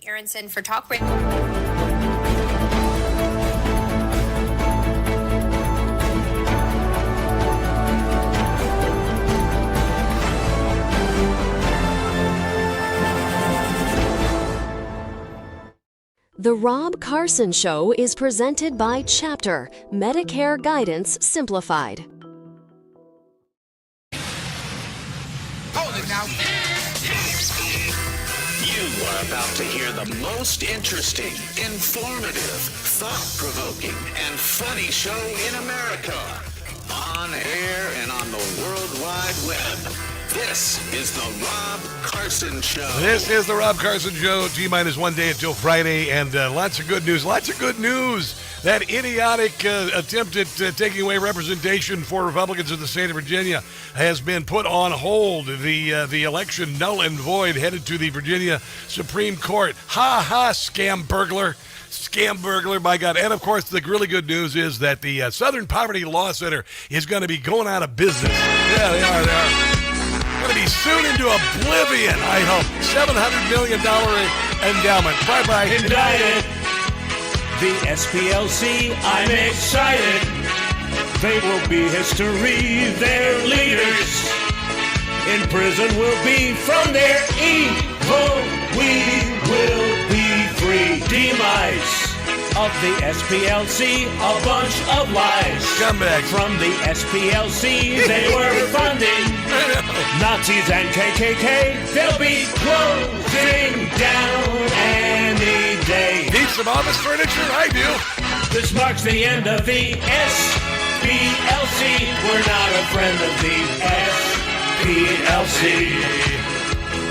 Carson for Talk Radio. The Rob Carson Show is presented by Chapter, Medicare Guidance Simplified. Hold it now. You are about to hear the most interesting, informative, thought-provoking, and funny show in America. On air and on the World Wide Web. This is the Rob Carson Show. This is the Rob Carson Show. T-minus 1 day until Friday, and lots of good news. Lots of good news. That idiotic attempt at taking away representation for Republicans in the state of Virginia has been put on hold. The election null and void headed to the Virginia Supreme Court. Ha ha, Scam-Burglar. Scam-Burglar, by God. And, of course, the really good news is that the Southern Poverty Law Center is going to be going out of business. Yeah, they are. Going to be soon into oblivion, I hope. $700 million endowment. Bye-bye. Indicted. The SPLC, I'm excited. They will be history, their leaders. In prison will be from their evil. We will be free. Demise of the SPLC, a bunch of lies. Scumbags. From the SPLC, they were funding Nazis and KKK. They'll be closing down any day. Need some office furniture? I do. This marks the end of the SPLC. We're not a friend of the SPLC.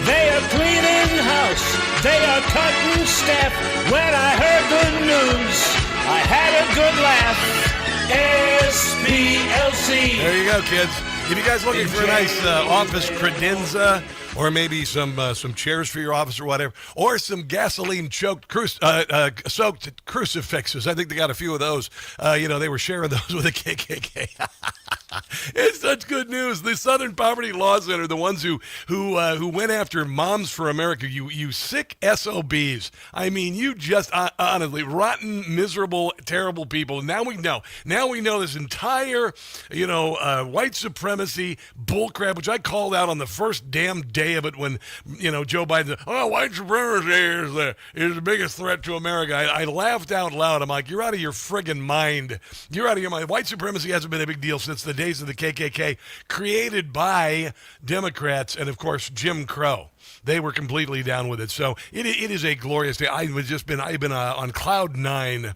They are cleaning house. They are cutting staff. When I heard the news, I had a good laugh. SPLC. There you go, kids. If you guys looking for a nice office credenza, or maybe some chairs for your office or whatever, or some gasoline-soaked crucifixes. I think they got a few of those. They were sharing those with the KKK. It's such good news. The Southern Poverty Law Center, the ones who went after Moms for America, you sick SOBs. I mean, you just honestly rotten, miserable, terrible people. Now we know. Now we know this entire, white supremacy bullcrap, which I called out on the first damn day of it when, Joe Biden said, white supremacy is the biggest threat to America. I laughed out loud. I'm like, you're out of your friggin' mind. You're out of your mind. White supremacy hasn't been a big deal since the days of the KKK, created by Democrats and, of course, Jim Crow. They were completely down with it. So it is a glorious day. I've been on cloud 9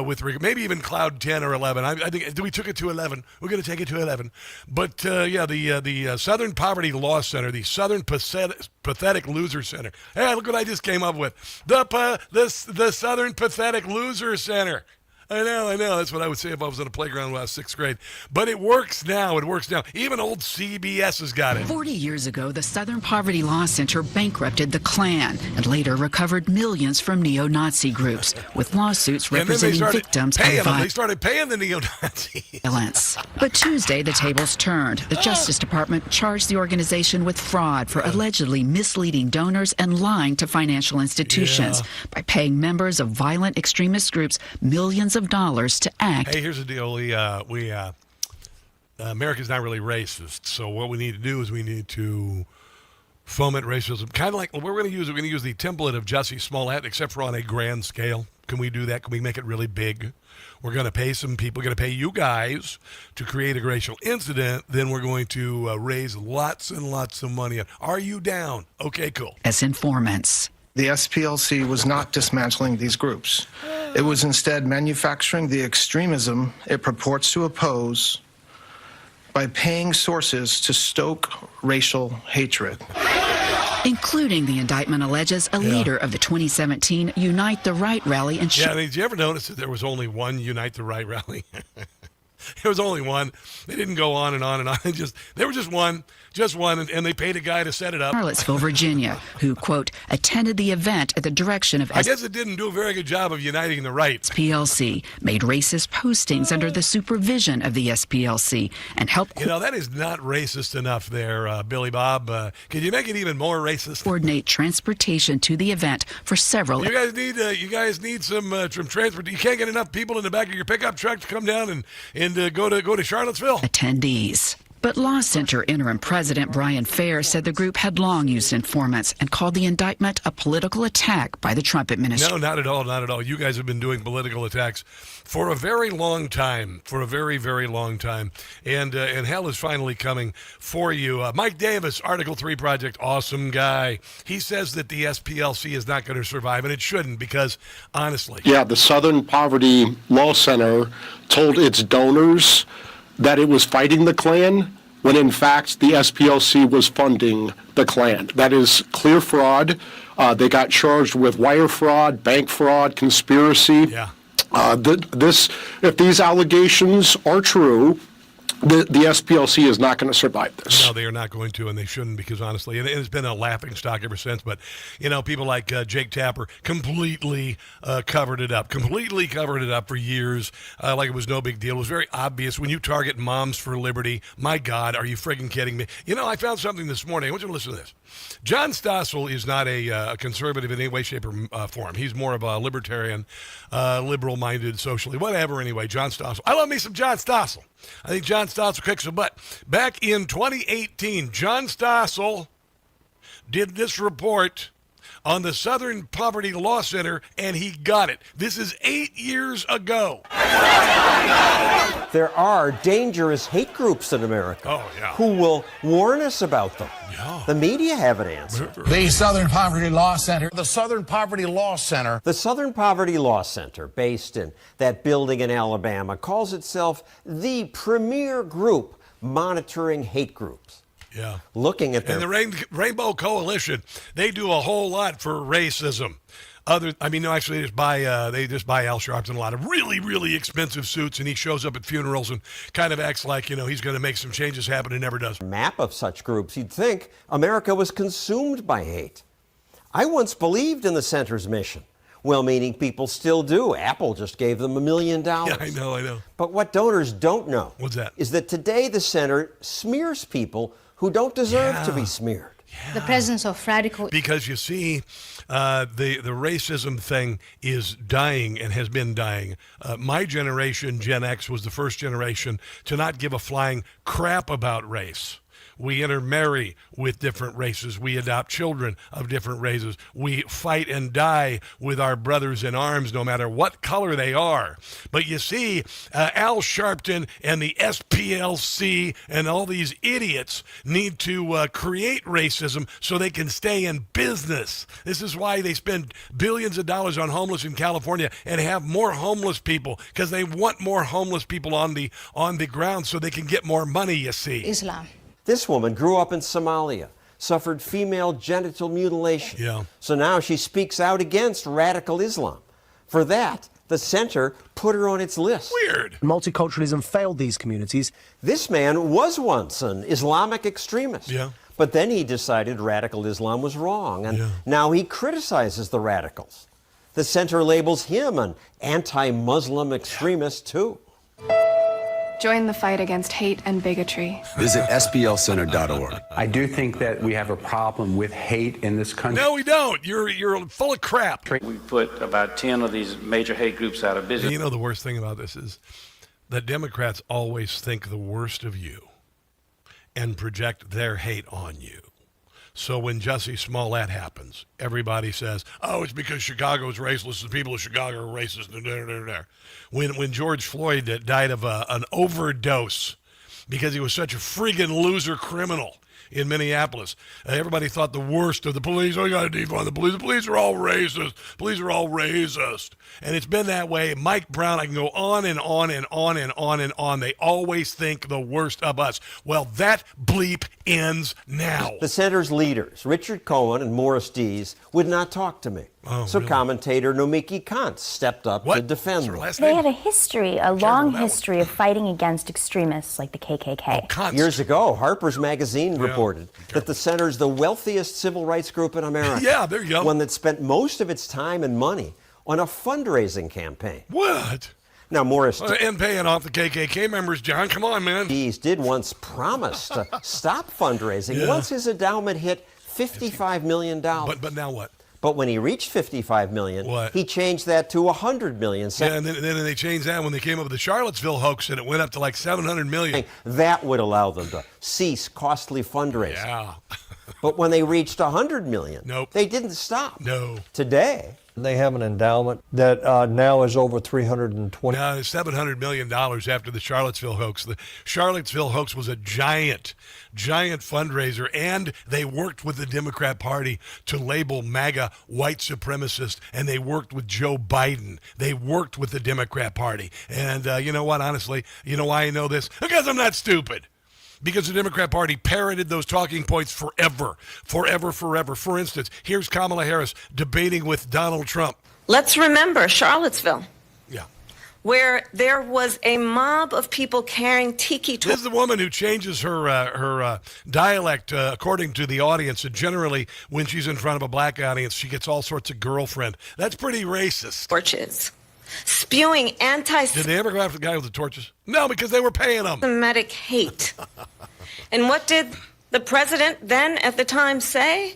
with maybe even cloud 10 or 11. I think we took it to 11. We're going to take it to 11. But the Southern Poverty Law Center, the Southern Pathetic Loser Center. Hey, look what I just came up with. The Southern Pathetic Loser Center. I know. That's what I would say if I was in a playground when I was 6th grade. But it works now. Even old CBS has got it. 40 years ago, the Southern Poverty Law Center bankrupted the Klan and later recovered millions from neo-Nazi groups with lawsuits representing victims of violence. They started paying the neo-Nazis. But Tuesday, the tables turned. The Justice Department charged the organization with fraud for allegedly misleading donors and lying to financial institutions by paying members of violent extremist groups millions of dollars to act. Hey, here's the deal. America's not really racist, so what we need to do is we need to foment racism. Kind of like we're going to use the template of Jussie Smollett, except for on a grand scale. Can we do that? Can we make it really big? We're going to pay some people. We're going to pay you guys to create a racial incident. Then we're going to raise lots and lots of money. Are you down? Okay, cool. As informants. The SPLC was not dismantling these groups. It was instead manufacturing the extremism it purports to oppose by paying sources to stoke racial hatred. Including, the indictment alleges, a leader of the 2017 Unite the Right rally in did you ever notice that there was only one Unite the Right rally? There was only one. They didn't go on and on and on. There was just one, and they paid a guy to set it up. Charlottesville, Virginia, who, quote, attended the event at the direction of I guess it didn't do a very good job of uniting the right. SPLC, made racist postings under the supervision of the SPLC, and helped That is not racist enough there, Billy Bob. Can you make it even more racist? coordinate transportation to the event for several You guys need some transport. You can't get enough people in the back of your pickup truck to come down and go to Charlottesville. attendees. But Law Center interim president Brian Fair said the group had long used informants and called the indictment a political attack by the Trump administration. No, not at all, not at all. You guys have been doing political attacks for a very long time, very long time, and hell is finally coming for you. Mike Davis, Article 3 Project, awesome guy. He says that the SPLC is not going to survive, and it shouldn't because, honestly. Yeah, the Southern Poverty Law Center told its donors that it was fighting the Klan when in fact the SPLC was funding the Klan. That is clear fraud. They got charged with wire fraud, bank fraud, conspiracy. Yeah. If these allegations are true, the SPLC is not going to survive this. No, they are not going to, and they shouldn't, because honestly, and it's been a laughing stock ever since. But people like Jake Tapper completely covered it up for years, like it was no big deal. It was very obvious when you target Moms for Liberty. My God, are you friggin' kidding me? I found something this morning. I want you to listen to this. John Stossel is not a conservative in any way, shape, or form. He's more of a libertarian, liberal-minded, socially, whatever. Anyway, John Stossel. I love me some John Stossel. I think John Stossel kicks some butt. Back in 2018, John Stossel did this report on the Southern Poverty Law Center, and he got it. This is 8 years ago. There are dangerous hate groups in America who will warn us about them. Yeah. The media have an answer. The Southern Poverty Law Center. The Southern Poverty Law Center. The Southern Poverty Law Center, based in that building in Alabama, calls itself the premier group monitoring hate groups. Yeah. Looking at their... And the Rainbow Coalition, they do a whole lot for racism. They just buy Al Sharpton a lot of really, really expensive suits, and he shows up at funerals and kind of acts like, he's going to make some changes happen and never does. Map of such groups, you'd think America was consumed by hate. I once believed in the center's mission. Well-meaning people still do. Apple just gave them $1 million. Yeah, I know. But what donors don't know What's that? is that today the center smears people who don't deserve to be smeared. Yeah. The presence of radical... Because you see, the racism thing is dying and has been dying. My generation, Gen X, was the first generation to not give a flying crap about race. We intermarry with different races. We adopt children of different races. We fight and die with our brothers in arms, no matter what color they are. But you see, Al Sharpton and the SPLC and all these idiots need to create racism so they can stay in business. This is why they spend billions of dollars on homeless in California and have more homeless people, because they want more homeless people on the ground so they can get more money, you see. Islam. This woman grew up in Somalia, suffered female genital mutilation. Yeah. So now she speaks out against radical Islam. For that, the center put her on its list. Weird. Multiculturalism failed these communities. This man was once an Islamic extremist. Yeah. But then he decided radical Islam was wrong, and now he criticizes the radicals. The center labels him an anti-Muslim extremist, too. Join the fight against hate and bigotry. Visit SPLCenter.org. I do think that we have a problem with hate in this country. No, we don't. You're full of crap. We put about 10 of these major hate groups out of business. The worst thing about this is that Democrats always think the worst of you and project their hate on you. So when Jussie Smollett happens, everybody says, oh, it's because Chicago's racist, the people of Chicago are racist. When George Floyd died of an overdose because he was such a friggin' loser criminal in Minneapolis, everybody thought the worst of the police. Oh, you got to defund the police. The police are all racist. Police are all racist. And it's been that way. Mike Brown, I can go on and on and on and on and on. They always think the worst of us. Well, that bleep ends now. The center's leaders, Richard Cohen and Morris Dees, would not talk to me. So commentator Nomiki Kant stepped up to defend them. They have a long history of fighting against extremists like the KKK. Years ago, Harper's Magazine reported that the center's the wealthiest civil rights group in America. Yeah, there you go. One that spent most of its time and money on a fundraising campaign. What? Now, Morris... and paying off the KKK members, John. Come on, man. Dees did once promise to stop fundraising once his endowment hit $55 million. But now what? But when he reached $55 million, he changed that to $100 million. Yeah, and then they changed that when they came up with the Charlottesville hoax, and it went up to like $700 million. That would allow them to cease costly fundraising. Yeah. But when they reached $100 million, they didn't stop. No. Today, they have an endowment that now is over $320. Now it's $700 million after the Charlottesville hoax. The Charlottesville hoax was a giant fundraiser, and they worked with the Democrat Party to label MAGA white supremacist, and they worked with Joe Biden. They worked with the Democrat Party. And you know what, honestly, you know why I know this? Because I'm not stupid. Because the Democrat Party parroted those talking points forever. For instance, here's Kamala Harris debating with Donald Trump. Let's remember Charlottesville. Yeah. Where there was a mob of people carrying tiki torches. This is the woman who changes her dialect according to the audience, and generally when she's in front of a black audience, she gets all sorts of girlfriend. That's pretty racist. Torches. Spewing Did they ever go after the guy with the torches? No, because they were paying them. Semitic hate. And what did the president then at the time say?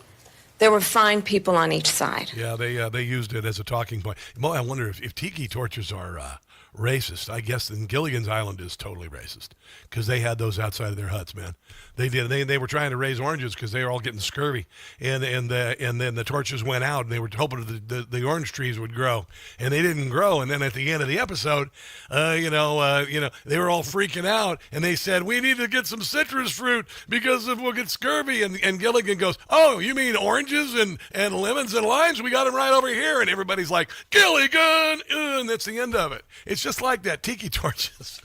There were fine people on each side. Yeah, they used it as a talking point. Well, I wonder if tiki torches are racist. I guess then Gilligan's Island is totally racist because they had those outside of their huts, man. They did. They were trying to raise oranges because they were all getting scurvy, and then the torches went out, and they were hoping the orange trees would grow, and they didn't grow. And then at the end of the episode, they were all freaking out, and they said, "We need to get some citrus fruit because we'll get scurvy." And Gilligan goes, "Oh, you mean oranges and lemons and limes? We got them right over here." And everybody's like, "Gilligan," and that's the end of it. It's just like that. Tiki torches.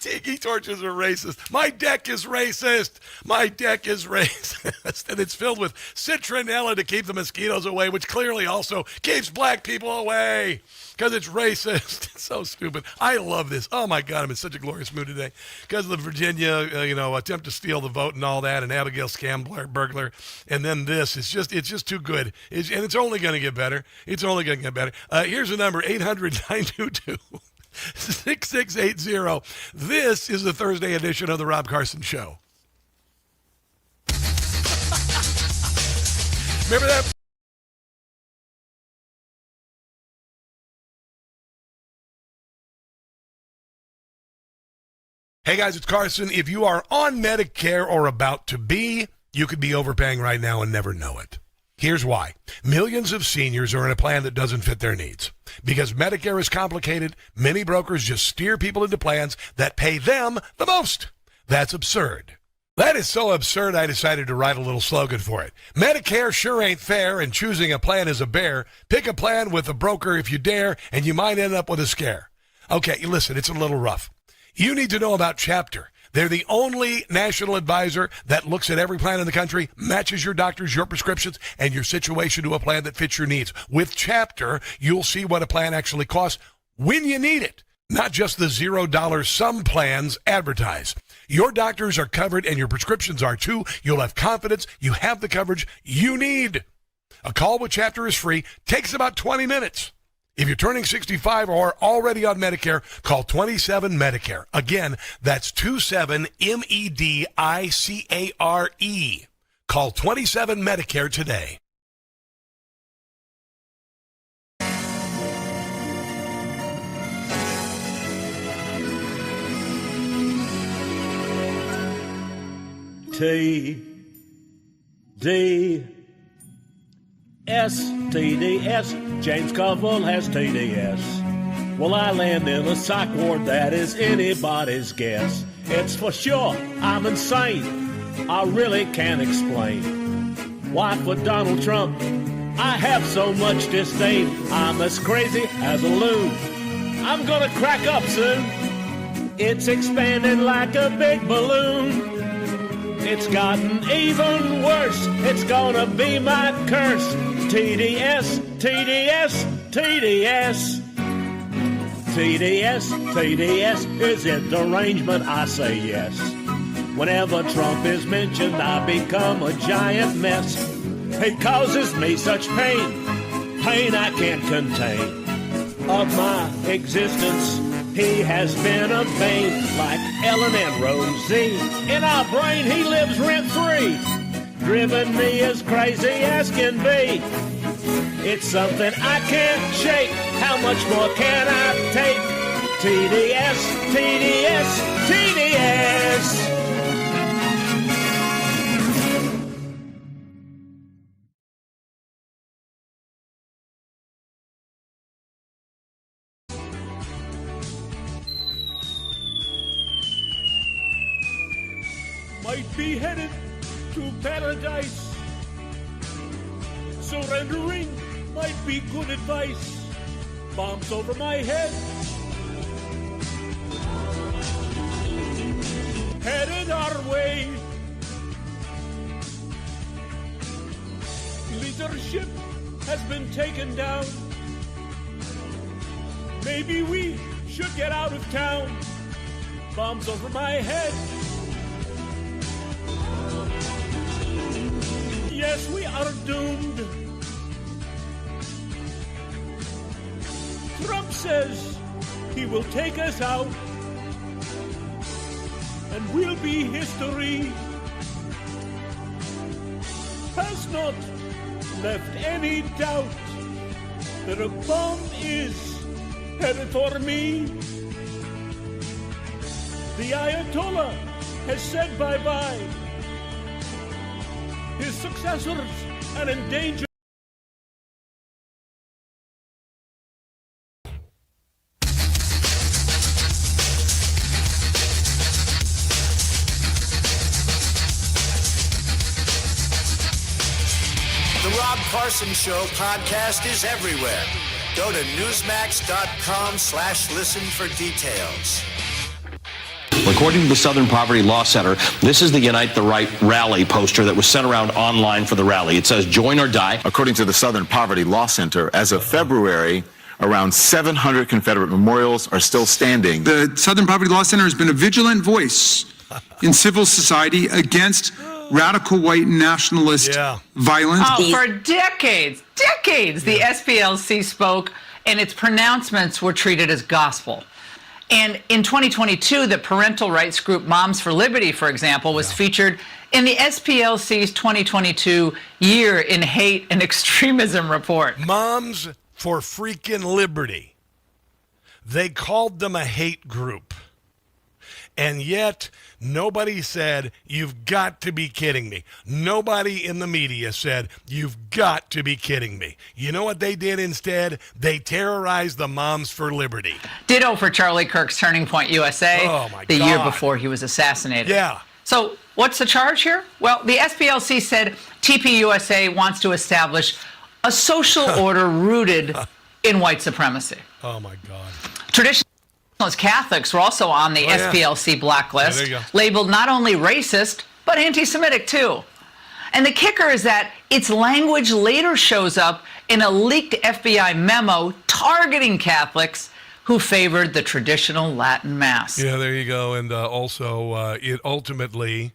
Tiki torches are racist. My deck is racist. And it's filled with citronella to keep the mosquitoes away, which clearly also keeps black people away because it's racist. It's so stupid. I love this. Oh, my God, I'm in such a glorious mood today because of the Virginia, attempt to steal the vote and all that, and Abigail Scam-Burglar. And then this. It's just too good. And it's only going to get better. Here's the number, 800-922. 6680. This is the Thursday edition of the Rob Carson Show. Remember that? Hey guys, it's Carson. If you are on Medicare or about to be, you could be overpaying right now and never know it. Here's why. Millions of seniors are in a plan that doesn't fit their needs. Because Medicare is complicated, many brokers just steer people into plans that pay them the most. That's absurd. That is so absurd, I decided to write a little slogan for it. Medicare sure ain't fair, and choosing a plan is a bear. Pick a plan with a broker if you dare, and you might end up with a scare. Okay, listen, it's a little rough. You need to know about Chapter. They're the only national advisor that looks at every plan in the country, matches your doctors, your prescriptions, and your situation to a plan that fits your needs. With Chapter, you'll see what a plan actually costs when you need it, not just the $0 some plans advertise. Your doctors are covered and your prescriptions are too. You'll have confidence you have the coverage you need. A call with Chapter is free, takes about 20 minutes. If you're turning 65 or already on Medicare, call 27-MEDICARE. Again, that's 27-MEDICARE. Call 27-MEDICARE today. TDS, James Covell has TDS. Will I land in a psych ward? That is anybody's guess. It's for sure, I'm insane. I really can't explain why for Donald Trump I have so much disdain. I'm as crazy as a loon. I'm gonna crack up soon. It's expanding like a big balloon. It's gotten even worse. It's gonna be my curse. TDS, TDS, TDS. TDS, TDS, is it derangement? I say yes. Whenever Trump is mentioned, I become a giant mess. He causes me such pain, pain I can't contain. Of my existence, he has been a bane, like Ellen and Rosie. In our brain, he lives rent-free, driven me as crazy as can be. It's something I can't shake. How much more can I take? TDS, TDS, TDS. Might be headed to paradise. Surrendering might be good advice. Bombs over my head. Headed our way. Leadership has been taken down. Maybe we should get out of town. Bombs over my head. Yes, we are doomed. Trump says he will take us out, and we'll be history. Has not left any doubt that a bomb is headed for me. The Ayatollah has said bye-bye. His successors and endangered. The Rob Carson Show podcast is everywhere. Go to newsmax.com/listen for details. According to the Southern Poverty Law Center, this is the Unite the Right rally poster that was sent around online for the rally. It says, "Join or die." According to the Southern Poverty Law Center, as of February, around 700 Confederate memorials are still standing. The Southern Poverty Law Center has been a vigilant voice in civil society against radical white nationalist violence. Oh, for decades, the SPLC spoke, and its pronouncements were treated as gospel. And in 2022, the parental rights group Moms for Liberty, for example, was featured in the SPLC's 2022 Year in Hate and Extremism report. Moms for freaking Liberty. They called them a hate group. And yet, nobody said, "You've got to be kidding me." Nobody in the media said, "You've got to be kidding me." You know what they did instead? They terrorized the Moms for Liberty. Ditto for Charlie Kirk's Turning Point USA, the year before he was assassinated. Yeah. So what's the charge here? Well, the SPLC said TPUSA wants to establish a social order rooted in white supremacy. Oh, my God. Traditionally, Catholics were also on the SPLC blacklist, labeled not only racist, but anti-Semitic too. And the kicker is that its language later shows up in a leaked FBI memo targeting Catholics who favored the traditional Latin Mass. Yeah, there you go. And also, it ultimately...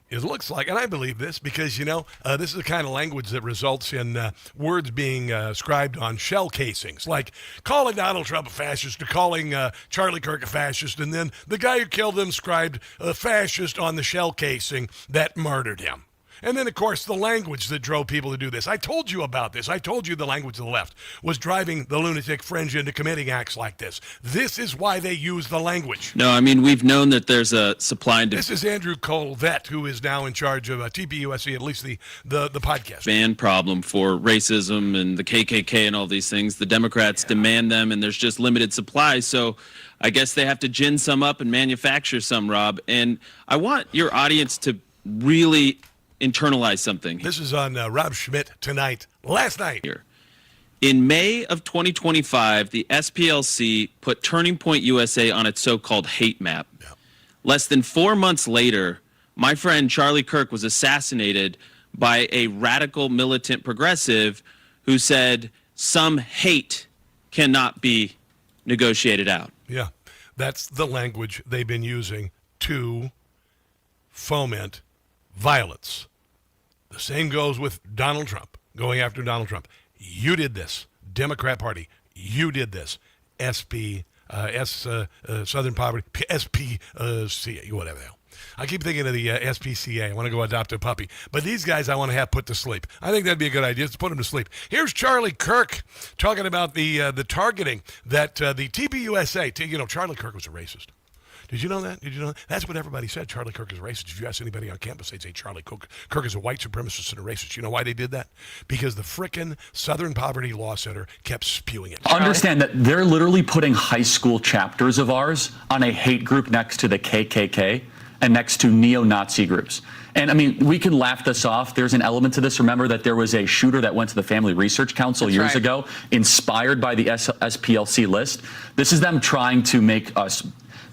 It looks like, and I believe this because, this is the kind of language that results in words being scribed on shell casings, like calling Donald Trump a fascist or calling Charlie Kirk a fascist, and then the guy who killed him scribed a fascist on the shell casing that murdered him. And then, of course, the language that drove people to do this. I told you about this. I told you the language of the left was driving the lunatic fringe into committing acts like this. This is why they use the language. No, I mean, we've known that there's a supply and demand. This is Andrew Colvett, who is now in charge of TPUSC, at least the podcast. Ban problem for racism and the KKK and all these things. The Democrats demand them, and there's just limited supply. So I guess they have to gin some up and manufacture some, Rob. And I want your audience to really internalize something. This is on Rob Schmidt tonight, last night. In May of 2025, the SPLC put Turning Point USA on its so-called hate map. Less than 4 months later, my friend Charlie Kirk was assassinated by a radical militant progressive who said some hate cannot be negotiated out. Yeah, that's the language they've been using to foment violence. The same goes with Donald Trump, going after Donald Trump. You did this. Democrat Party, you did this. Southern Poverty, SPLC, whatever the hell. I keep thinking of the SPCA. I want to go adopt a puppy. But these guys I want to have put to sleep. I think that'd be a good idea. Let's put them to sleep. Here's Charlie Kirk talking about the targeting that the TPUSA, Charlie Kirk was a racist. Did you know that? That's what everybody said. Charlie Kirk is racist. If you ask anybody on campus, they'd say Charlie Kirk is a white supremacist and a racist. You know why they did that? Because the frickin' Southern Poverty Law Center kept spewing it. Understand that they're literally putting high school chapters of ours on a hate group next to the KKK and next to neo-Nazi groups. And I mean, we can laugh this off. There's an element to this. Remember that there was a shooter that went to the Family Research Council years ago, inspired by the SPLC list. This is them trying to make us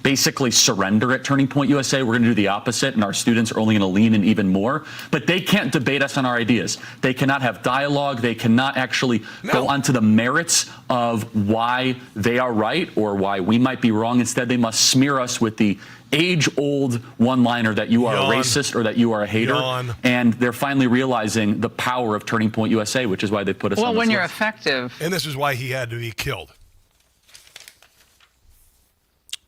basically surrender at Turning Point USA. We're going to do the opposite, and our students are only going to lean in even more. But they can't debate us on our ideas. They cannot have dialogue. They cannot actually go onto the merits of why they are right or why we might be wrong. Instead, they must smear us with the age-old one-liner that you are a racist or that you are a hater. And they're finally realizing the power of Turning Point USA, which is why they put us on this list. Well, when you're effective. And this is why he had to be killed.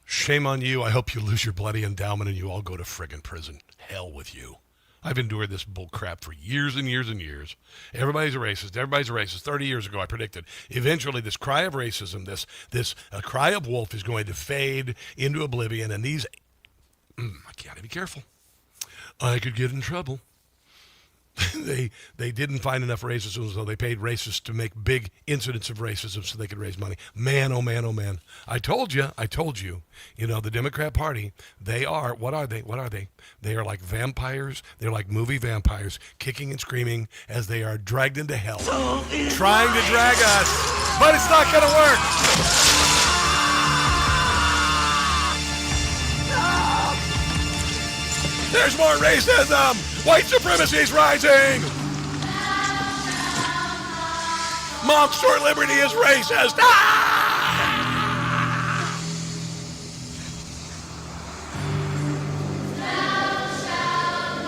Shame on you. I hope you lose your bloody endowment and you all go to friggin' prison. Hell with you. I've endured this bull crap for years and years and years. Everybody's a racist. Everybody's a racist. 30 years ago, I predicted eventually this cry of racism, this cry of wolf is going to fade into oblivion. And these, I gotta be careful. I could get in trouble. They didn't find enough racism, so they paid racists to make big incidents of racism so they could raise money. Man, oh man, oh man. I told you, the Democrat Party, what are they? They are like vampires. They're like movie vampires, kicking and screaming as they are dragged into hell. Trying to drag us, but it's not going to work. There's more racism! White supremacy is rising! Monks for liberty is racist!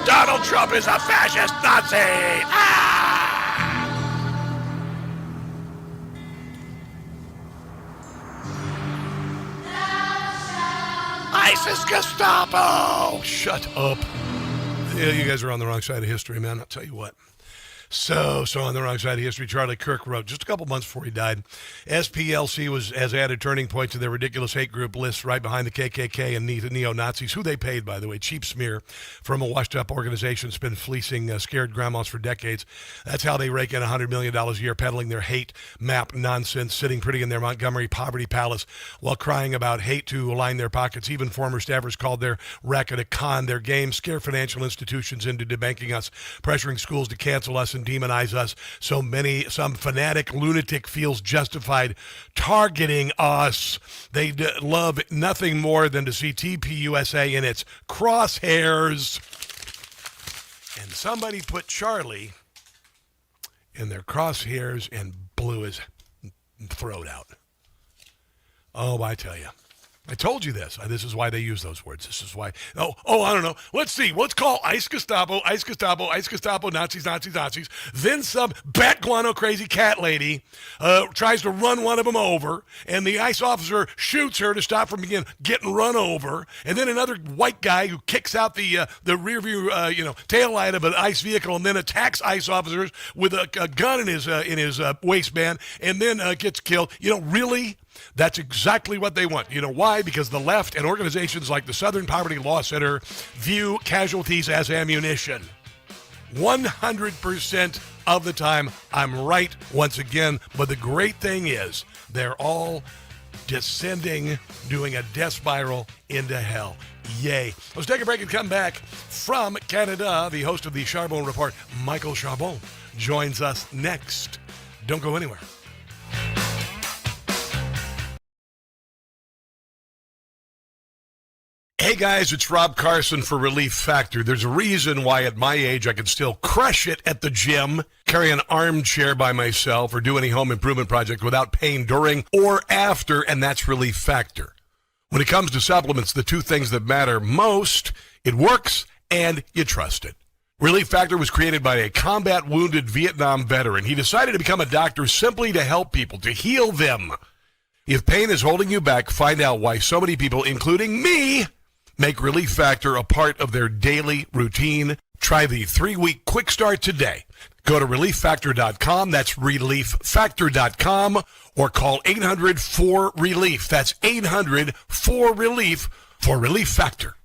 Donald Trump is a fascist Nazi! ISIS Gestapo! Shut up. Yeah, you guys are on the wrong side of history, man. I'll tell you what. So on the wrong side of history, Charlie Kirk wrote just a couple months before he died, SPLC has added Turning Point to their ridiculous hate group list right behind the KKK and neo-Nazis, who they paid, by the way, cheap smear from a washed-up organization that's been fleecing scared grandmas for decades. That's how they rake in $100 million a year peddling their hate map nonsense, sitting pretty in their Montgomery poverty palace while crying about hate to line their pockets. Even former staffers called their racket a con, their game, scare financial institutions into debanking us, pressuring schools to cancel us and demonize us. Some fanatic lunatic feels justified targeting us. They love nothing more than to see TPUSA in its crosshairs. And somebody put Charlie in their crosshairs and blew his throat out. Oh, I tell you. I told you this. This is why they use those words. This is why. I don't know. Let's see. Let's call ICE Gestapo, Nazis. Then some bat guano crazy cat lady tries to run one of them over, and the ICE officer shoots her to stop from getting run over. And then another white guy who kicks out the rear view, tail light of an ICE vehicle, and then attacks ICE officers with a gun in his waistband, and then gets killed. Really? That's exactly what they want. You know why? Because the left and organizations like the Southern Poverty Law Center view casualties as ammunition. 100% of the time, I'm right once again. But the great thing is they're all descending, doing a death spiral into hell. Yay. Let's take a break and come back from Canada. The host of the Charbon Report, Michael Charbon, joins us next. Don't go anywhere. Hey guys, it's Rob Carson for Relief Factor. There's a reason why at my age I can still crush it at the gym, carry an armchair by myself, or do any home improvement project without pain during or after, and that's Relief Factor. When it comes to supplements, the two things that matter most, it works and you trust it. Relief Factor was created by a combat-wounded Vietnam veteran. He decided to become a doctor simply to help people, to heal them. If pain is holding you back, find out why so many people, including me, make Relief Factor a part of their daily routine. Try the 3-week quick start today. Go to relieffactor.com. That's relieffactor.com, or call 800-4RELIEF. That's 800-4RELIEF for Relief Factor.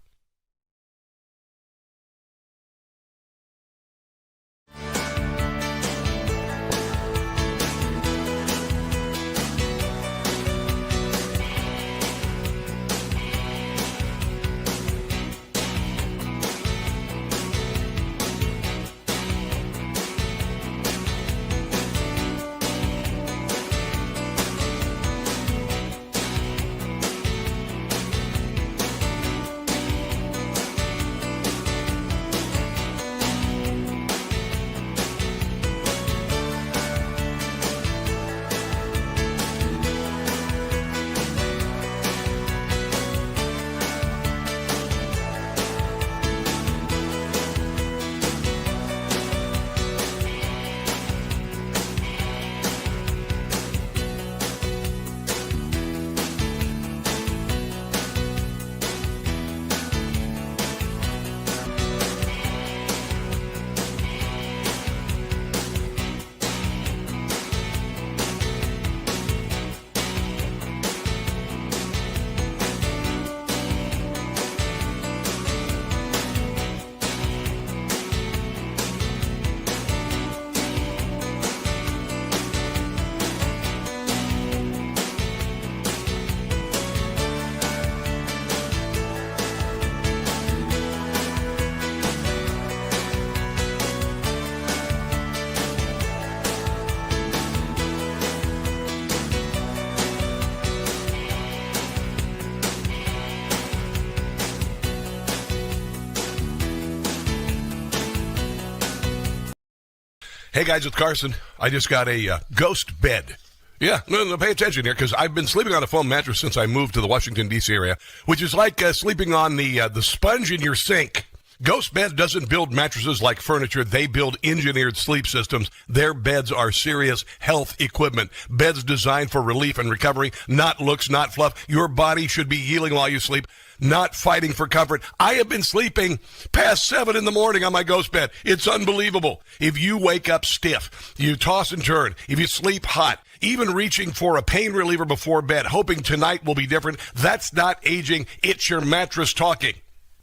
Hey guys, it's Carson. I just got a ghost bed. Yeah, no, pay attention here, because I've been sleeping on a foam mattress since I moved to the Washington, D.C. area, which is like sleeping on the sponge in your sink. GhostBed doesn't build mattresses like furniture. They build engineered sleep systems. Their beds are serious health equipment. Beds designed for relief and recovery, not looks, not fluff. Your body should be healing while you sleep, not fighting for comfort. I have been sleeping past 7 in the morning on my GhostBed. It's unbelievable. If you wake up stiff, you toss and turn, if you sleep hot, even reaching for a pain reliever before bed, hoping tonight will be different, that's not aging. It's your mattress talking.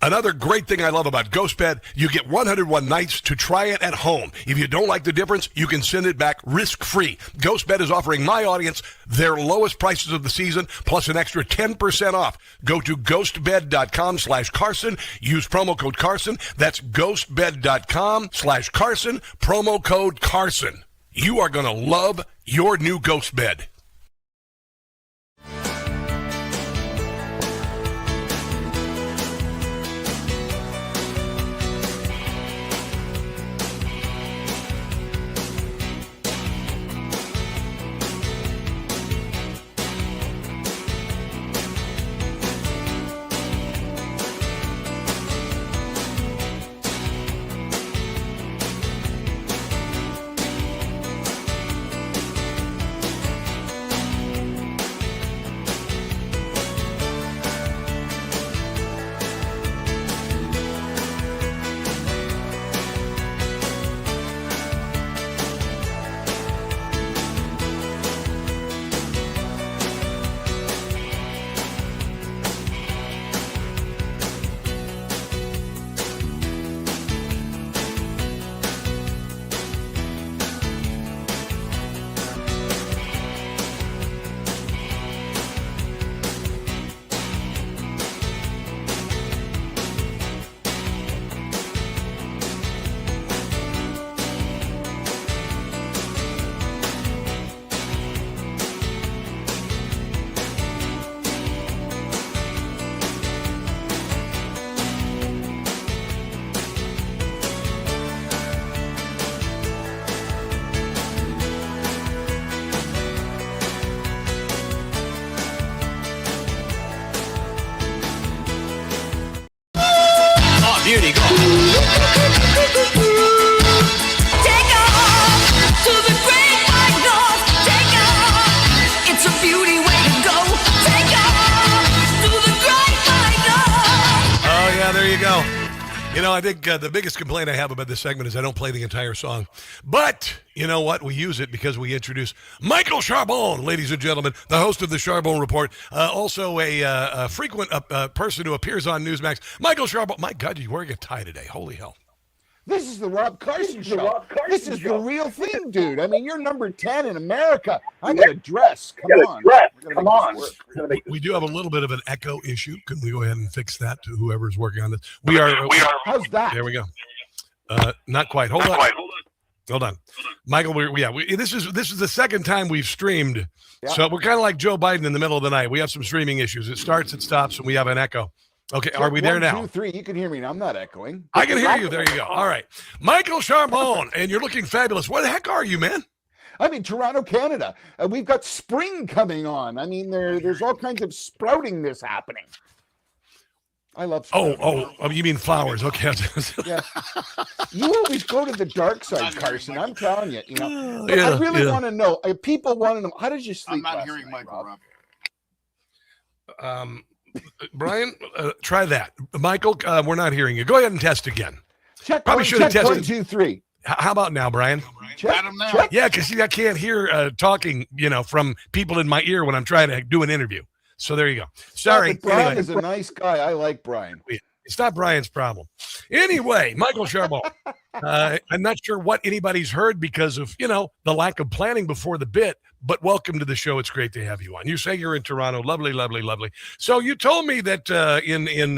Another great thing I love about GhostBed, you get 101 nights to try it at home. If you don't like the difference, you can send it back risk-free. GhostBed is offering my audience their lowest prices of the season, plus an extra 10% off. Go to ghostbed.com/Carson. Use promo code Carson. That's ghostbed.com/Carson. Promo code Carson. You are going to love your new GhostBed. You know, I think the biggest complaint I have about this segment is I don't play the entire song. But you know what? We use it because we introduce Michael Charbon, ladies and gentlemen, the host of the Charbon Report, also a frequent person who appears on Newsmax. Michael Charbon. My God, you're wearing a tie today. Holy hell. This is the Rob Carson show. This is the real thing, dude. I mean, you're number 10 in America. I got to dress. Come on. We do have a little bit of an echo issue. Can we go ahead and fix that to whoever's working on this? We are. How's that? There we go. Not quite. Hold on. Michael, this is the second time we've streamed. Yeah. So we're kind of like Joe Biden in the middle of the night. We have some streaming issues. It starts, it stops, and we have an echo. Okay, are we there now? 1, 2, 3. You can hear me now. I'm not echoing. I can hear you. There you go. All right. Michael Charbon, and you're looking fabulous. Where the heck are you, man? I'm in Toronto, Canada. We've got spring coming on. I mean, there's all kinds of sproutingness happening. I love sprouting. Oh, you mean flowers. Okay. Yeah. You always go to the dark side, Carson. I'm telling you. I really want to know. People want to know, how did you sleep last night, Michael? Brian, try that. Michael, we're not hearing you. Go ahead and test again. Probably should have tested. 1, 2, 3. How about now, Brian? Check him now. Yeah, because I can't hear talking, from people in my ear when I'm trying to do an interview. So there you go. Sorry. Brian is a nice guy. I like Brian. It's not Brian's problem. Anyway, Michael Charbon. I'm not sure what anybody's heard because of, the lack of planning before the bit, but welcome to the show. It's great to have you on. You say you're in Toronto. Lovely, lovely, lovely. So you told me that in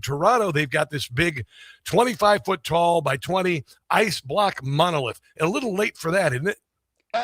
Toronto, they've got this big 25-foot tall by 20 ice block monolith. A little late for that, isn't it?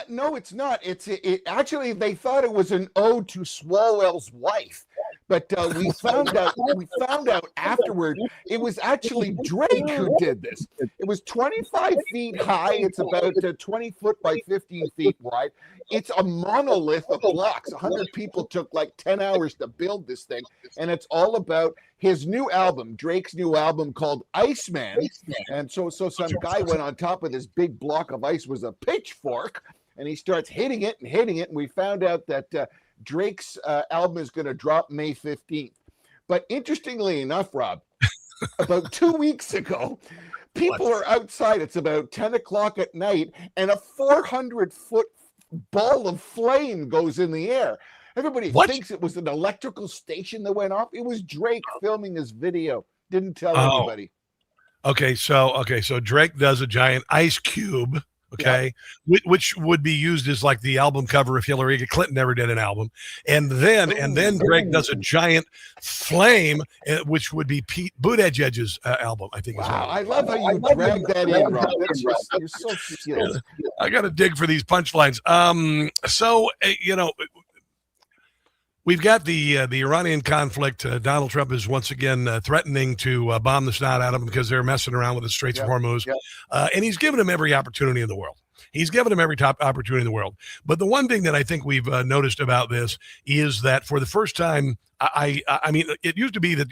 No, it's not. It actually, they thought it was an ode to Swalwell's wife. But we found out afterward it was actually Drake who did this. It was 25 feet high. It's about 20 foot by 15 feet wide. It's a monolith of blocks. 100 people took like 10 hours to build this thing. And it's all about his new album, Drake's new album called Iceman. And so some guy went on top of this big block of ice with a pitchfork, and he starts hitting it. And we found out that Drake's album is going to drop May 15th. But interestingly enough, Rob, about 2 weeks ago, people are outside. It's about 10 o'clock at night, and a 400-foot ball of flame goes in the air. Everybody thinks it was an electrical station that went off. It was Drake filming his video. Didn't tell anybody. Okay, so Drake does a giant ice cube. Okay, yeah. Which would be used as like the album cover if Hillary Clinton ever did an album, and then Drake does a giant flame, which would be Pete Buttigieg's album, I think. Wow, I love how you dragged that in, Rob. You're so skilled. I got to dig for these punchlines. We've got the Iranian conflict. Donald Trump is once again threatening to bomb the snot out of them because they're messing around with the Straits of Hormuz. And he's given them every opportunity in the world. He's given them every top opportunity in the world. But the one thing that I think we've noticed about this is that for the first time, I mean, it used to be that,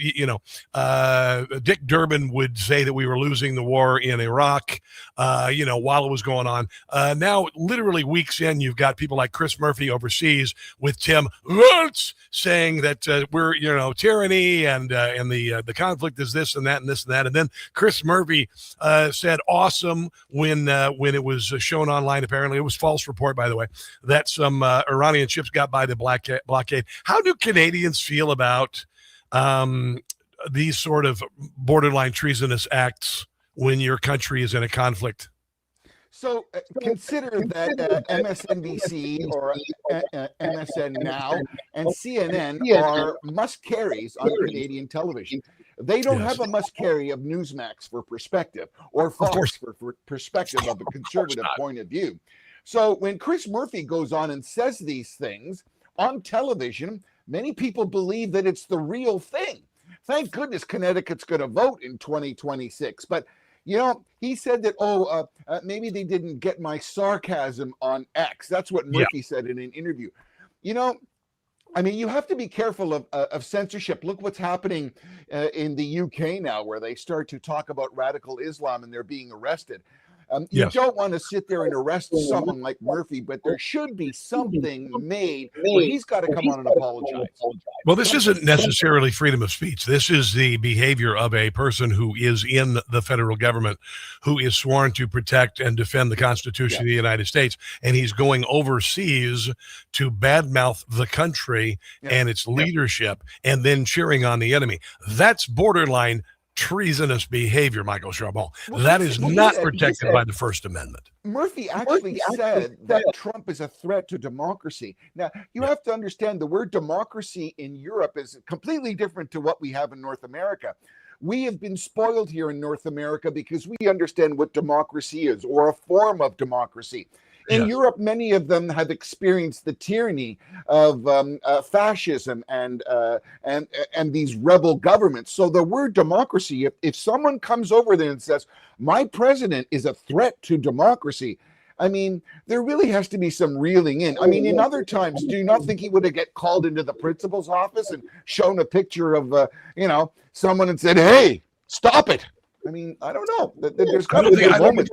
Dick Durbin would say that we were losing the war in Iraq, while it was going on. Now, literally weeks in, you've got people like Chris Murphy overseas with Tim Walz saying that we're, tyranny and the conflict is this and that and this and that. And then Chris Murphy said awesome when it was shown online. Apparently, it was false report, by the way, that some Iranian ships got by the blockade. How do Canadians feel about these sort of borderline treasonous acts when your country is in a conflict? So consider that MSNBC or MSN Now and CNN are must-carries on Canadian television. They don't have a must-carry of Newsmax for perspective or Fox for perspective of a conservative point of view. So when Chris Murphy goes on and says these things on television, many people believe that it's the real thing. Thank goodness Connecticut's going to vote in 2026. But, he said that, maybe they didn't get my sarcasm on X. That's what Murphy said in an interview. You have to be careful of censorship. Look what's happening in the UK now, where they start to talk about radical Islam and they're being arrested. Yes. don't want to sit there and arrest someone like Murphy, but there should be something made where he's got to come on and apologize. Well, this isn't necessarily freedom of speech. This is the behavior of a person who is in the federal government, who is sworn to protect and defend the Constitution of the United States, and he's going overseas to badmouth the country and its leadership and then cheering on the enemy. That's borderline treasonous behavior, Michael Charbon. That is not protected by the First Amendment. Murphy actually said that Trump is a threat to democracy. Now, you have to understand the word democracy in Europe is completely different to what we have in North America. We have been spoiled here in North America because we understand what democracy is, or a form of democracy. In Europe, many of them have experienced the tyranny of fascism and these rebel governments. So the word democracy, if someone comes over there and says, my president is a threat to democracy, I mean, there really has to be some reeling in. I mean, in other times, do you not think he would have get called into the principal's office and shown a picture of, someone and said, hey, stop it? I mean, I don't know. There's got to be a moment.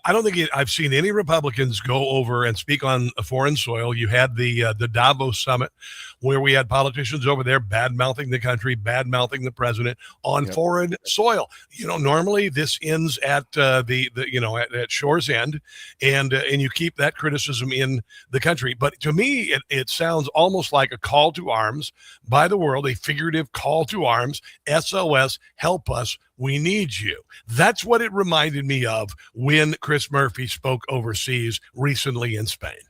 I don't think I've seen any Republicans go over and speak on a foreign soil. You had the Davos summit where we had politicians over there bad-mouthing the country, bad-mouthing the president on foreign soil. Normally this ends at at shore's end, and you keep that criticism in the country. But to me, it sounds almost like a call to arms by the world, a figurative call to arms. SOS, help us. We need you. That's what it reminded me of when Chris Murphy spoke overseas recently in Spain.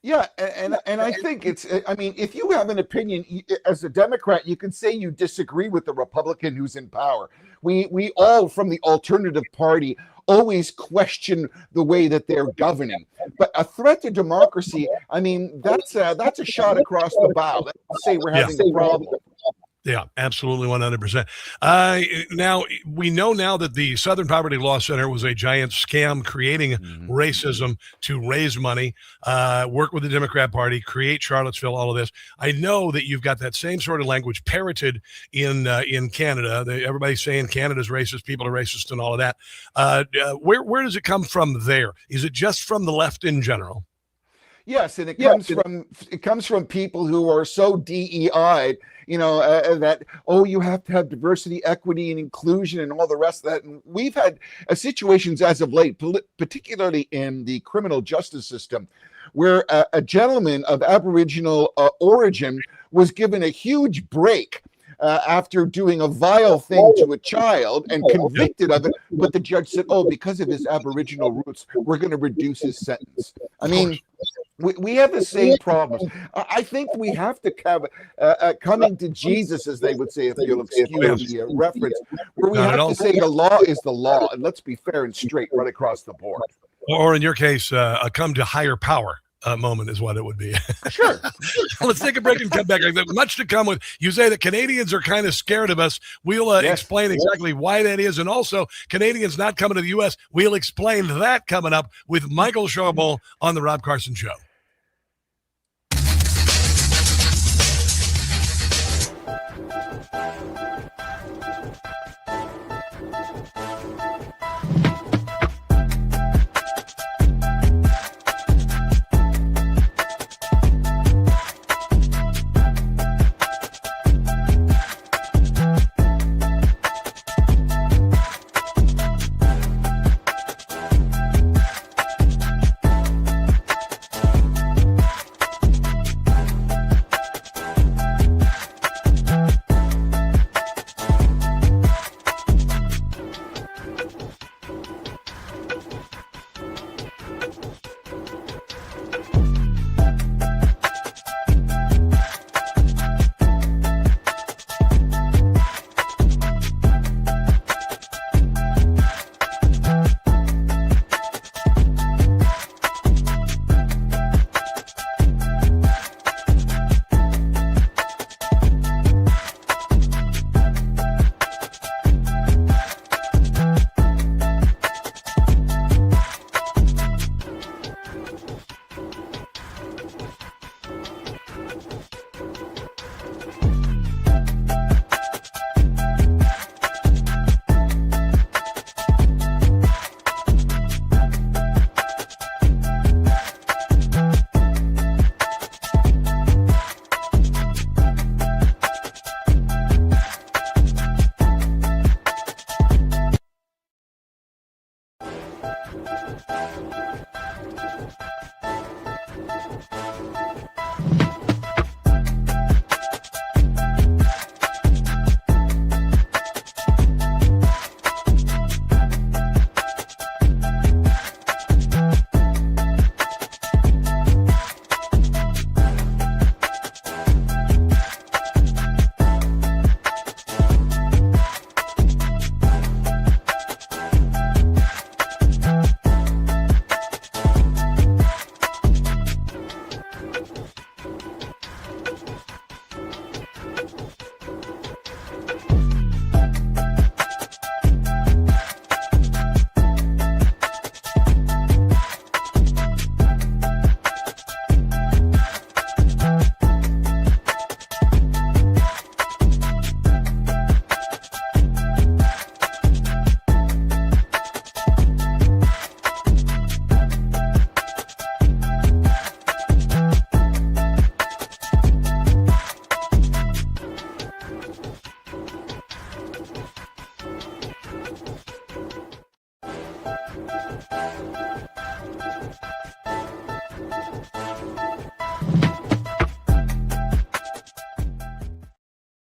Yeah, and I think if you have an opinion as a Democrat, you can say you disagree with the Republican who's in power. We all, from the alternative party, always question the way that they're governing. But a threat to democracy, I mean, that's a shot across the bow. Let's say we're having a problem. Yeah, absolutely, 100%. Now, we know now that the Southern Poverty Law Center was a giant scam creating racism to raise money, work with the Democrat Party, create Charlottesville, all of this. I know that you've got that same sort of language parroted in Canada. Everybody's saying Canada's racist, people are racist, and all of that. Where does it come from there? Is it just from the left in general? Yes, and it comes from people who are so DEI'd, that you have to have diversity, equity, and inclusion, and all the rest of that. And we've had situations as of late, particularly in the criminal justice system, where a gentleman of Aboriginal origin was given a huge break after doing a vile thing to a child and convicted of it, but the judge said, because of his Aboriginal roots, we're going to reduce his sentence. I mean, we have the same problems. I think we have to have coming to Jesus, as they would say, if you'll excuse the reference, where we have to say the law is the law, and let's be fair and straight right across the board. Or in your case, a come to higher power moment is what it would be. Sure. Let's take a break and come back. Much to come with. You say that Canadians are kind of scared of us. We'll explain exactly why that is. And also, Canadians not coming to the U.S. We'll explain that coming up with Michael Charbon on The Rob Carson Show.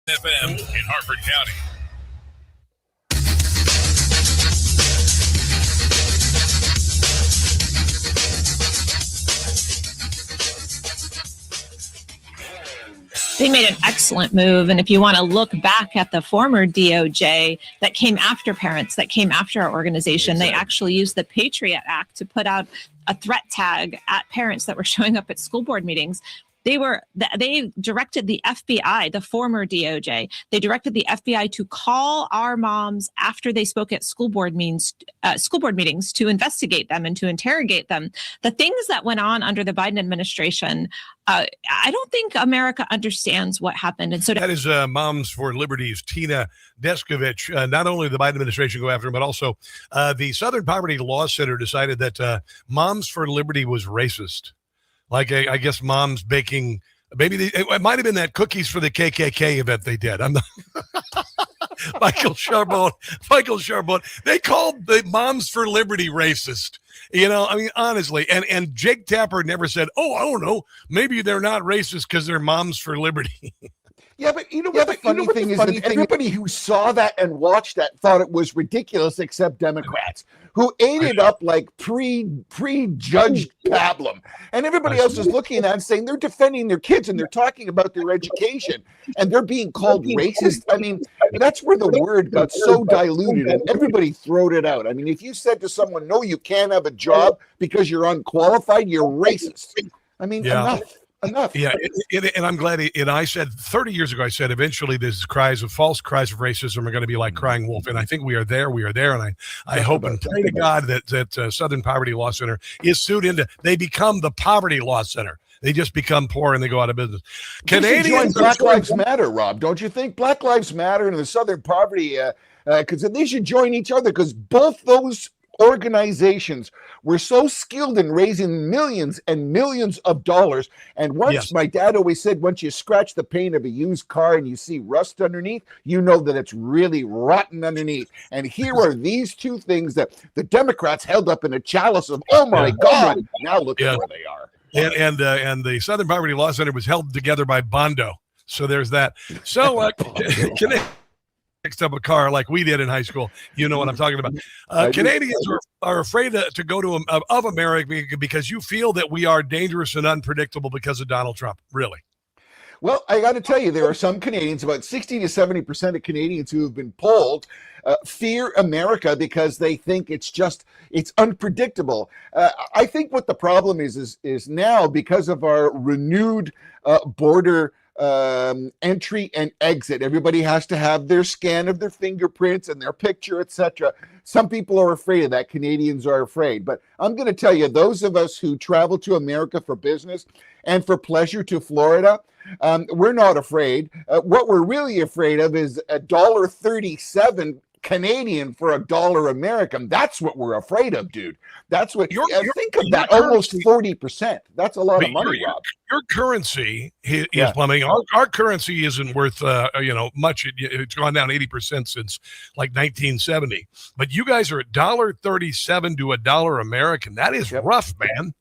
FM in Harford County. They made an excellent move. And if you want to look back at the former DOJ that came after parents, that came after our organization, they actually used the Patriot Act to put out a threat tag at parents that were showing up at school board meetings. They directed the FBI, the former DOJ, they directed the FBI to call our moms after they spoke at school board meetings to investigate them and to interrogate them. The things that went on under the Biden administration, I don't think America understands what happened. And so that is Moms for Liberty's Tina Deskovich. Not only the Biden administration go after him, but also the Southern Poverty Law Center decided that Moms for Liberty was racist. Like, I guess Mom's baking, maybe it might have been that cookies for the KKK event they did. I'm not, Michael Charbon. They called the Moms for Liberty racist. You know, I mean, honestly, and Jake Tapper never said, oh, I don't know, maybe they're not racist because they're Moms for Liberty. Yeah, but you know what the funny thing is that everybody who saw that and watched that thought it was ridiculous except Democrats, who ate it up like prejudged pablum. And everybody else is looking at that and saying they're defending their kids and they're talking about their education and they're being called racist. I mean, that's where the word got so diluted and everybody throwed it out. I mean, if you said to someone, no, you can't have a job because you're unqualified, you're racist. I mean, enough. Yeah, and I'm glad. And I said 30 years ago, I said eventually these false cries of racism are going to be like crying wolf. And I think we are there. And I hope and pray to God that Southern Poverty Law Center is sued into. They become the Poverty Law Center. They just become poor and they go out of business. Canadians, Black Lives Matter, Rob. Don't you think Black Lives Matter and the Southern Poverty? Because they should join each other. Because both those organizations were so skilled in raising millions and millions of dollars. And once my dad always said, once you scratch the paint of a used car and you see rust underneath, you know that it's really rotten underneath. And here are these two things that the Democrats held up in a chalice of, oh my God, now look at where they are. And the Southern Poverty Law Center was held together by Bondo. So there's that. So fixed up a car like we did in high school. You know what I'm talking about. Canadians are afraid to go to of America because you feel that we are dangerous and unpredictable because of Donald Trump. Really? Well, I got to tell you, there are some Canadians, about 60 to 70% of Canadians who have been polled, fear America because they think it's unpredictable. I think what the problem is now, because of our renewed border entry and exit, everybody has to have their scan of their fingerprints and their picture, etc. Some people are afraid of that. Canadians are afraid. But I'm going to tell you, those of us who travel to America for business and for pleasure to Florida, we're not afraid. What we're really afraid of is $1.37 Canadian for $1 American. That's what we're afraid of, dude. That's what think of that. Almost 40%. That's a lot of money, Rob. Your currency is plumbing. Our currency isn't worth much. It's gone down 80% since like 1970. But you guys are $1.37 to $1 American. That is rough, man.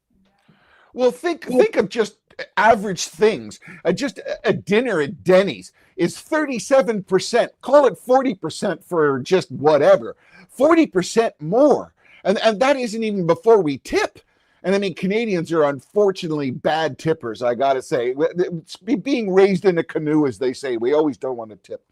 Well, think of just average things. Just a dinner at Denny's is 37%. Call it 40% for just whatever. 40% more. And that isn't even before we tip. And I mean, Canadians are unfortunately bad tippers, I got to say. It's being raised in a canoe, as they say. We always don't want to tip.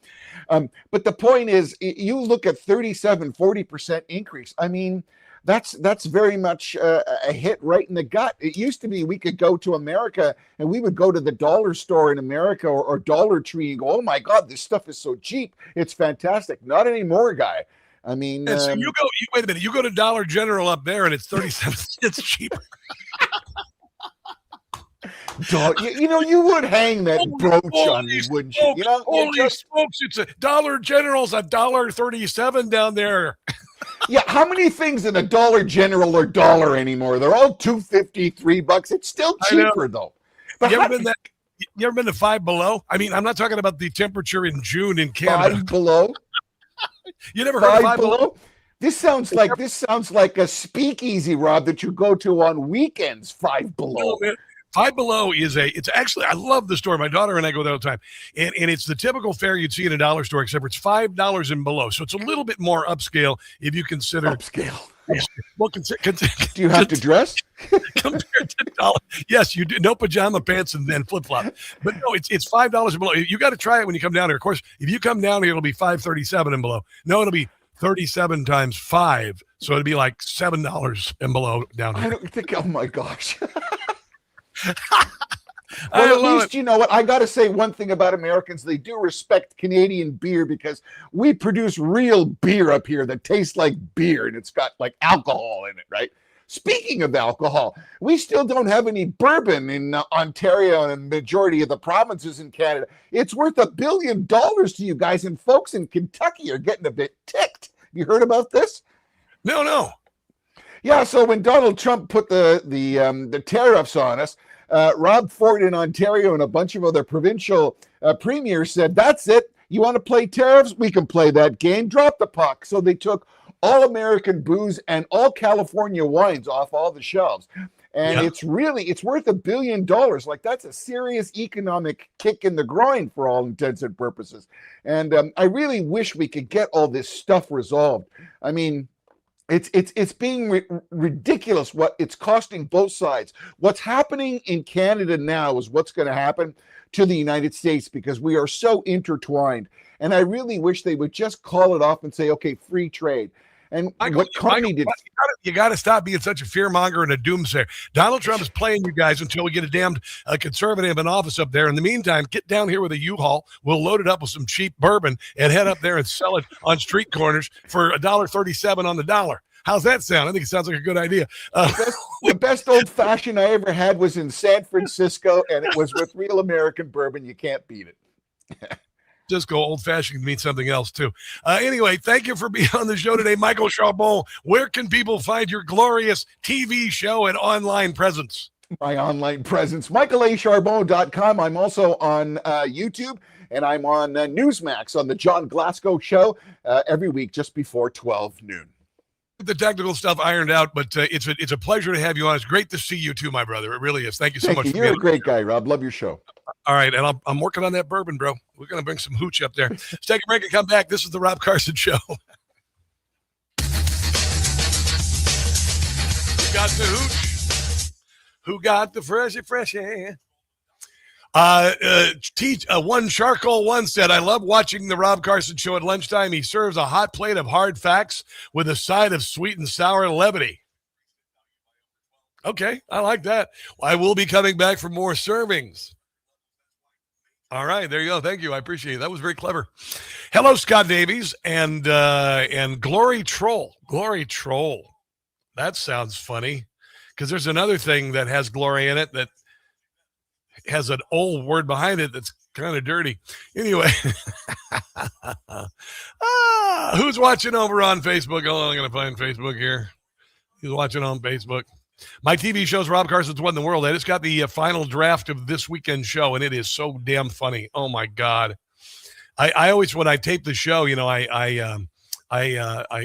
But the point is, you look at 40% increase. I mean, that's very much a hit right in the gut. It used to be we could go to America and we would go to the dollar store in America or Dollar Tree and go, oh my God, this stuff is so cheap. It's fantastic. Not anymore, guy. I mean, so wait a minute. You go to Dollar General up there and it's 37 cents cheaper. You would hang that brooch on me, wouldn't you? Holy smokes, it's Dollar General's $1.37 down there. Yeah, how many things in a Dollar General are dollar anymore? They're all $2.50, $3. It's still cheaper though. But you ever been to Five Below? I mean, I'm not talking about the temperature in June in Canada. Five Below. You never heard of Five Below? This sounds like a speakeasy, Rob, that you go to on weekends. Five Below. No, man. Five Below it's actually, I love the store. My daughter and I go there all the time. And it's the typical fare you'd see in a dollar store, except for it's $5 and below. So it's a little bit more upscale if you consider. Upscale. Well, do you have to dress? Compared to dollar. Yes, you do. No pajama pants and then flip-flop. But no, it's $5 and below. You got to try it when you come down here. Of course, if you come down here, it'll be $5.37 and below. No, it'll be 37 times 5. So it'd be like $7 and below down here. I don't think, oh my gosh. Well, at least, you know what? I got to say one thing about Americans. They do respect Canadian beer because we produce real beer up here that tastes like beer, and it's got like alcohol in it, right? Speaking of alcohol, we still don't have any bourbon in Ontario and the majority of the provinces in Canada. It's worth $1 billion to you guys, and folks in Kentucky are getting a bit ticked. You heard about this? No. Yeah, so when Donald Trump put the tariffs on us, Rob Ford in Ontario and a bunch of other provincial premiers said, that's it. You want to play tariffs? We can play that game. Drop the puck. So they took all American booze and all California wines off all the shelves. And it's worth $1 billion. Like, that's a serious economic kick in the groin for all intents and purposes. And I really wish we could get all this stuff resolved. I mean, it's being ridiculous what it's costing both sides. What's happening in Canada now is what's going to happen to the United States because we are so intertwined. And I really wish they would just call it off and say, okay, free trade. And what Carney did. You got to stop being such a fearmonger and a doomsayer. Donald Trump is playing you guys until we get a damned conservative in office up there. In the meantime, get down here with a U-Haul. We'll load it up with some cheap bourbon and head up there and sell it on street corners for $1.37 on the dollar. How's that sound? I think it sounds like a good idea. The best old-fashioned I ever had was in San Francisco, and it was with real American bourbon. You can't beat it. Just go old-fashioned means something else, too. Anyway, thank you for being on the show today, Michael Charbon. Where can people find your glorious TV show and online presence? My online presence, michaelacharbon.com. I'm also on YouTube, and I'm on Newsmax on the John Glasgow Show every week just before 12 noon. The technical stuff ironed out, but it's a pleasure to have you on. It's great to see you, too, my brother. It really is. Thank you so much. You're a great guy, Rob. Love your show. All right, and I'm working on that bourbon, bro. We're going to bring some hooch up there. Let's take a break and come back. This is the Rob Carson Show. Who got the hooch? Who got the freshy? One Charcoal One said, I love watching the Rob Carson Show at lunchtime. He serves a hot plate of hard facts with a side of sweet and sour levity. Okay, I like that. I will be coming back for more servings. All right, there you go. Thank you. I appreciate it. That was very clever. Hello, Scott Davies and Glory Troll. Glory Troll. That sounds funny because there's another thing that has glory in it that has an old word behind it that's kind of dirty. Anyway, who's watching over on Facebook? Oh, I'm going to find Facebook here. Who's watching on Facebook? My TV show's Rob Carson's What in the World, and it's got the final draft of this weekend's show, and it is so damn funny. Oh my God! I always, when I tape the show, you know, I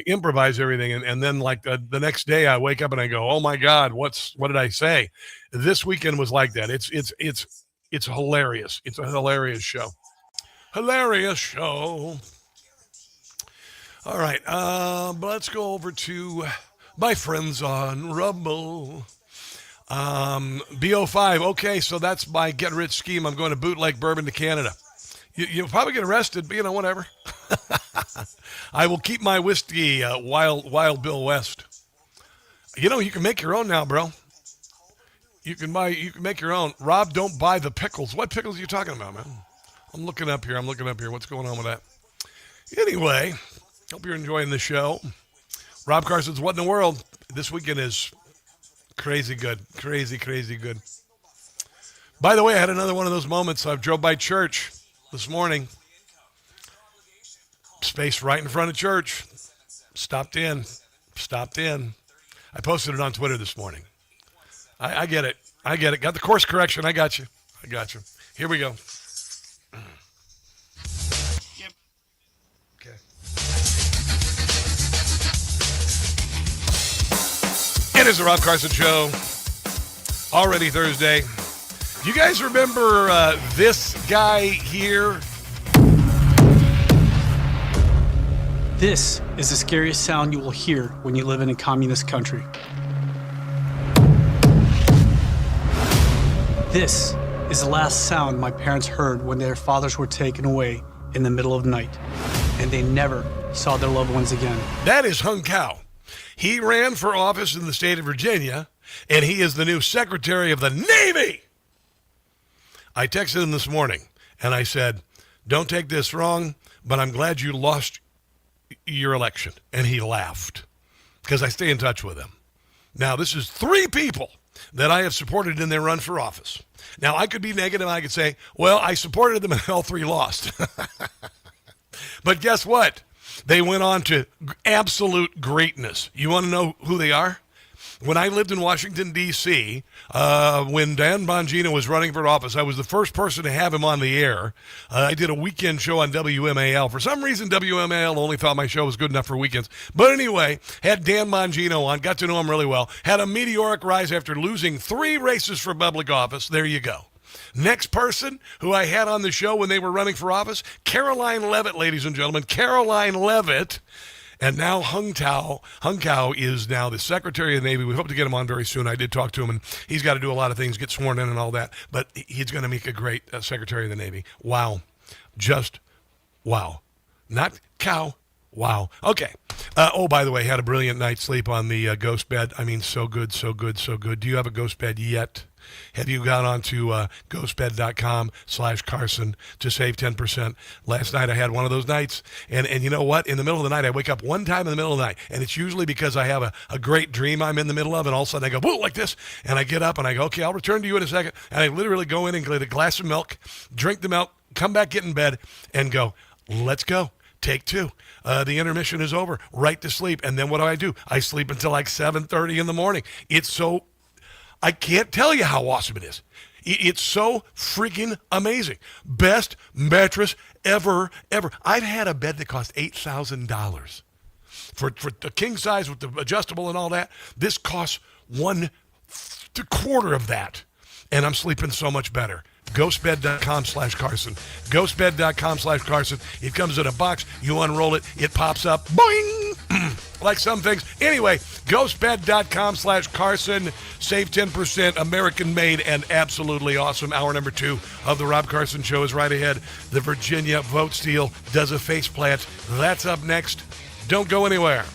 improvise everything, and then like the next day I wake up and I go, oh my God, what did I say? This weekend was like that. It's hilarious. It's a hilarious show. Hilarious show. All right, let's go over to my friends on Rumble. BO5. Okay, so that's my get rich scheme. I'm going to bootleg bourbon to Canada. You'll probably get arrested, but you know, whatever. I will keep my whiskey Wild Bill West. You know, you can make your own now, bro. You can make your own. Rob, don't buy the pickles. What pickles are you talking about, man? I'm looking up here. What's going on with that? Anyway, hope you're enjoying the show. Rob Carson's What in the World this weekend is crazy good. Crazy good. By the way, I had another one of those moments. I drove by church this morning. Space right in front of church. Stopped in. I posted it on Twitter this morning. I get it. Got the course correction. I got you. Here we go. Yep. Okay. It is the Rob Carson Show. Already Thursday. Do you guys remember this guy here? This is the scariest sound you will hear when you live in a communist country. This is the last sound my parents heard when their fathers were taken away in the middle of the night, and they never saw their loved ones again. That is Hung Cow. He ran for office in the state of Virginia, and he is the new Secretary of the Navy. I texted him this morning, and I said, don't take this wrong, but I'm glad you lost your election. And he laughed, because I stay in touch with him. Now, this is 3 people that I have supported in their run for office. Now, I could be negative. I could say, well, I supported them and all 3 lost. But guess what? They went on to absolute greatness. You want to know who they are? When I lived in Washington, D.C., when Dan Bongino was running for office, I was the first person to have him on the air. I did a weekend show on WMAL. For some reason, WMAL only thought my show was good enough for weekends. But anyway, had Dan Bongino on, got to know him really well, had a meteoric rise after losing 3 races for public office. There you go. Next person who I had on the show when they were running for office, Caroline Leavitt, ladies and gentlemen. Caroline Leavitt. And now Hung Cow is now the Secretary of the Navy. We hope to get him on very soon. I did talk to him, and he's got to do a lot of things, get sworn in and all that. But he's going to make a great Secretary of the Navy. Wow. Just wow. Not cow. Wow. Okay. By the way, had a brilliant night's sleep on the GhostBed. I mean, so good, so good, so good. Do you have a GhostBed yet? Have you gone on to ghostbed.com/Carson to save 10%? Last night I had one of those nights, and you know what? In the middle of the night, I wake up one time in the middle of the night, and it's usually because I have a great dream I'm in the middle of, and all of a sudden I go, whoa, like this, and I get up and I go, okay, I'll return to you in a second, and I literally go in and get a glass of milk, drink the milk, come back, get in bed, and go, let's go. Take 2. The intermission is over. Right to sleep. And then what do? I sleep until like 7:30 in the morning. It's so... I can't tell you how awesome it is. It's so freaking amazing. Best mattress ever. I've had a bed that cost $8,000 for the king size with the adjustable and all that. This costs 1/4 of that, and I'm sleeping so much better. Ghostbed.com/Carson. Ghostbed.com/Carson. It comes in a box. You unroll it. It pops up. Boing! Like some things. Anyway, ghostbed.com/Carson. Save 10%. American made and absolutely awesome. Hour number 2 of the Rob Carson Show is right ahead. The Virginia vote steal does a face plant. That's up next. Don't go anywhere.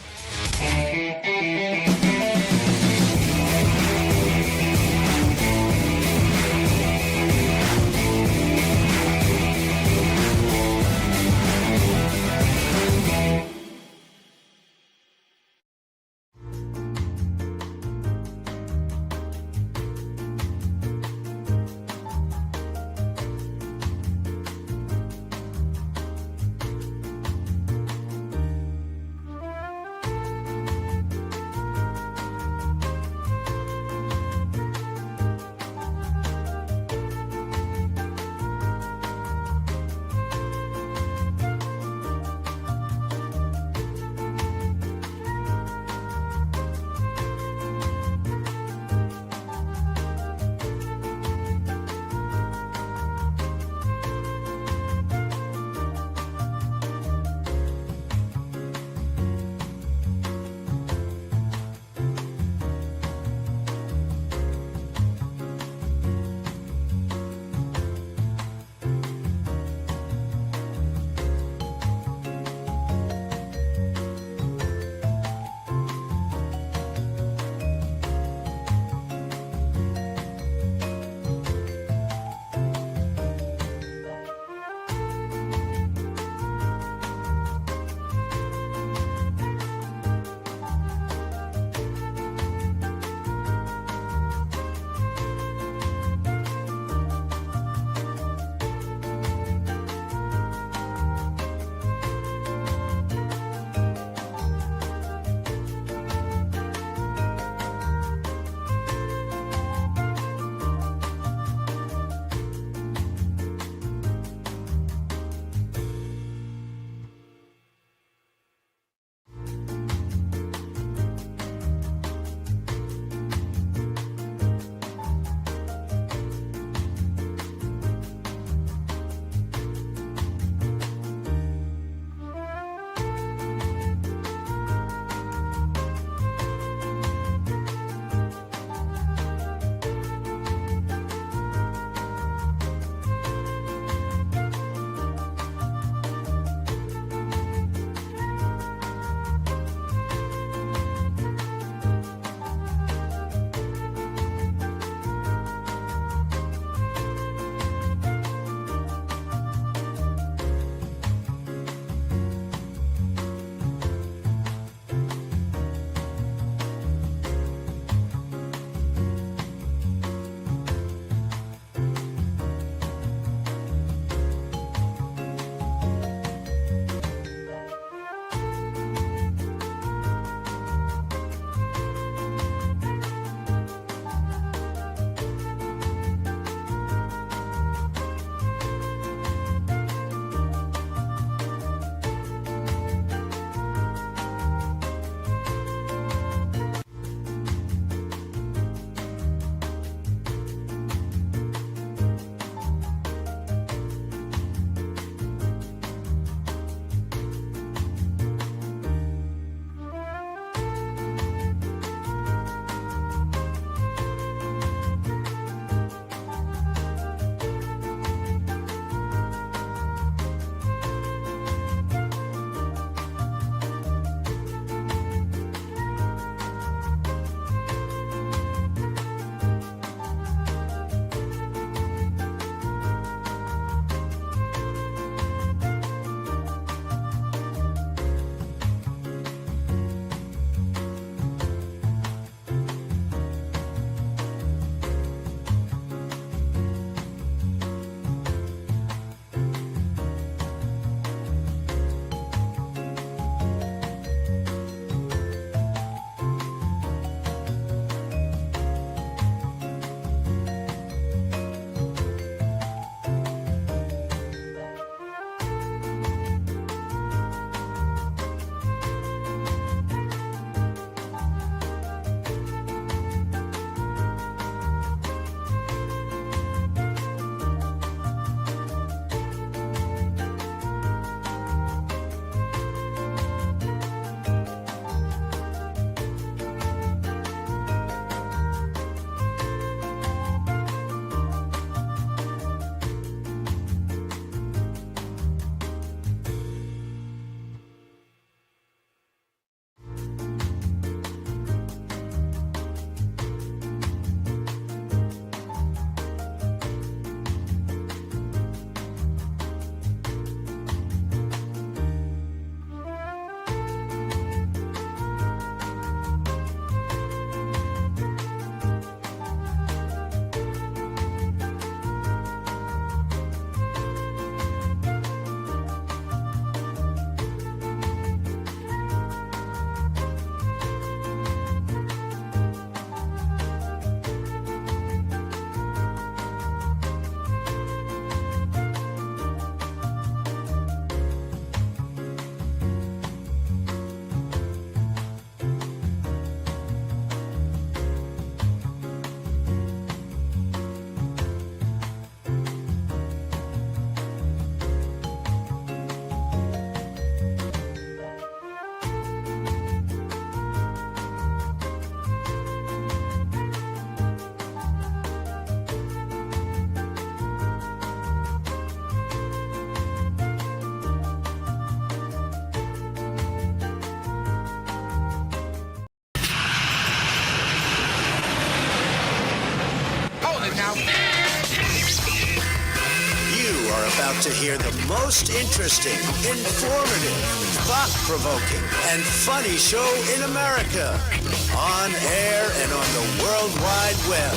about to hear the most interesting, informative, thought-provoking, and funny show in America. On air and on the World Wide Web.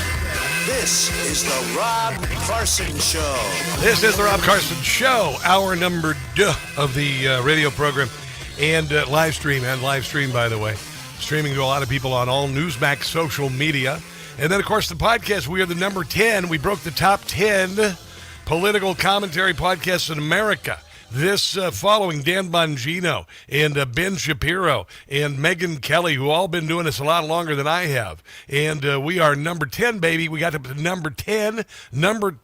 This is the Rob Carson Show. This is the Rob Carson Show, hour number 2 of the radio program and live stream, by the way. Streaming to a lot of people on all Newsmax social media. And then, of course, the podcast. We are the number 10. We broke the top 10 political commentary podcasts in America. This following Dan Bongino and Ben Shapiro and Megyn Kelly, who all been doing this a lot longer than I have. And we are number 10, baby. We got to number 10, number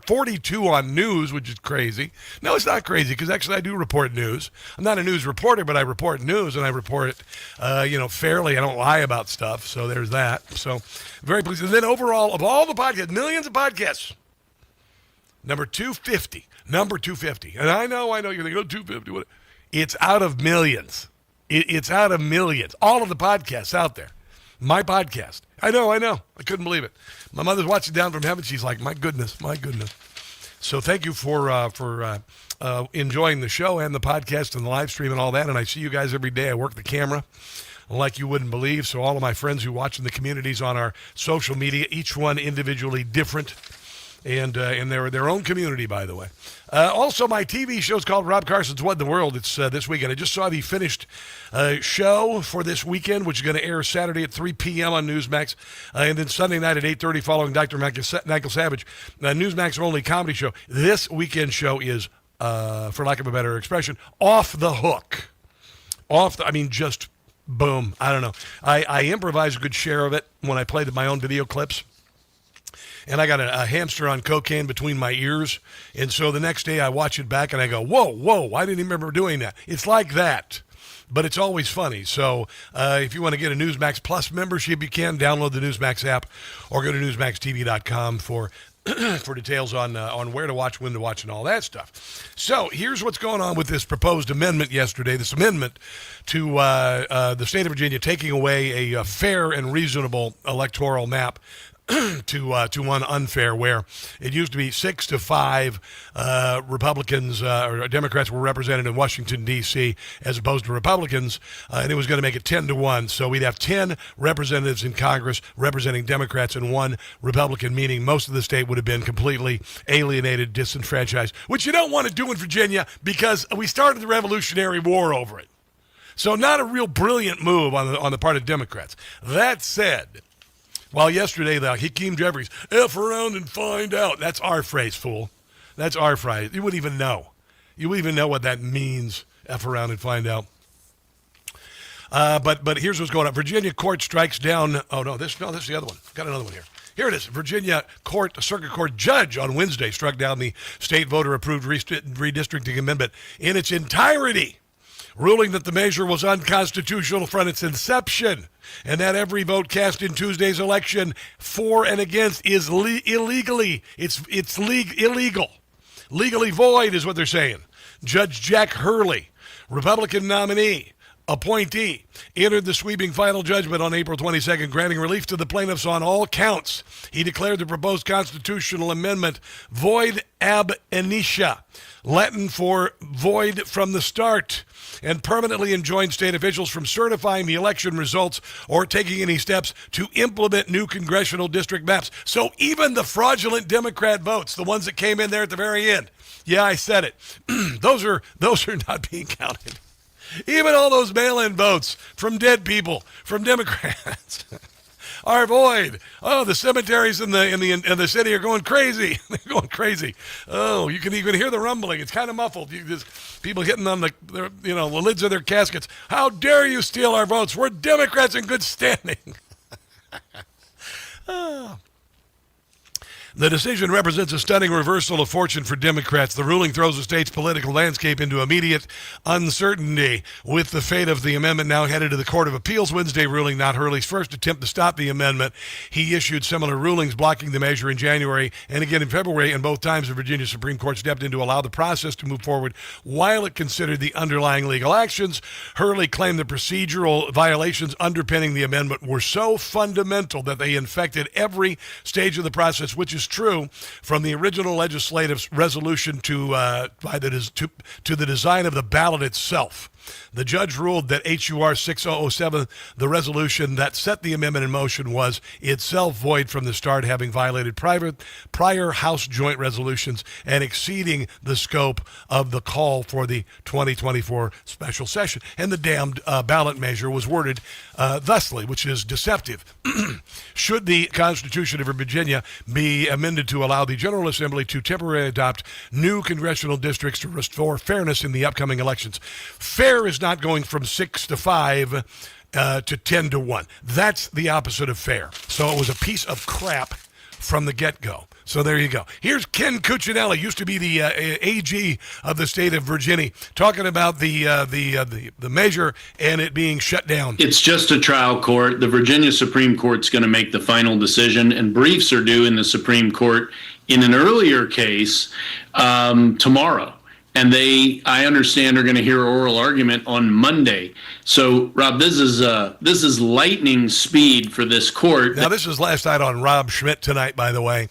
42 on news, which is crazy. No, it's not crazy, because actually I do report news. I'm not a news reporter, but I report news, and I report it, fairly. I don't lie about stuff, so there's that. So very pleased. And then overall, of all the podcasts, millions of podcasts, number 250. Number 250. And I know, you're thinking, 250. What? It's out of millions. It's out of millions. All of the podcasts out there. My podcast. I know. I couldn't believe it. My mother's watching down from heaven. She's like, my goodness. So thank you for enjoying the show and the podcast and the live stream and all that. And I see you guys every day. I work the camera like you wouldn't believe. So all of my friends who watch in the communities on our social media, each one individually different. And they're their own community, by the way. Also, my TV show is called Rob Carson's What in the World. It's this weekend. I just saw the finished show for this weekend, which is going to air Saturday at 3 p.m. on Newsmax, and then Sunday night at 8:30 following Dr. Michael Savage. Newsmax only comedy show. This weekend show is, for lack of a better expression, off the hook. Just boom. I don't know. I improvise a good share of it when I play my own video clips. And I got a hamster on cocaine between my ears. And so the next day I watch it back and I go, whoa, I didn't even remember doing that. It's like that. But it's always funny. So if you want to get a Newsmax Plus membership, you can download the Newsmax app or go to newsmaxtv.com for details on where to watch, when to watch, and all that stuff. So here's what's going on with this proposed amendment yesterday, this amendment to the state of Virginia taking away a fair and reasonable electoral map to one unfair, where it used to be 6 to 5 Republicans or Democrats were represented in Washington, D.C., as opposed to Republicans, and it was going to make it 10 to 1. So we'd have 10 representatives in Congress representing Democrats and 1 Republican, meaning most of the state would have been completely alienated, disenfranchised, which you don't want to do in Virginia because we started the Revolutionary War over it. So not a real brilliant move on the part of Democrats. That said, well, yesterday, the Hakeem Jeffries, F around and find out. That's our phrase, fool. That's our phrase. You wouldn't even know. You wouldn't even know what that means, F around and find out. But here's what's going on. Virginia court strikes down. This is the other one. Got another one here. Here it is. Virginia Circuit Court judge on Wednesday struck down the state voter-approved redistricting amendment in its entirety, ruling that the measure was unconstitutional from its inception, and that every vote cast in Tuesday's election for and against is illegal. Legally void is what they're saying. Judge Jack Hurley, Republican nominee, appointee, entered the sweeping final judgment on April 22nd, granting relief to the plaintiffs on all counts. He declared the proposed constitutional amendment void ab initio, Latin for void from the start, and permanently enjoined state officials from certifying the election results or taking any steps to implement new congressional district maps. So even the fraudulent Democrat votes, the ones that came in there at the very end, yeah, I said it, those are not being counted. Even all those mail-in votes from dead people, from Democrats, are void. Oh, the cemeteries in the city are going crazy. They're going crazy. Oh, you can even hear the rumbling. It's kind of muffled. People hitting on the lids of their caskets. How dare you steal our votes? We're Democrats in good standing. The decision represents a stunning reversal of fortune for Democrats. The ruling throws the state's political landscape into immediate uncertainty, with the fate of the amendment now headed to the Court of Appeals. Wednesday ruling not Hurley's first attempt to stop the amendment. He issued similar rulings blocking the measure in January and again in February, and both times the Virginia Supreme Court stepped in to allow the process to move forward while it considered the underlying legal actions. Hurley claimed the procedural violations underpinning the amendment were so fundamental that they infected every stage of the process, which is true from the original legislative resolution to the design of the ballot itself. The judge ruled that H.U.R. 6007, the resolution that set the amendment in motion, was itself void from the start, having violated prior House joint resolutions and exceeding the scope of the call for the 2024 special session. And the damned ballot measure was worded thusly, which is deceptive. Should the Constitution of Virginia be amended to allow the General Assembly to temporarily adopt new congressional districts to restore fairness in the upcoming elections? Fair is not going from 6 to 5 to 10 to 1. That's the opposite of fair. So it was a piece of crap from the get-go. So there you go. Here's Ken Cuccinelli, used to be the AG of the state of Virginia, talking about the measure and it being shut down. It's just a trial court. The Virginia Supreme Court's going to make the final decision, and briefs are due in the Supreme Court in an earlier case tomorrow. And I understand, are going to hear oral argument on Monday. So, Rob, this is lightning speed for this court. Now, this is last night on Rob Schmidt tonight, by the way.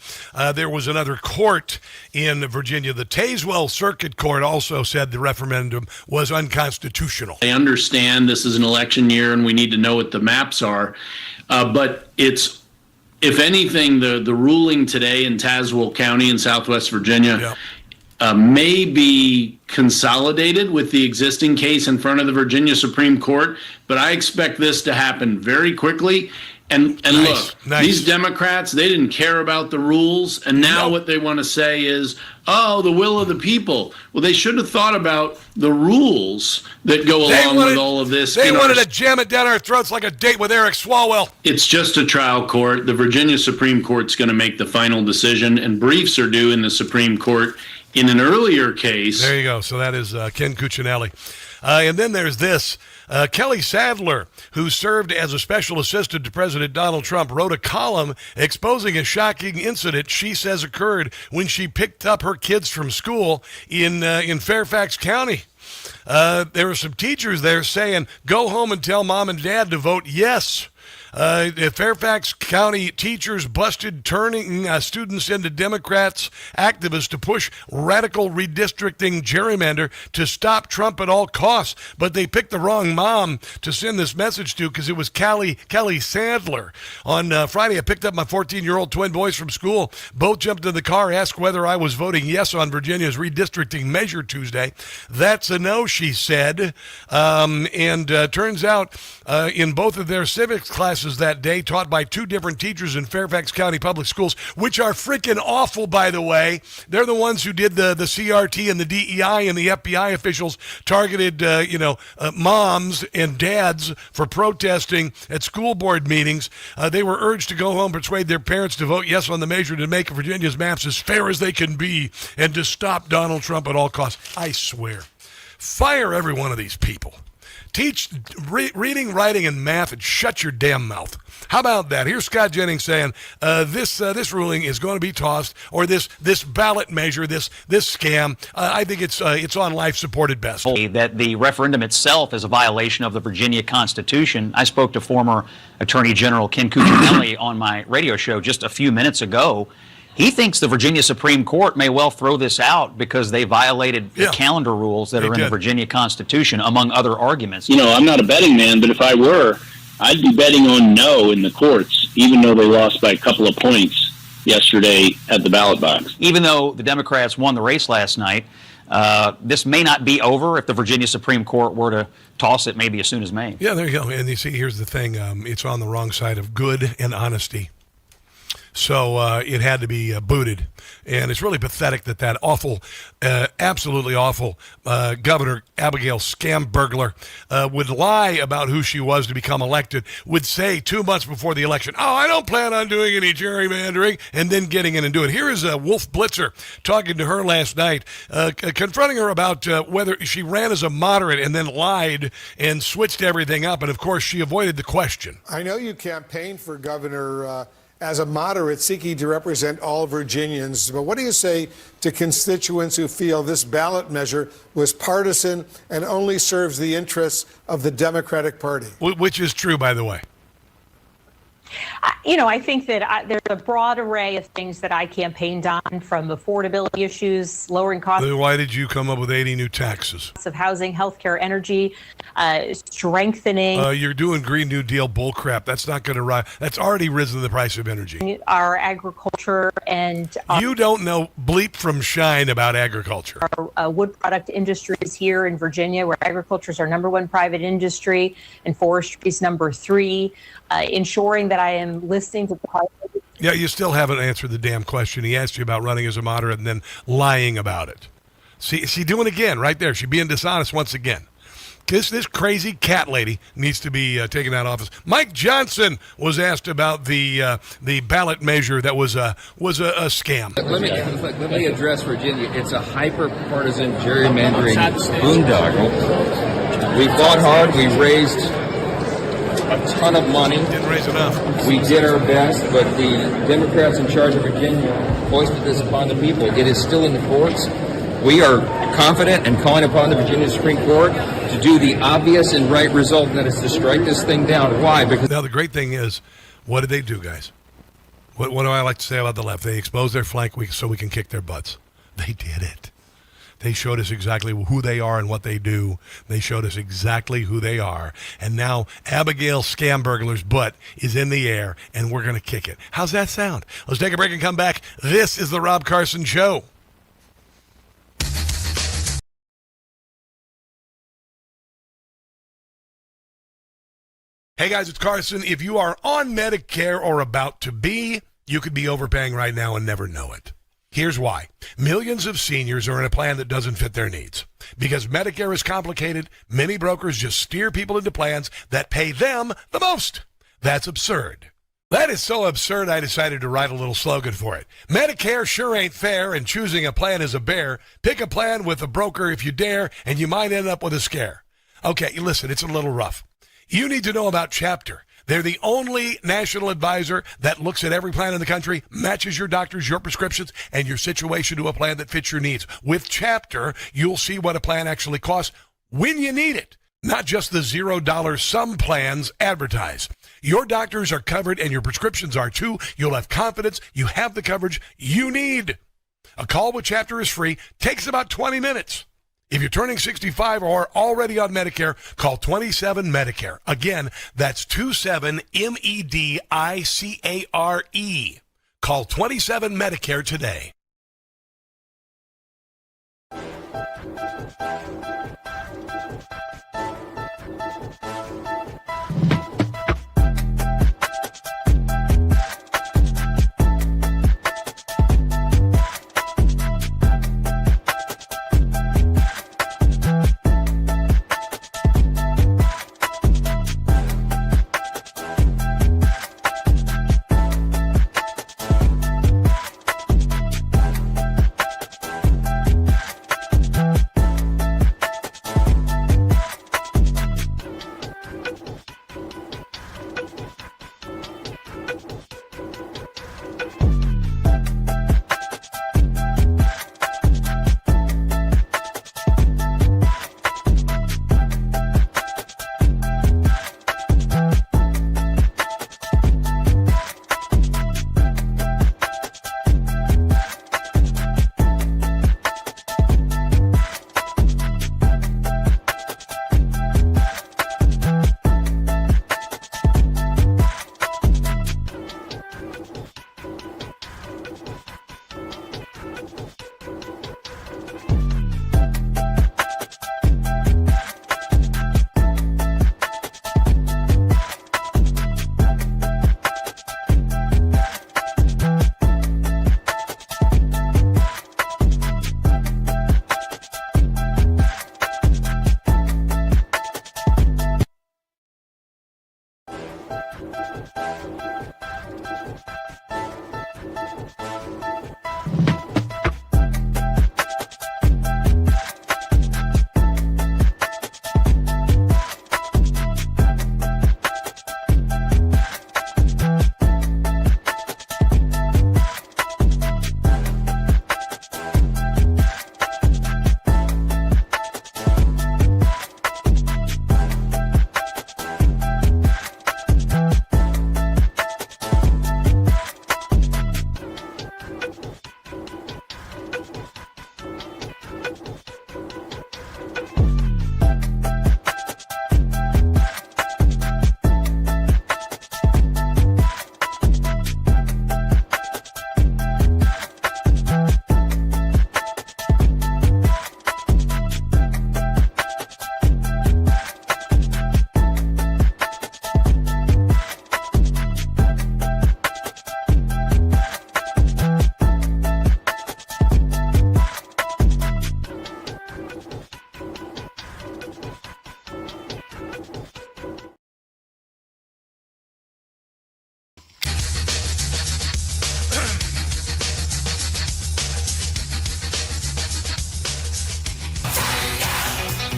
There was another court in Virginia. The Tazewell Circuit Court also said the referendum was unconstitutional. I understand this is an election year and we need to know what the maps are. But it's, if anything, the ruling today in Tazewell County in Southwest Virginia may be consolidated with the existing case in front of the Virginia Supreme Court, but I expect this to happen very quickly. And look, these Democrats, they didn't care about the rules, and now what they want to say is, oh, the will of the people. Well, they should have thought about the rules that go along with all of this. They wanted to jam it down our throats like a date with Eric Swalwell. It's just a trial court. The Virginia Supreme Court's going to make the final decision, and briefs are due in the Supreme Court in an earlier case. There you go. So that is Ken Cuccinelli. And then there's this. Kelly Sadler, who served as a special assistant to President Donald Trump, wrote a column exposing a shocking incident she says occurred when she picked up her kids from school in Fairfax County. There were some teachers there saying, go home and tell mom and dad to vote yes. Fairfax County teachers busted turning students into Democrats activists to push radical redistricting gerrymander to stop Trump at all costs. But they picked the wrong mom to send this message to because it was Kelly Sadler. On Friday, I picked up my 14-year-old twin boys from school. Both jumped in the car, asked whether I was voting yes on Virginia's redistricting measure Tuesday. That's a no, she said. Turns out in both of their civics classes that day, taught by two different teachers in Fairfax County Public Schools, which are freaking awful, by the way. They're the ones who did the CRT, and the DEI and the FBI officials targeted, moms and dads for protesting at school board meetings. They were urged to go home, persuade their parents to vote yes on the measure to make Virginia's maps as fair as they can be and to stop Donald Trump at all costs. I swear. Fire every one of these people. Teach reading, writing, and math, and shut your damn mouth. How about that? Here's Scott Jennings saying this ruling is going to be tossed, or this ballot measure, this scam. I think it's on life support at best. That the referendum itself is a violation of the Virginia Constitution. I spoke to former Attorney General Ken Cuccinelli on my radio show just a few minutes ago. He thinks the Virginia Supreme Court may well throw this out because they violated the calendar rules that are in the Virginia Constitution, among other arguments. I'm not a betting man, but if I were, I'd be betting on no in the courts, even though they lost by a couple of points yesterday at the ballot box. Even though the Democrats won the race last night, this may not be over if the Virginia Supreme Court were to toss it maybe as soon as May. Yeah, there you go. And you see, here's the thing. It's on the wrong side of good and honesty. So it had to be booted. And it's really pathetic that awful, absolutely awful Governor Abigail Scam-Burglar would lie about who she was to become elected, would say 2 months before the election, oh, I don't plan on doing any gerrymandering, and then getting in and do it. Here is Wolf Blitzer talking to her last night, confronting her about whether she ran as a moderate and then lied and switched everything up. And, of course, she avoided the question. I know you campaigned for Governor as a moderate seeking to represent all Virginians, but what do you say to constituents who feel this ballot measure was partisan and only serves the interests of the Democratic Party? Which is true, by the way. I think that there's a broad array of things that I campaigned on, from affordability issues, lowering costs. Why did you come up with 80 new taxes? Of housing, healthcare, energy, strengthening. You're doing Green New Deal bullcrap. That's not going to rise. That's already risen the price of energy. Our agriculture and you don't know bleep from shine about agriculture. Our wood product industries here in Virginia, where agriculture is our number one private industry and forestry is number 3. Ensuring that I am listening to the Yeah, you still haven't answered the damn question. He asked you about running as a moderate and then lying about it. See, she doing it again right there. She's being dishonest once again. This crazy cat lady needs to be taken out of office. Mike Johnson was asked about the ballot measure that was a scam. Let me address Virginia. It's a hyper-partisan gerrymandering boondoggle. We fought hard. We raised a ton of money. Didn't raise enough. We did our best, but the Democrats in charge of Virginia foisted this upon the people. It is still in the courts. We are confident and calling upon the Virginia Supreme Court to do the obvious and right result, and that is to strike this thing down. Why? Because now the great thing is, what did they do, guys? What do I like to say about the left? They exposed their flank so we can kick their butts. They did it. They showed us exactly who they are and what they do. They showed us exactly who they are. And now Abigail Scam-Burglar's butt is in the air, and we're going to kick it. How's that sound? Let's take a break and come back. This is the Rob Carson Show. Hey guys, it's Carson. If you are on Medicare or about to be, you could be overpaying right now and never know it. Here's why. Millions of seniors are in a plan that doesn't fit their needs. Because Medicare is complicated, many brokers just steer people into plans that pay them the most. That's absurd. That is so absurd, I decided to write a little slogan for it. Medicare sure ain't fair, and choosing a plan is a bear. Pick a plan with a broker if you dare, and you might end up with a scare. Okay, listen, it's a little rough. You need to know about Chapter. They're the only national advisor that looks at every plan in the country, matches your doctors, your prescriptions, and your situation to a plan that fits your needs. With Chapter, you'll see what a plan actually costs when you need it, not just the $0 some plans advertise. Your doctors are covered and your prescriptions are too. You'll have confidence you have the coverage you need. A call with Chapter is free, takes about 20 minutes. If you're turning 65 or are already on Medicare, call 27 Medicare. Again, that's 27 MEDICARE. Call 27 Medicare today.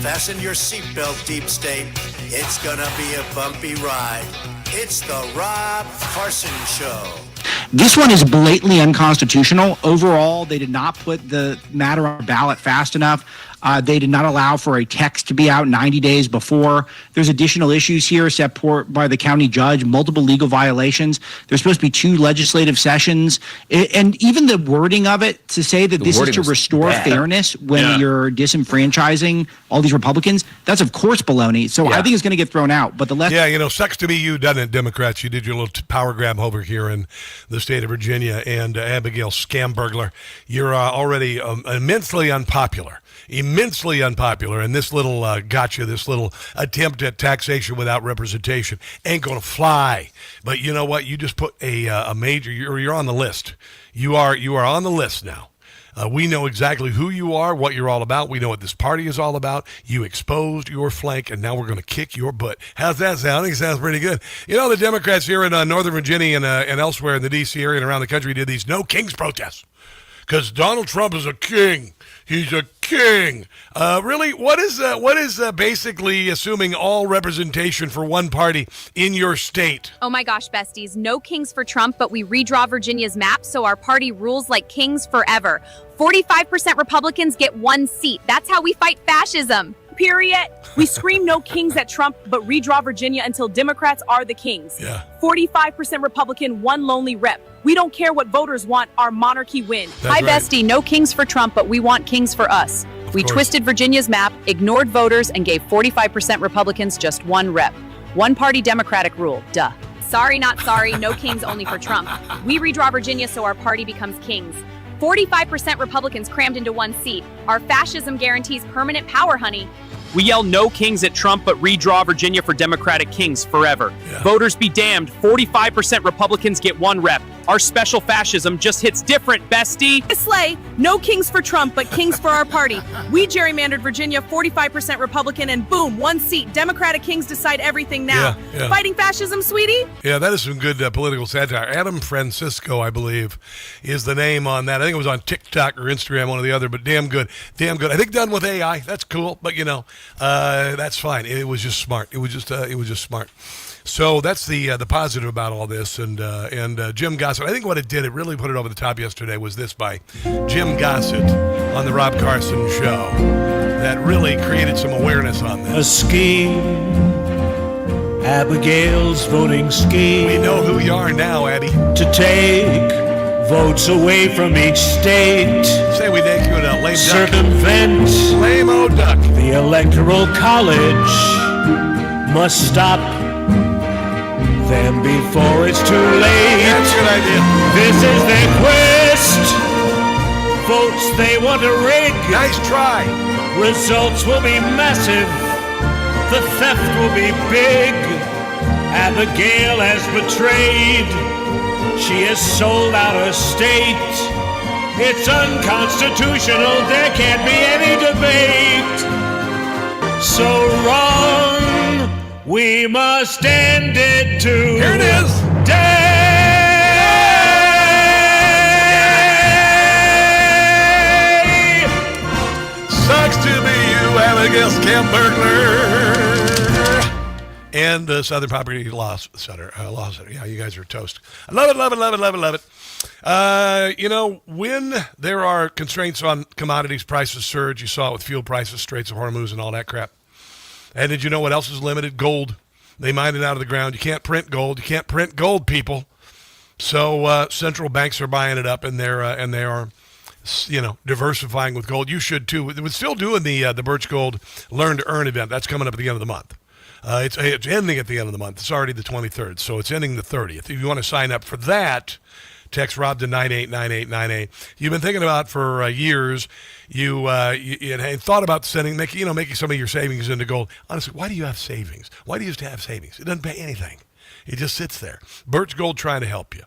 Fasten your seatbelt, deep state. It's gonna be a bumpy ride. It's the Rob Carson Show. This one is blatantly unconstitutional. Overall, they did not put the matter on the ballot fast enough. They did not allow for a text to be out 90 days before. There's additional issues here set forth by the county judge, multiple legal violations. There's supposed to be 2 legislative sessions. And even the wording of it to say that this is to restore fairness when you're disenfranchising all these Republicans, that's of course baloney. So I think it's going to get thrown out. But the left. Yeah, sucks to be you, doesn't it, Democrats? You did your little power grab over here in the state of Virginia, and Abigail Scam-Burglar, you're already immensely unpopular. And this little gotcha, this little attempt at taxation without representation ain't going to fly. But you know what? You just put a major, you're on the list. You are on the list now. We know exactly who you are, what you're all about. We know what this party is all about. You exposed your flank, and now we're going to kick your butt. How's that sounding? Sounds pretty good. The Democrats here in Northern Virginia and elsewhere in the D.C. area and around the country did these No Kings protests because Donald Trump is a king. He's a king. Really, what is basically assuming all representation for one party in your state? Oh my gosh, besties. No kings for Trump, but we redraw Virginia's map so our party rules like kings forever. 45% Republicans get 1 seat. That's how we fight fascism. Period. We scream no kings at Trump, but redraw Virginia until Democrats are the kings. Yeah. 45% Republican, 1 lonely rep. We don't care what voters want, our monarchy win. That's Hi, right. bestie, no kings for Trump, but we want kings for us. We twisted Virginia's map, ignored voters, and gave 45% Republicans just 1 rep. One party Democratic rule, duh. Sorry, not sorry, no kings only for Trump. We redraw Virginia so our party becomes kings. 45% Republicans crammed into 1 seat. Our fascism guarantees permanent power, honey. We yell no kings at Trump, but redraw Virginia for Democratic kings forever. Yeah. Voters be damned. 45% Republicans get 1 rep. Our special fascism just hits different, bestie. Slay, no kings for Trump, but kings for our party. We gerrymandered Virginia, 45% Republican, and boom, 1 seat. Democratic kings decide everything now. Yeah. Fighting fascism, sweetie? Yeah, that is some good political satire. Adam Francisco, I believe, is the name on that. I think it was on TikTok or Instagram, one or the other, but damn good. I think done with AI. That's cool, but that's fine. It was just smart. It was just smart. So that's the positive about all this, and Jim Gossett. I think what it really put it over the top yesterday was this by Jim Gossett on the Rob Carson Show that really created some awareness on this. A scheme, Abigail's voting scheme. We know who you are now, Abby. To take votes away from each state. Say we thank you in a lame circumvent duck. Lame-o duck. The Electoral College must stop them before it's too late. That's a good idea. This is their quest. Votes they want to rig. Nice try. Results will be massive. The theft will be big. Abigail has betrayed. She has sold out her state. It's unconstitutional. There can't be any debate. So wrong. We must end it today. Here it is. Sucks to be you, Abigail Scam-Burglar. And the Southern Property Law Center. Yeah, you guys are toast. I love it. When there are constraints on commodities, prices surge. You saw it with fuel prices, Straits of Hormuz, and all that crap. And did you know what else is limited? Gold. They mine it out of the ground. You can't print gold. You can't print gold, people. So central banks are buying it up, and they are, diversifying with gold. You should too. We're still doing the Birch Gold Learn to Earn event. That's coming up at the end of the month. It's ending at the end of the month. It's already the 23rd, so it's ending the 30th. If you want to sign up for that, text Rob to 989898. You've been thinking about for years. You had thought about making some of your savings into gold. Honestly, why do you have savings? Why do you just have savings? It doesn't pay anything. It just sits there. Birch Gold trying to help you.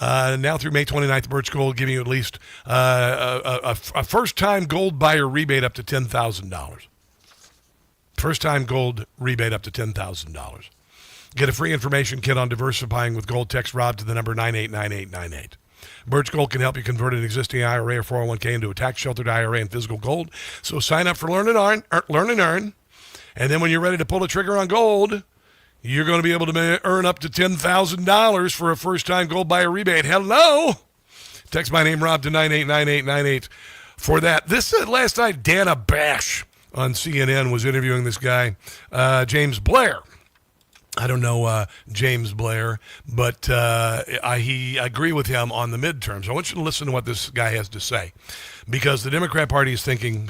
Now through May 29th, Birch Gold giving you at least a first-time gold buyer rebate up to $10,000. First-time gold rebate up to $10,000. Get a free information kit on diversifying with gold. Text Rob to the number 989898. Birch Gold can help you convert an existing IRA or 401k into a tax-sheltered IRA and physical gold. So sign up for Learn and Earn. And then when you're ready to pull the trigger on gold, you're going to be able to earn up to $10,000 for a first-time gold buyer rebate. Hello! Text my name, Rob, to 989898 for that. This last night, Dana Bash on CNN was interviewing this guy, James Blair. I don't know James Blair, but I agree with him on the midterms. I want you to listen to what this guy has to say, because the Democrat Party is thinking,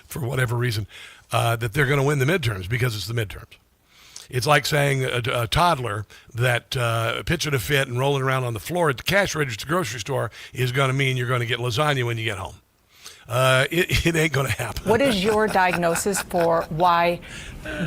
for whatever reason, that they're going to win the midterms because it's the midterms. It's like saying a toddler that pitching a fit and rolling around on the floor at the cash register at the grocery store is going to mean you're going to get lasagna when you get home. It ain't going to happen. What is your diagnosis for why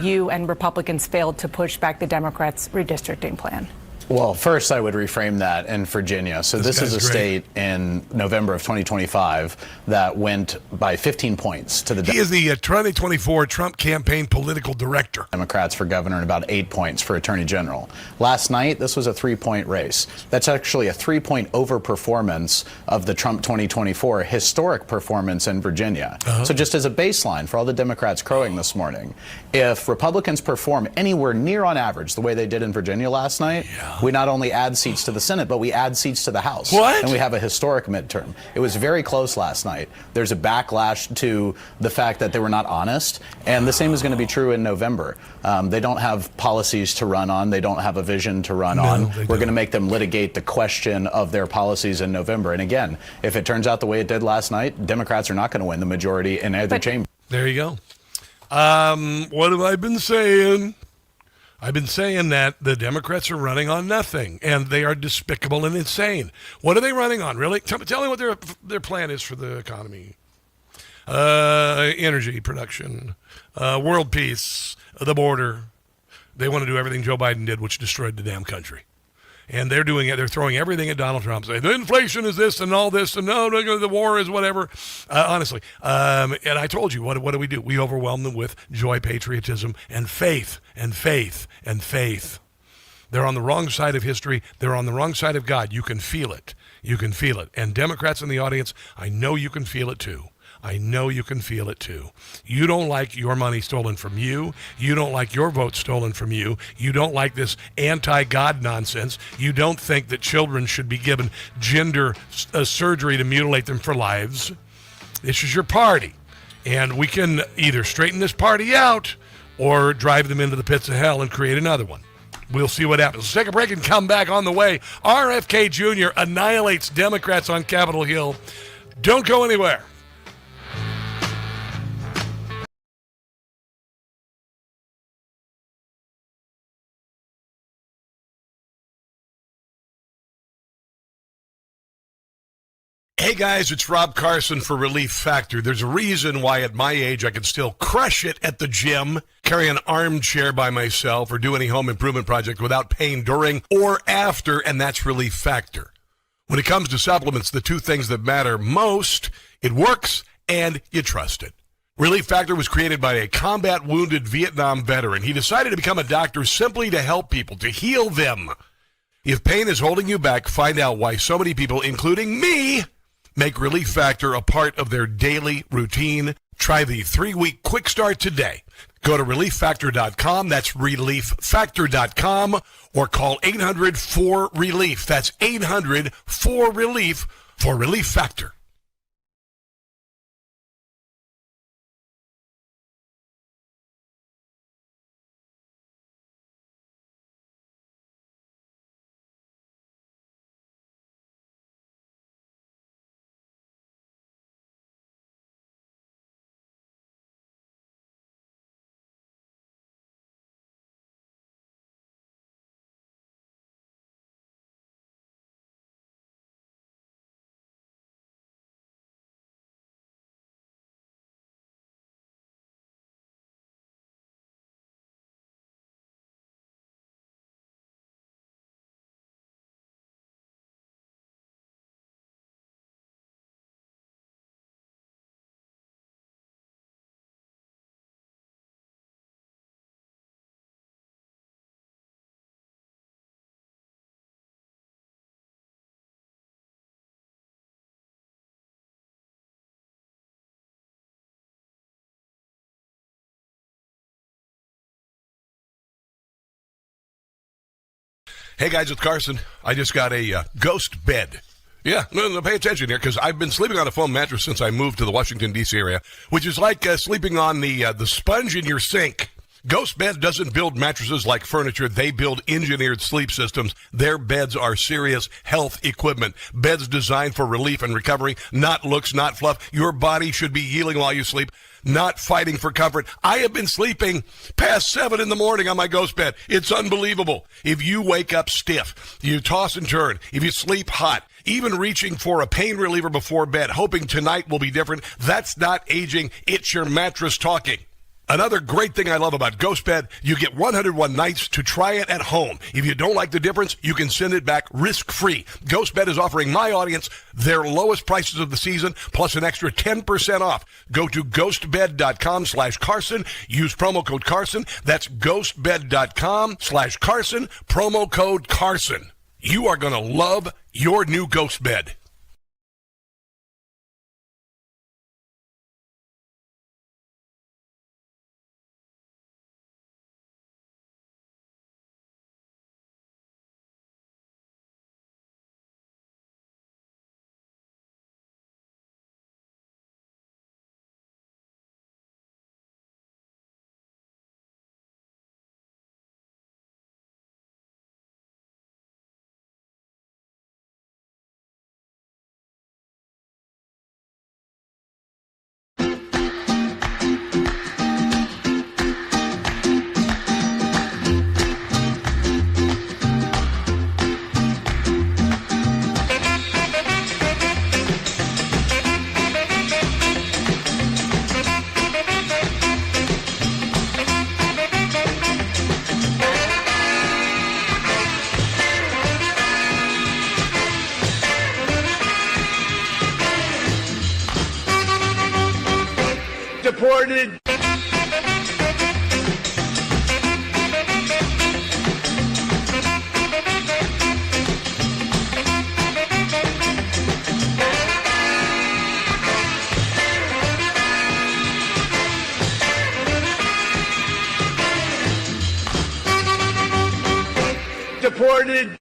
you and Republicans failed to push back the Democrats' redistricting plan? Well, first, I would reframe that in Virginia. So this is a state in November of 2025 that went by 15 points to the He is the 2024 Trump campaign political director. Democrats for governor and about 8 points for attorney general. Last night, this was a 3-point race. That's actually a 3-point overperformance of the Trump 2024 historic performance in Virginia. So just as a baseline for all the Democrats crowing this morning, if Republicans perform anywhere near on average the way they did in Virginia last night, we not only add seats to the Senate, but we add seats to the House. What? And we have a historic midterm. It was very close last night. There's a backlash to the fact that they were not honest, and the same is going to be true in November. They don't have policies to run on. They don't have a vision to run on. We're going to make them litigate the question of their policies in November. And again, if it turns out the way it did last night, Democrats are not going to win the majority in either chamber. There you go. What have I been saying? I've been saying that the Democrats are running on nothing, and they are despicable and insane. What are they running on, really? Tell me what their plan is for the economy. Energy production, world peace, the border. They want to do everything Joe Biden did, which destroyed the damn country. And they're doing it. They're throwing everything at Donald Trump. Saying the inflation is this and all this, and no, the war is whatever. Honestly, and I told you, what do? We overwhelm them with joy, patriotism, and faith, and faith, and faith. They're on the wrong side of history. They're on the wrong side of God. You can feel it. You can feel it. And Democrats in the audience, I know you can feel it too. I know you can feel it too. You don't like your money stolen from you. You don't like your vote stolen from you. You don't like this anti-God nonsense. You don't think that children should be given gender surgery to mutilate them for lives. This is your party. And we can either straighten this party out or drive them into the pits of hell and create another one. We'll see what happens. Let's take a break and come back on the way. RFK Jr. annihilates Democrats on Capitol Hill. Don't go anywhere. Hey guys, it's Rob Carson for Relief Factor. There's a reason why at my age I can still crush it at the gym, carry an armchair by myself, or do any home improvement project without pain during or after, and that's Relief Factor. When it comes to supplements, the two things that matter most, it works and you trust it. Relief Factor was created by a combat wounded Vietnam veteran. He decided to become a doctor simply to help people, to heal them. If pain is holding you back, find out why so many people, including me, make Relief Factor a part of their daily routine. Try the 3-week quick start today. Go to relieffactor.com. That's relieffactor.com, or call 800-4RELIEF. That's 800-4RELIEF for Relief Factor. Hey guys, it's Carson. I just got a ghost bed. Yeah, no, pay attention here, because I've been sleeping on a foam mattress since I moved to the Washington, D.C. area, which is like sleeping on the sponge in your sink. GhostBed doesn't build mattresses like furniture. They build engineered sleep systems. Their beds are serious health equipment. Beds designed for relief and recovery, not looks, not fluff. Your body should be healing while you sleep, not fighting for comfort. I have been sleeping past 7 in the morning on my GhostBed. It's unbelievable. If you wake up stiff, you toss and turn, if you sleep hot, even reaching for a pain reliever before bed, hoping tonight will be different, that's not aging. It's your mattress talking. Another great thing I love about GhostBed, you get 101 nights to try it at home. If you don't like the difference, you can send it back risk-free. GhostBed is offering my audience their lowest prices of the season, plus an extra 10% off. Go to ghostbed.com/Carson. Use promo code Carson. That's ghostbed.com/Carson, promo code Carson. You are going to love your new GhostBed. Deported. Deported.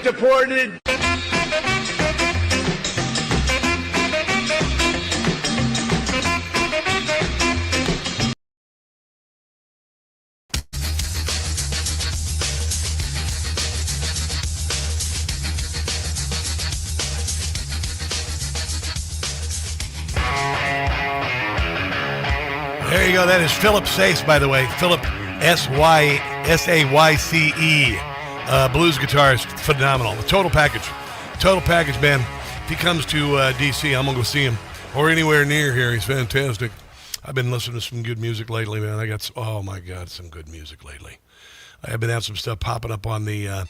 Deported. There you go. That is Philip Sayce, by the way. Philip Sayce. Blues guitarist, phenomenal. The total package, man. If he comes to D.C., I'm going to go see him. Or anywhere near here. He's fantastic. I've been listening to some good music lately, man. Oh my God, some good music lately. I have been having some stuff popping up on the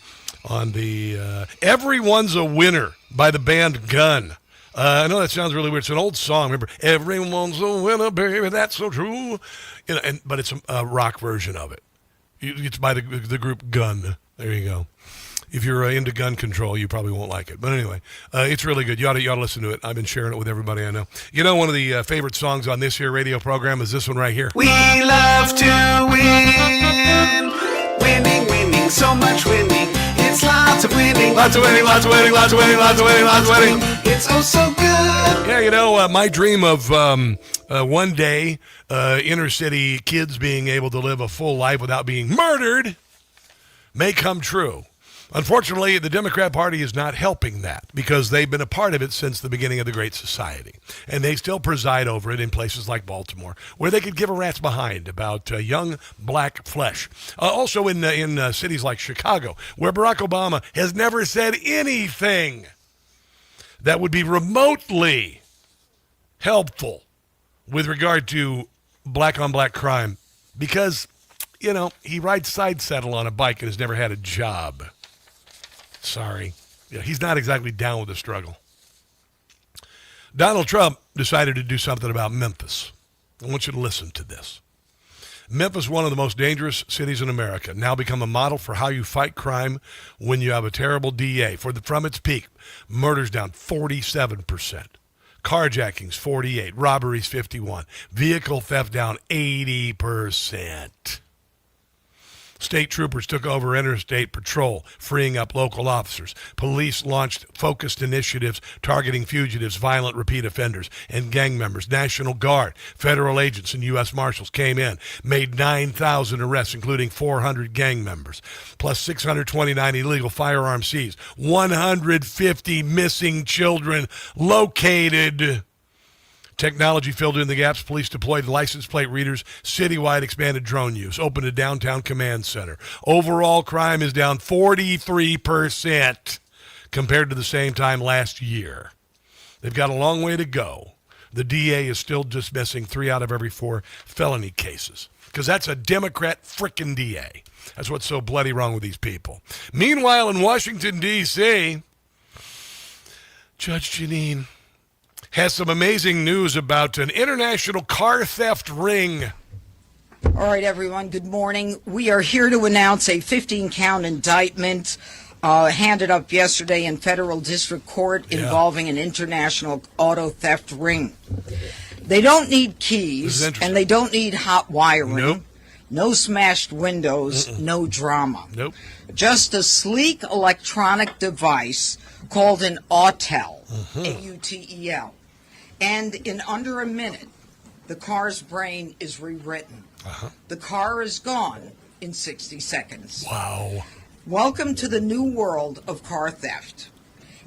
Everyone's a Winner by the band Gun. I know that sounds really weird. It's an old song. Remember, everyone's a winner, baby, that's so true. You know, but it's a rock version of it. It's by the group Gun. There you go. If you're into gun control, you probably won't like it. But anyway, it's really good. You ought to listen to it. I've been sharing it with everybody I know. You know, one of the favorite songs on this here radio program is this one right here. We love to win. Winning, so much winning. It's lots of winning. Lots of winning. It's oh so good. Yeah, you know, my dream of one day inner city kids being able to live a full life without being murdered may come true. Unfortunately, the Democrat Party is not helping that because they've been a part of it since the beginning of the Great Society. And they still preside over it in places like Baltimore, where they could give a rat's behind about young black flesh. Also in cities like Chicago, where Barack Obama has never said anything that would be remotely helpful with regard to black-on-black crime because, you know, he rides side saddle on a bike and has never had a job. Sorry. Yeah, he's not exactly down with the struggle. Donald Trump decided to do something about Memphis. I want you to listen to this. Memphis, one of the most dangerous cities in America, now become a model for how you fight crime when you have a terrible DA. From its peak, murders down 47%. Carjackings, 48. Robberies, 51. Vehicle theft down 80%. State troopers took over interstate patrol, freeing up local officers. Police launched focused initiatives targeting fugitives, violent repeat offenders, and gang members. National Guard, federal agents, and U.S. Marshals came in, made 9,000 arrests, including 400 gang members, plus 629 illegal firearms seized, 150 missing children located. Technology filled in the gaps. Police deployed license plate readers. Citywide expanded drone use. Opened a downtown command center. Overall crime is down 43% compared to the same time last year. They've got a long way to go. The DA is still dismissing 3 out of every 4 felony cases because that's a Democrat frickin' DA. That's what's so bloody wrong with these people. Meanwhile, in Washington, D.C., Judge Jeanine has some amazing news about an international car theft ring. All right, everyone, good morning. We are here to announce a 15-count indictment handed up yesterday in federal district court involving an international auto theft ring. They don't need keys, and they don't need hot wiring. Nope. No smashed windows, no drama. Nope. Just a sleek electronic device called an autel, A-U-T-E-L. And in under a minute, the car's brain is rewritten. The car is gone in 60 seconds. Wow. Welcome to the new world of car theft.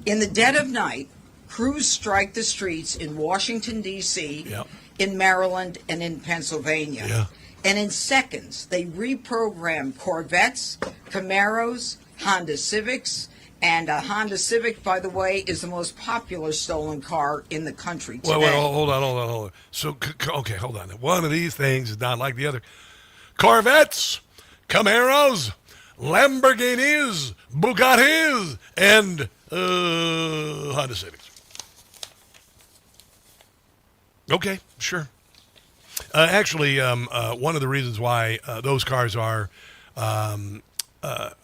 In the dead of night, crews strike the streets in Washington, D.C., in Maryland, and in Pennsylvania. And in seconds, they reprogram Corvettes, Camaros, Honda Civics, and a Honda Civic, by the way, is the most popular stolen car in the country today. Well, hold on. So, okay, hold on. One of these things is not like the other. Corvettes, Camaros, Lamborghinis, Bugattis, and Honda Civics. Okay, sure. Actually, one of the reasons why those cars are...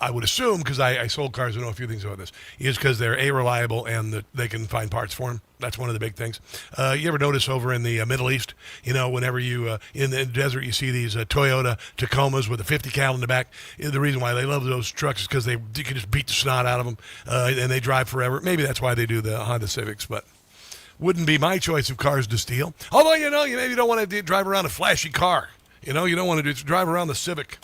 I would assume, because I sold cars and know a few things about this, is because they're reliable and that they can find parts for them. That's one of the big things. You ever notice over in the Middle East, whenever you, in the desert, you see these Toyota Tacomas with a 50 cal in the back. The reason why they love those trucks is because you can just beat the snot out of them and they drive forever. Maybe that's why they do the Honda Civics, but wouldn't be my choice of cars to steal. Although, you maybe don't want to drive around a flashy car. You don't want to drive around the Civic.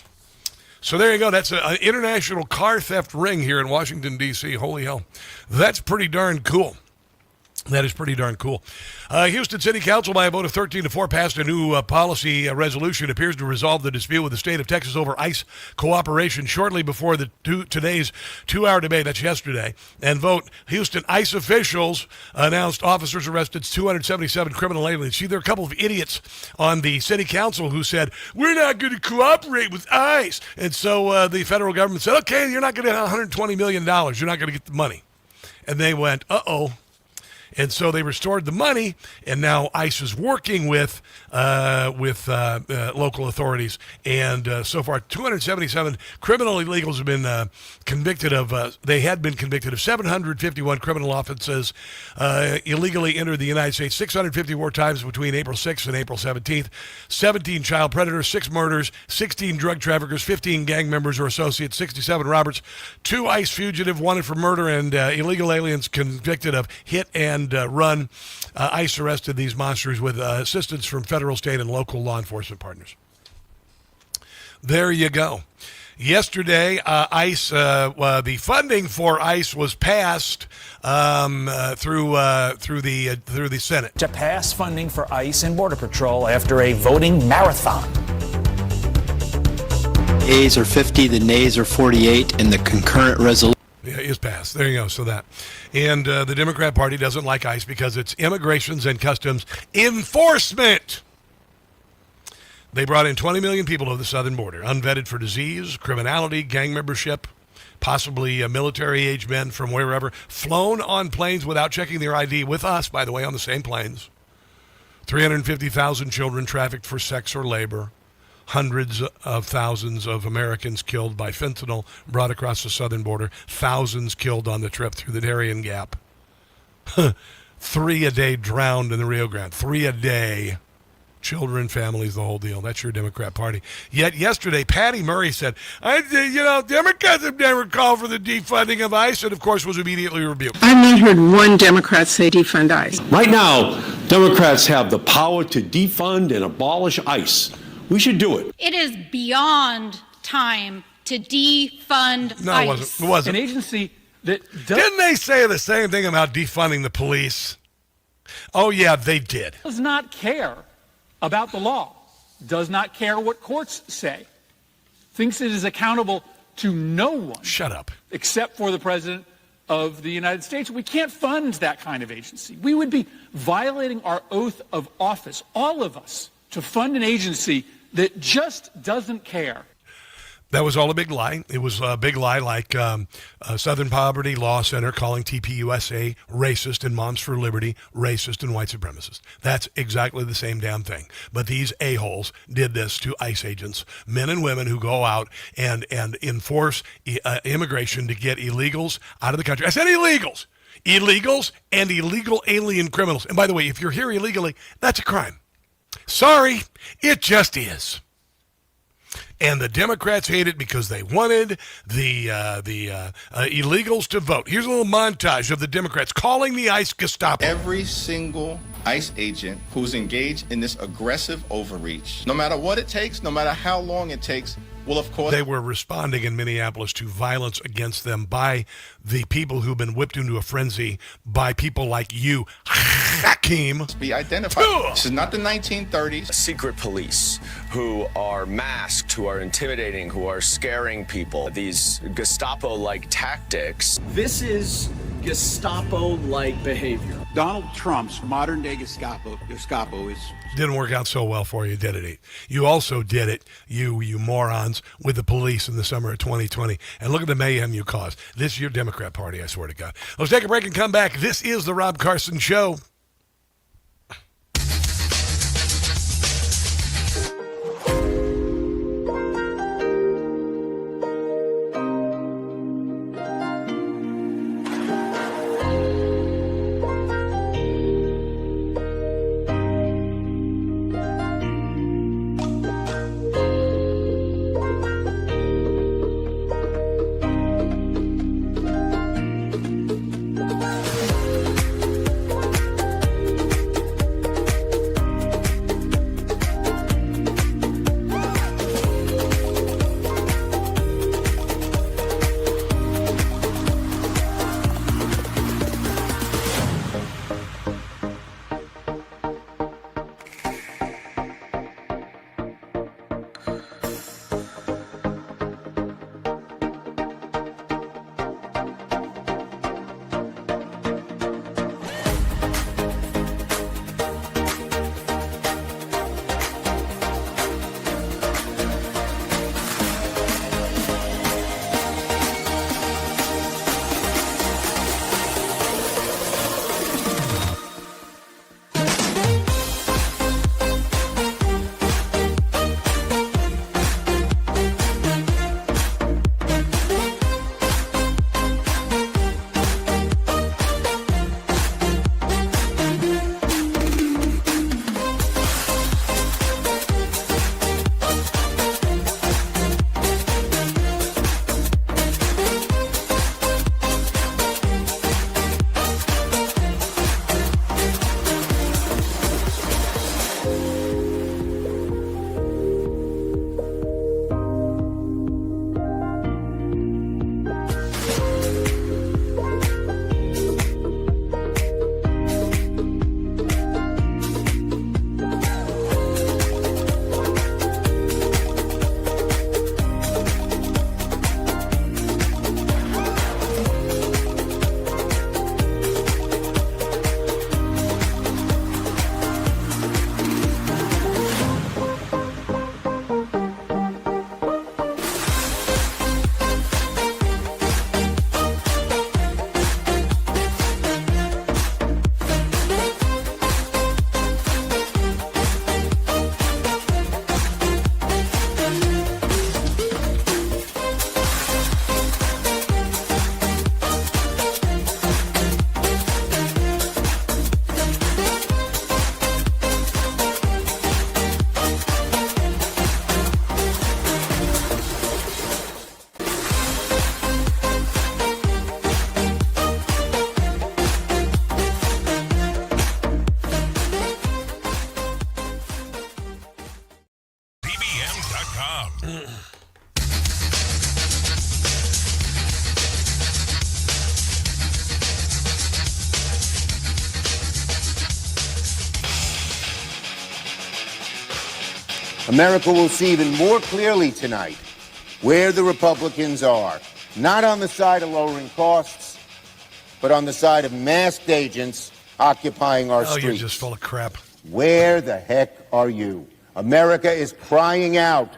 So there you go. That's an international car theft ring here in Washington, D.C. Holy hell. That's pretty darn cool. That is pretty darn cool. Houston City Council, by a vote of 13-4, passed a new policy resolution. Appears to resolve the dispute with the state of Texas over ICE cooperation shortly before today's 2-hour debate. That's yesterday. And vote. Houston ICE officials announced officers arrested 277 criminal aliens. See, there are a couple of idiots on the city council who said, we're not going to cooperate with ICE. And so the federal government said, okay, you're not going to have $120 million. You're not going to get the money. And they went, uh-oh. And so they restored the money, and now ICE is working with local authorities. And so far, 277 criminal illegals have been convicted of. They had been convicted of 751 criminal offenses, illegally entered the United States 654 times between April 6th and April 17th. 17 child predators, 6 murders, 16 drug traffickers, 15 gang members or associates, 67 robbers, 2 ICE fugitive wanted for murder, and illegal aliens convicted of hit and run. ICE arrested these monsters with assistance from federal, state, and local law enforcement partners. There you go. Yesterday, ICE, the funding for ICE was passed through the Senate. To pass funding for ICE and Border Patrol after a voting marathon. Ayes are 50, the nays are 48, and the concurrent resolution. Yeah, is passed. There you go. So that. And the Democrat Party doesn't like ICE because it's immigrations and customs enforcement. They brought in 20 million people to the southern border, unvetted for disease, criminality, gang membership, possibly military-age men from wherever, flown on planes without checking their ID with us, by the way, on the same planes. 350,000 children trafficked for sex or labor. hundreds of thousands of Americans killed by fentanyl brought across the southern border, thousands killed on the trip through the Darien Gap. 3 a day drowned in the Rio Grande. 3 a day. Children, families, the whole deal. That's your Democrat Party. Yet yesterday, Patty Murray said, Democrats have never called for the defunding of ICE, and of course was immediately rebuked. I've not heard one Democrat say defund ICE. Right now, Democrats have the power to defund and abolish ICE. We should do it. It is beyond time to defund No, ICE. it wasn't. An agency that didn't they say the same thing about defunding the police? Oh, yeah, they did. Does not care about the law, does not care what courts say, thinks it is accountable to no one. Shut up. Except for the President of the United States. We can't fund that kind of agency. We would be violating our oath of office, all of us, to fund an agency that just doesn't care. That was all a big lie. It was a big lie like Southern Poverty Law Center calling TPUSA racist and Moms for Liberty racist and white supremacist. That's exactly the same damn thing. But these a-holes did this to ICE agents, men and women who go out and enforce immigration to get illegals out of the country. I said illegals. Illegals and illegal alien criminals. And by the way, if you're here illegally, that's a crime. Sorry, it just is. And the Democrats hate it because they wanted the illegals to vote. Here's a little montage of the Democrats calling the ICE Gestapo. Every single ICE agent who's engaged in this aggressive overreach, no matter what it takes, no matter how long it takes, will of course... They were responding in Minneapolis to violence against them by the people who've been whipped into a frenzy by people like you, Hakeem. Be identified. This is not the 1930s. Secret police who are masked, who are intimidating, who are scaring people. These Gestapo-like tactics. This is Gestapo-like behavior. Donald Trump's modern-day Gestapo is... Didn't work out so well for you, did it? You also did it, you morons, with the police in the summer of 2020. And look at the mayhem you caused. This is your Democrat Party, I swear to God. Let's take a break and come back. This is the Rob Carson Show. America will see even more clearly tonight where the Republicans are, not on the side of lowering costs, but on the side of masked agents occupying our streets. You're just full of crap. Where the heck are you? America is crying out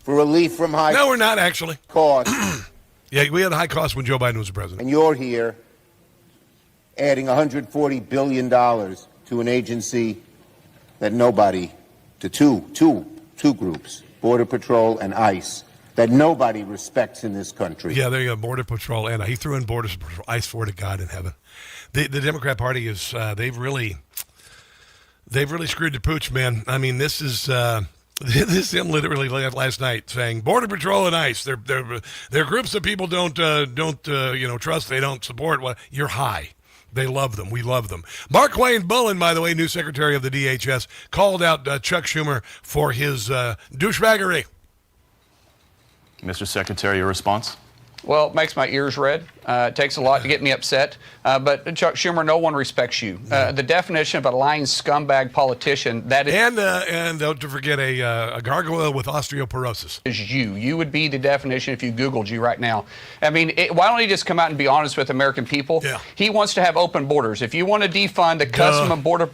for relief from high No, we're not actually. costs. Yeah, we had high costs when Joe Biden was president. And you're here adding $140 billion to an agency that nobody, to two groups, Border Patrol and ICE, that nobody respects in this country. Yeah, there you go, Border Patrol, and he threw in Border Patrol. I swear to God in heaven. The Democrat Party is, they've really screwed the pooch, man. I mean, this is him literally last night saying Border Patrol and ICE, they're groups that people don't trust, they don't support. Well, you're high. They love them. We love them. Markwayne Bullen, by the way, new secretary of the DHS, called out Chuck Schumer for his douchebaggery. Mr. Secretary, your response? Well, it makes my ears red. It takes a lot to get me upset. But Chuck Schumer, no one respects you. The definition of a lying scumbag politician, that is... And don't forget a gargoyle with osteoporosis. Is you. You would be the definition if you Googled you right now. I mean, why don't he just come out and be honest with American people? Yeah. He wants to have open borders. If you want to defund the Customs and Border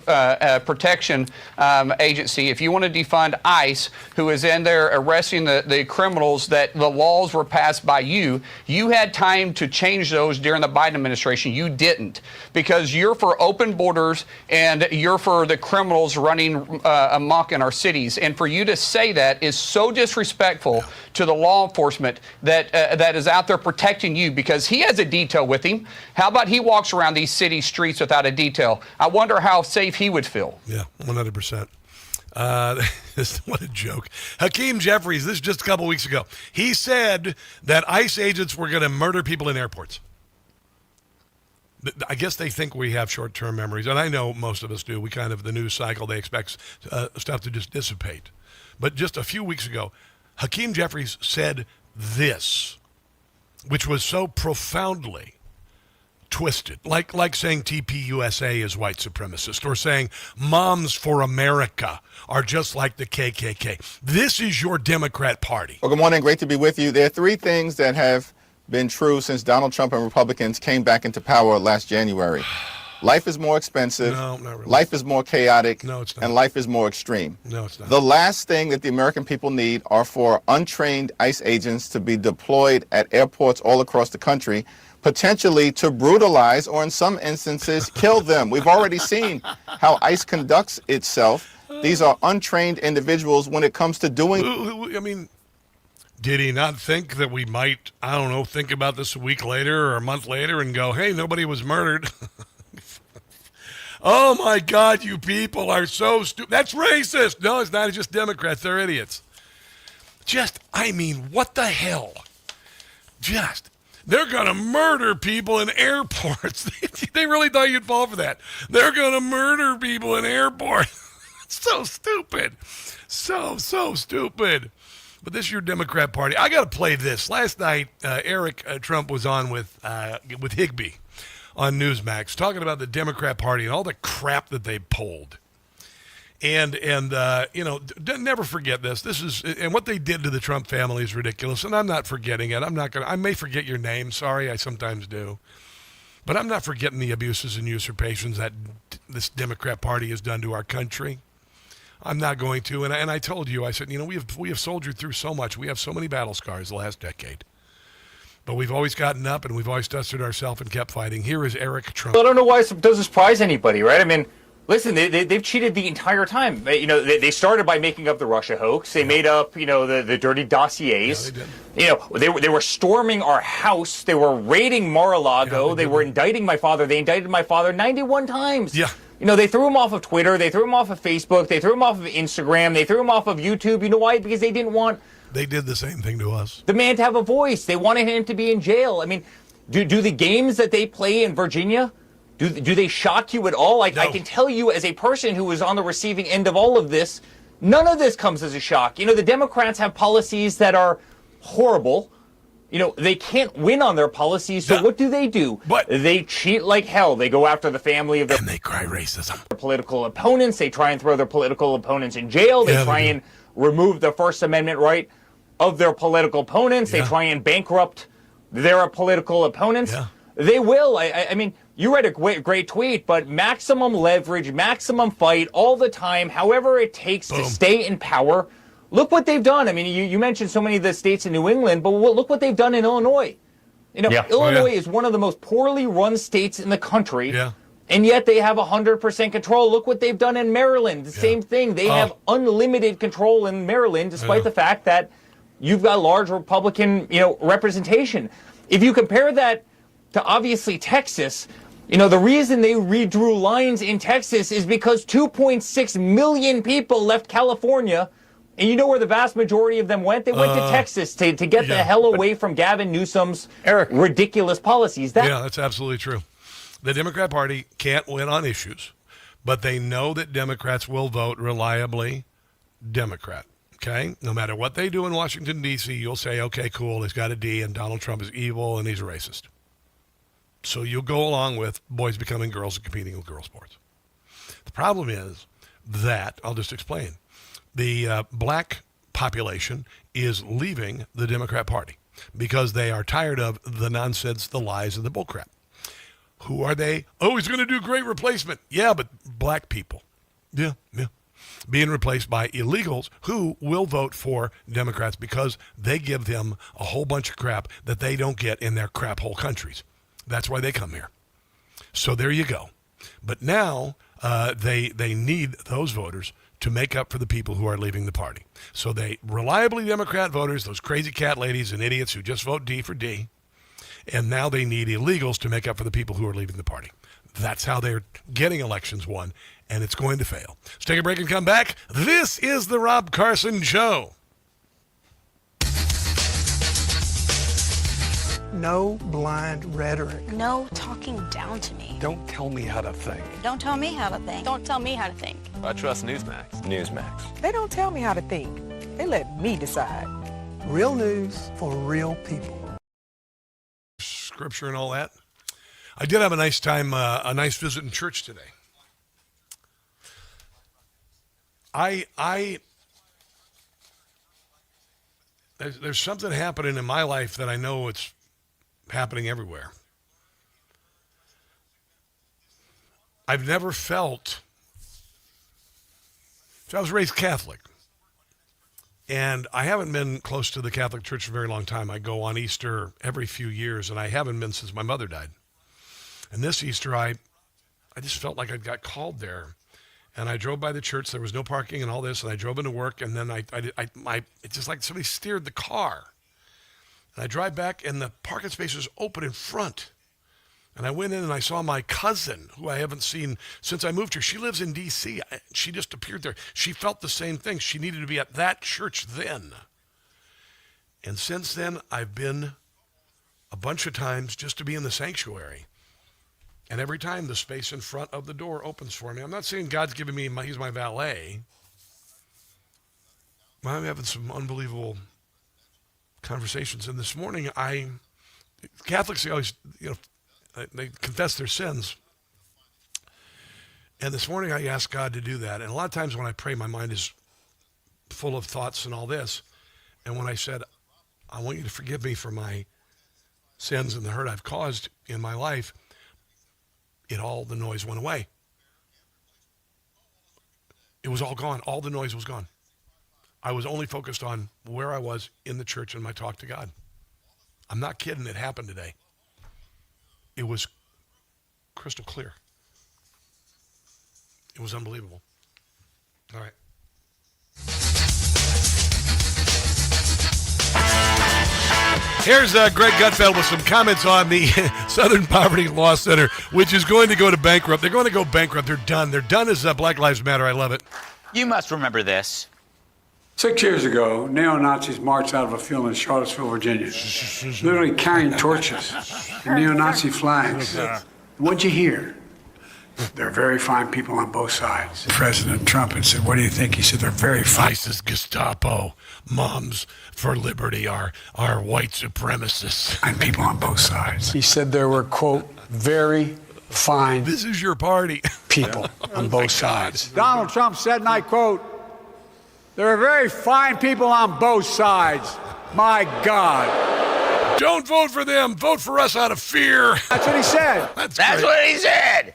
Protection Agency, if you want to defund ICE, who is in there arresting the criminals that the laws were passed by you, you had time to change those during the Biden administration. You didn't, because you're for open borders and you're for the criminals running amok in our cities. And for you to say that is so disrespectful to the law enforcement that is out there protecting you, because he has a detail with him. How about he walks around these city streets without a detail? I wonder how safe he would feel. Yeah, 100%. What a joke. Hakeem Jeffries, this is just a couple weeks ago. He said that ICE agents were going to murder people in airports. I guess they think we have short-term memories, and I know most of us do. We kind of, the news cycle, they expect stuff to just dissipate. But just a few weeks ago, Hakeem Jeffries said this, which was so profoundly twisted, like saying TPUSA is white supremacist, or saying Moms for America are just like the KKK. This is your Democrat Party. Well, good morning. Great to be with you. There are three things that have been true since Donald Trump and Republicans came back into power last January. Life is more expensive. No, not really. Life is more chaotic. No, it's not. And life is more extreme. No, it's not. The last thing that the American people need are for untrained ICE agents to be deployed at airports all across the country, potentially to brutalize or in some instances kill them. We've already seen how ICE conducts itself. These are untrained individuals when it comes to doing... I mean, did he not think that we might, I don't know, think about this a week later or a month later and go, hey, nobody was murdered? Oh, my God, you people are so stupid. That's racist. No, it's not. It's just Democrats. They're idiots. I mean, what the hell? They're going to murder people in airports. They really thought you'd fall for that. They're going to murder people in airports. So stupid. So stupid. But this is your Democrat Party. I got to play this. Last night, Eric Trump was on with Higbee on Newsmax, talking about the Democrat Party and all the crap that they pulled. And never forget this. And what they did to the Trump family is ridiculous, and I'm not forgetting it. I may forget your name. Sorry, I sometimes do. But I'm not forgetting the abuses and usurpations that this Democrat Party has done to our country. I'm not going to. And I told you, I said, we have soldiered through so much. We have so many battle scars the last decade. But we've always gotten up, and we've always dusted ourselves and kept fighting. Here is Eric Trump. I don't know why it doesn't surprise anybody, right? I mean, listen, they've cheated the entire time. They started by making up the Russia hoax. They made up, the dirty dossiers. Yeah, they did. They were storming our house. They were raiding Mar-a-Lago. They were indicting my father. They indicted my father 91 times. Yeah. They threw him off of Twitter. They threw him off of Facebook. They threw him off of Instagram. They threw him off of YouTube. You know why? Because they didn't want... They did the same thing to us. The man to have a voice. They wanted him to be in jail. I mean, do the games that they play in Virginia... Do they shock you at all? I can tell you, as a person who was on the receiving end of all of this, none of this comes as a shock. The Democrats have policies that are horrible. They can't win on their policies, so what do? They cheat like hell. They go after the family of their... And they cry racism. Political opponents. They try and throw their political opponents in jail. They try and remove the First Amendment right of their political opponents. They try and bankrupt their political opponents. They will. I mean, you read a great tweet, but maximum leverage, maximum fight all the time, however it takes to stay in power. Look what they've done. I mean, you mentioned so many of the states in New England, but look what they've done in Illinois. You know, Illinois is one of the most poorly run states in the country. And yet they have 100% control. Look what they've done in Maryland. The same thing. They have unlimited control in Maryland, despite the fact that you've got large Republican, representation. If you compare that to obviously Texas, the reason they redrew lines in Texas is because 2.6 million people left California. And you know where the vast majority of them went? They went to Texas to get the hell away from Gavin Newsom's ridiculous policies. That's absolutely true. The Democrat Party can't win on issues, but they know that Democrats will vote reliably Democrat. Okay? No matter what they do in Washington, D.C., you'll say, okay, cool, he's got a D, and Donald Trump is evil, and he's a racist. So you'll go along with boys becoming girls and competing with girl sports. The problem is that, I'll just explain, the black population is leaving the Democrat Party because they are tired of the nonsense, the lies, and the bullcrap. Who are they? Oh, he's going to do great replacement. Yeah, but black people. Yeah. Being replaced by illegals who will vote for Democrats because they give them a whole bunch of crap that they don't get in their crap hole countries. That's why they come here. So there you go. But now they need those voters to make up for the people who are leaving the party. So they reliably Democrat voters, those crazy cat ladies and idiots who just vote D for D, and now they need illegals to make up for the people who are leaving the party. That's how they're getting elections won, and it's going to fail. Let's take a break and come back. This is the Rob Carson Show. No blind rhetoric. No talking down to me. Don't tell me how to think. Don't tell me how to think. Don't tell me how to think. I trust Newsmax. Newsmax. They don't tell me how to think. They let me decide. Real news for real people. Scripture and all that. I did have a nice time, a nice visit in church today. There's something happening in my life that I know it's happening everywhere. I've never felt, I was raised Catholic, and I haven't been close to the Catholic Church for a very long time. I go on Easter every few years, and I haven't been since my mother died. And this Easter, I just felt like I got called there. And I drove by the church. There was no parking and all this, and I drove into work, and then it's just like somebody steered the car. And I drive back, and the parking space was open in front. And I went in, and I saw my cousin, who I haven't seen since I moved here. She lives in D.C. She just appeared there. She felt the same thing. She needed to be at that church then. And since then, I've been a bunch of times just to be in the sanctuary. And every time the space in front of the door opens for me, I'm not saying God's giving me, he's my valet. I'm having some unbelievable conversations. And this morning, Catholics, they always, they confess their sins. And this morning, I asked God to do that. And a lot of times when I pray, my mind is full of thoughts and all this. And when I said, I want you to forgive me for my sins and the hurt I've caused in my life, the noise went away. It was all gone. All the noise was gone. I was only focused on where I was in the church and my talk to God. I'm not kidding. It happened today. It was crystal clear. It was unbelievable. All right. Here's Greg Gutfeld with some comments on the Southern Poverty Law Center, which is going to go to bankrupt. They're going to go bankrupt. They're done. They're done as Black Lives Matter. I love it. You must remember this. 6 years ago, neo-Nazis marched out of a field in Charlottesville, Virginia, literally carrying torches and neo-Nazi flags. What'd you hear? They're very fine people on both sides. President Trump had said, what do you think? He said, they're very fine. ISIS, Gestapo, Moms for Liberty are white supremacists. And people on both sides. He said there were, quote, very fine. This is your party. People on both sides. Donald Trump said, and I quote, There are very fine people on both sides. My God. Don't vote for them. Vote for us out of fear. That's what he said. That's what he said.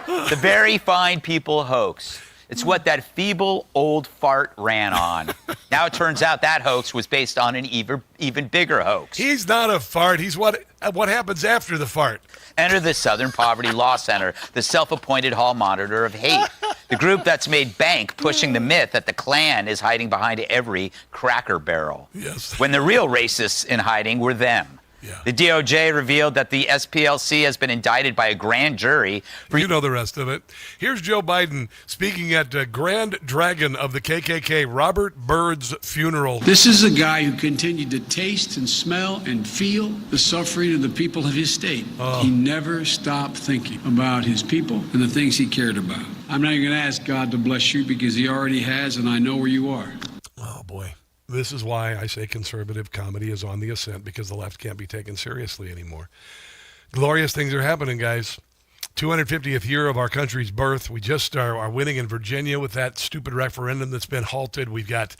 The very fine people hoax. It's what that feeble old fart ran on. Now it turns out that hoax was based on an even bigger hoax. He's not a fart. He's what happens after the fart. Enter the Southern Poverty Law Center, the self-appointed hall monitor of hate. The group that's made bank pushing the myth that the Klan is hiding behind every Cracker Barrel. Yes. When the real racists in hiding were them. Yeah. The DOJ revealed that the SPLC has been indicted by a grand jury. You know the rest of it. Here's Joe Biden speaking at Grand Dragon of the KKK, Robert Byrd's funeral. This is a guy who continued to taste and smell and feel the suffering of the people of his state. He never stopped thinking about his people and the things he cared about. I'm not even going to ask God to bless you because he already has, and I know where you are. Oh, boy. This is why I say conservative comedy is on the ascent, because the left can't be taken seriously anymore. Glorious things are happening, guys. 250th year of our country's birth. We just are winning in Virginia with that stupid referendum that's been halted. We've got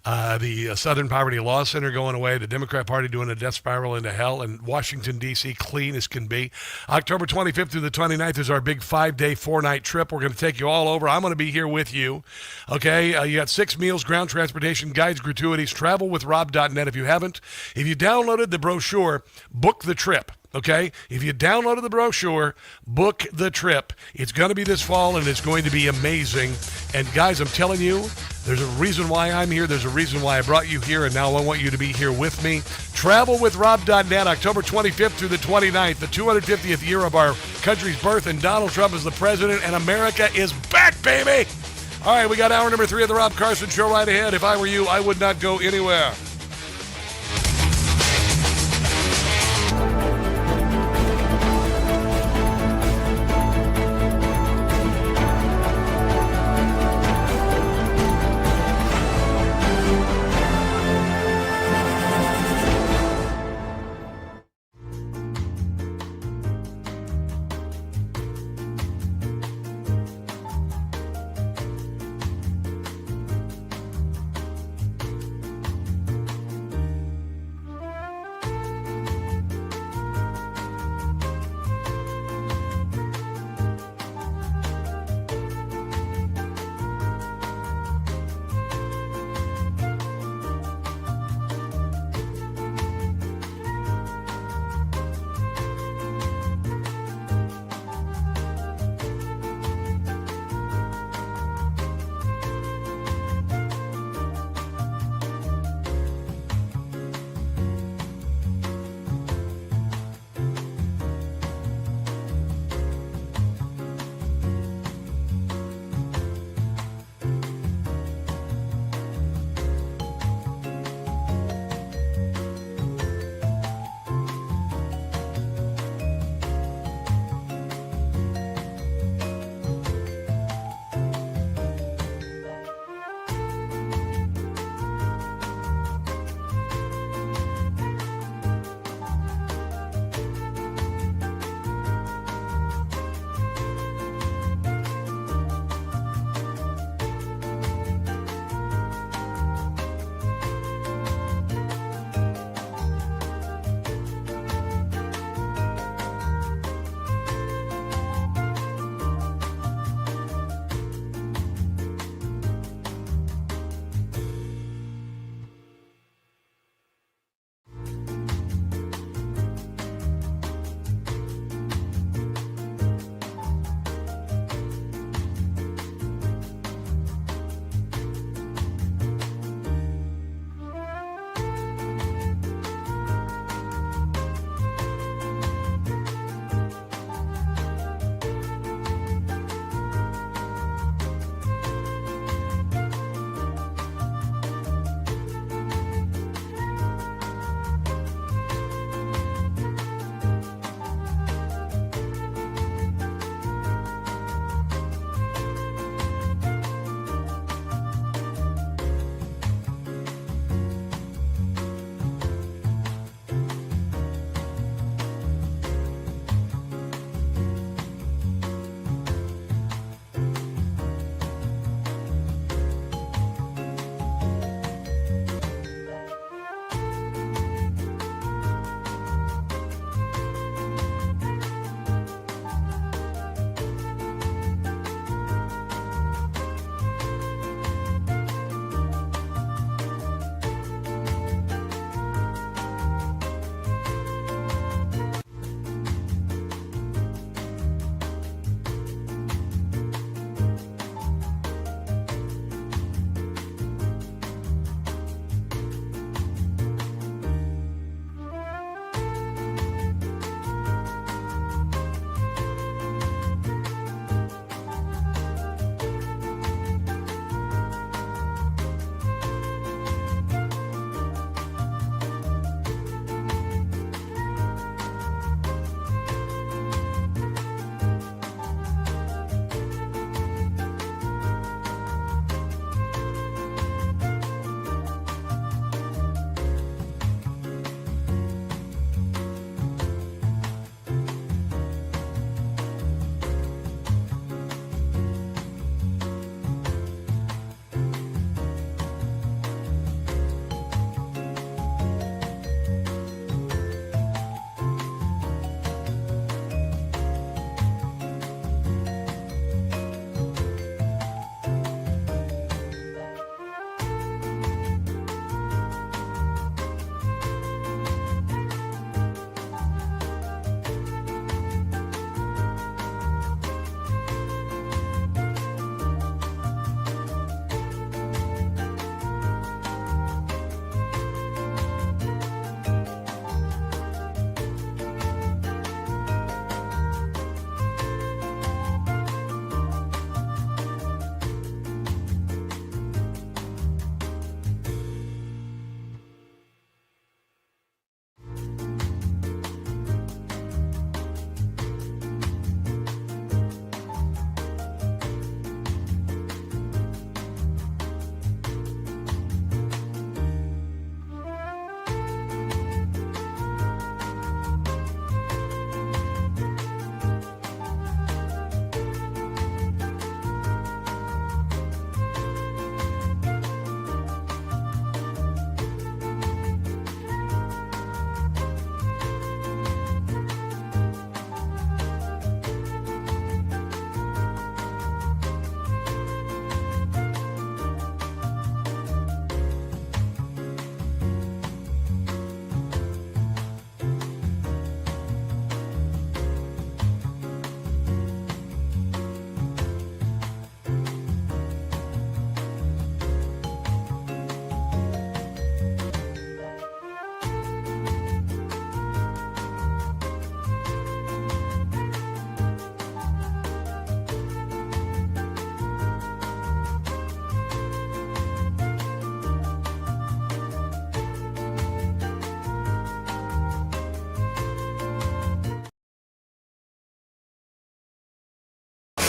the Southern Poverty Law Center going away, the Democrat Party doing a death spiral into hell, and Washington, D.C. clean as can be. October 25th through the 29th is our big 5-day, 4-night trip. We're going to take you all over. I'm going to be here with you. Okay, you got 6 meals, ground transportation, guides, gratuities, travelwithrob.net. If you downloaded the brochure, book the trip. Okay, if you downloaded the brochure, book the trip. It's going to be this fall, and it's going to be amazing. And guys, I'm telling you, there's a reason why I'm here. There's a reason why I brought you here, and now I want you to be here with me. Travelwithrob.net, October 25th through the 29th, the 250th year of our country's birth, and Donald Trump is the president, and America is back, baby! All right, we got hour number 3 of the Rob Carson Show right ahead. If I were you, I would not go anywhere.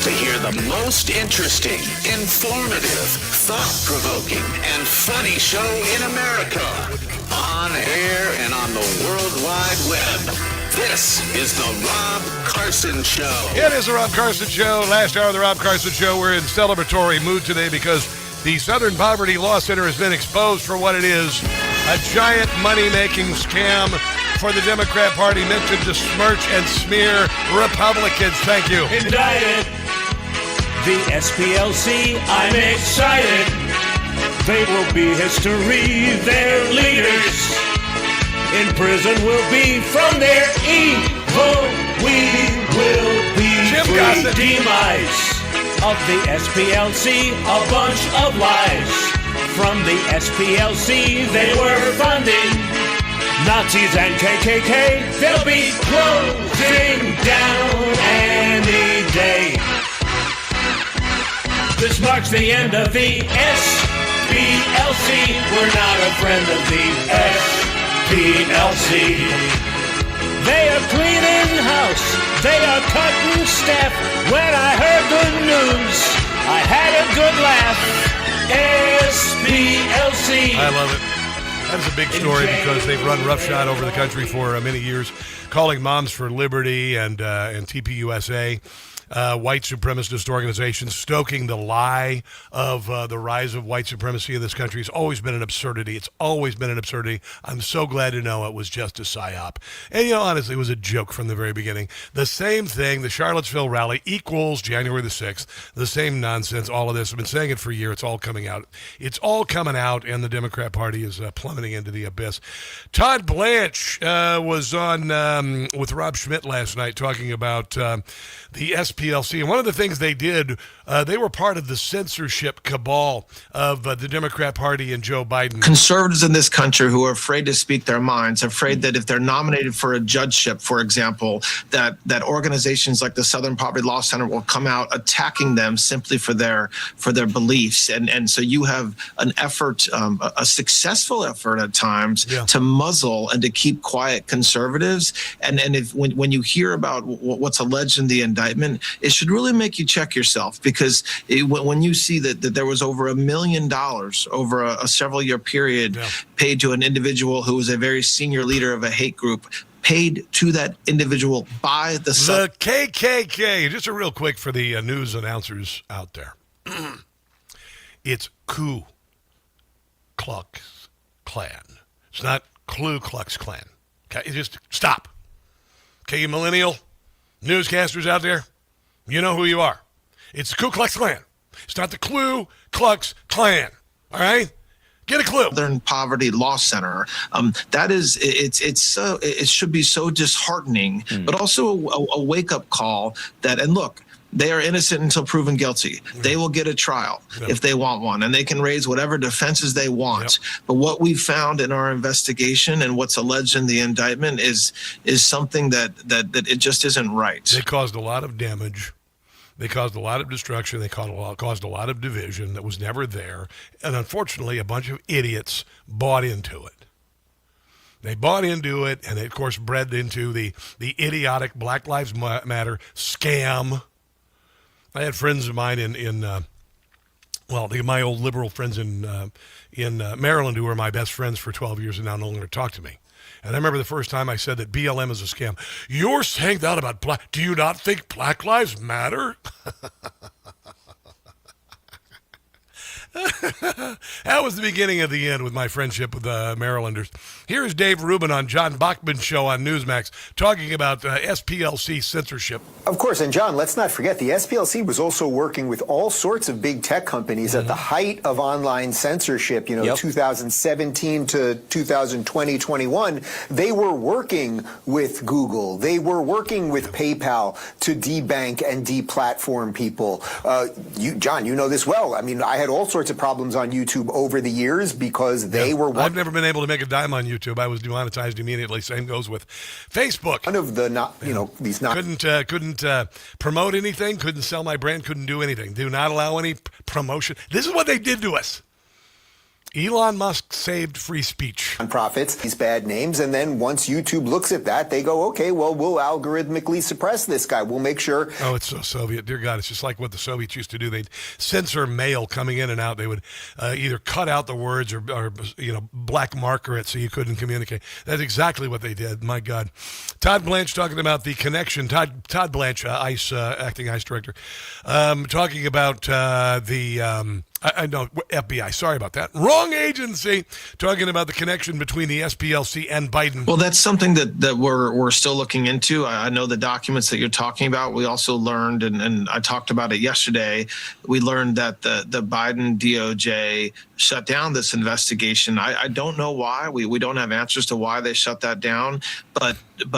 to hear the most interesting, informative, thought-provoking, and funny show in America. On air and on the World Wide Web. This is the Rob Carson Show. It is the Rob Carson Show. Last hour of the Rob Carson Show. We're in celebratory mood today because the Southern Poverty Law Center has been exposed for what it is, a giant money-making scam for the Democrat Party meant to besmirch and smear Republicans. Thank you. Indicted. The SPLC, I'm excited. They will be history, their leaders. In prison will be from their evil. We will be free. Demise of the SPLC, a bunch of lies. From the SPLC, they were funding Nazis and KKK. They'll be closing down any day. This marks the end of the SPLC. We're not a friend of the SPLC. They are cleaning house. They are cutting staff. When I heard the news, I had a good laugh. SPLC. I love it. That's a big story because they've run roughshod over the country for many years, calling Moms for Liberty and TPUSA. White supremacist organizations stoking the lie of the rise of white supremacy in this country. It's always been an absurdity. It's always been an absurdity. I'm so glad to know it was just a psyop. And, honestly, it was a joke from the very beginning. The same thing, the Charlottesville rally equals January the 6th. The same nonsense, all of this. I've been saying it for a year. It's all coming out. It's all coming out, and the Democrat Party is plummeting into the abyss. Todd Blanche was on with Rob Schmidt last night talking about the SPLC. And one of the things they did, they were part of the censorship cabal of the Democrat Party and Joe Biden. Conservatives in this country who are afraid to speak their minds, afraid that if they're nominated for a judgeship, for example, that organizations like the Southern Poverty Law Center will come out attacking them simply for their beliefs. And so you have an effort, a successful effort at times, to muzzle and to keep quiet conservatives. And when you hear about what's alleged in the indictment, it should really make you check yourself, because when you see that there was over $1 million over a several-year period paid to an individual who was a very senior leader of a hate group, paid to that individual by the KKK. Just a real quick for the news announcers out there. It's Ku Klux Klan. It's not Ku Klux Klan. Okay, just stop. Okay, you millennial newscasters out there, you know who you are. It's the Ku Klux Klan. It's not the Ku Klux Klan. All right? Get a clue. Southern Poverty Law Center. That is, it should be so disheartening, but also a wake-up call that, and look, they are innocent until proven guilty. They will get a trial if they want one, and they can raise whatever defenses they want. But what we found in our investigation and what's alleged in the indictment is something that it just isn't right. They caused a lot of damage. They caused a lot of destruction. They caused a lot of division that was never there. And unfortunately, a bunch of idiots bought into it. They bought into it, and it, of course, bred into the idiotic Black Lives Matter scam. I had friends of mine my old liberal friends in Maryland who were my best friends for 12 years and now no longer talk to me. And I remember the first time I said that BLM is a scam. You're saying that about do you not think Black Lives Matter? That was the beginning of the end with my friendship with Marylanders. Here is Dave Rubin on John Bachman's show on Newsmax talking about SPLC censorship. Of course, and John, let's not forget the SPLC was also working with all sorts of big tech companies at the height of online censorship, 2017 to 2020-21. They were working with Google. They were working with PayPal to debank and deplatform people. John, you know this well. I mean, I had all sorts of problems on YouTube over the years because they were... I've never been able to make a dime on YouTube. I was demonetized immediately. Same goes with Facebook. One of the couldn't promote anything, couldn't sell my brand, couldn't do anything. Do not allow any promotion. This is what they did to us. Elon Musk saved free speech. Nonprofits, these bad names, and then once YouTube looks at that, they go, okay, well, we'll algorithmically suppress this guy. We'll make sure. Oh, it's so Soviet. Dear God, it's just like what the Soviets used to do. They'd censor mail coming in and out. They would either cut out the words or black marker it so you couldn't communicate. That's exactly what they did. My God. Todd Blanche talking about the connection. Todd Blanche, acting ICE director, talking about I know, FBI, sorry about that. Wrong agency, talking about the connection between the SPLC and Biden. Well, that's something that we're still looking into. I know the documents that you're talking about. We also learned, and I talked about it yesterday, we learned that the Biden DOJ shut down this investigation. I don't know why. We don't have answers to why they shut that down, but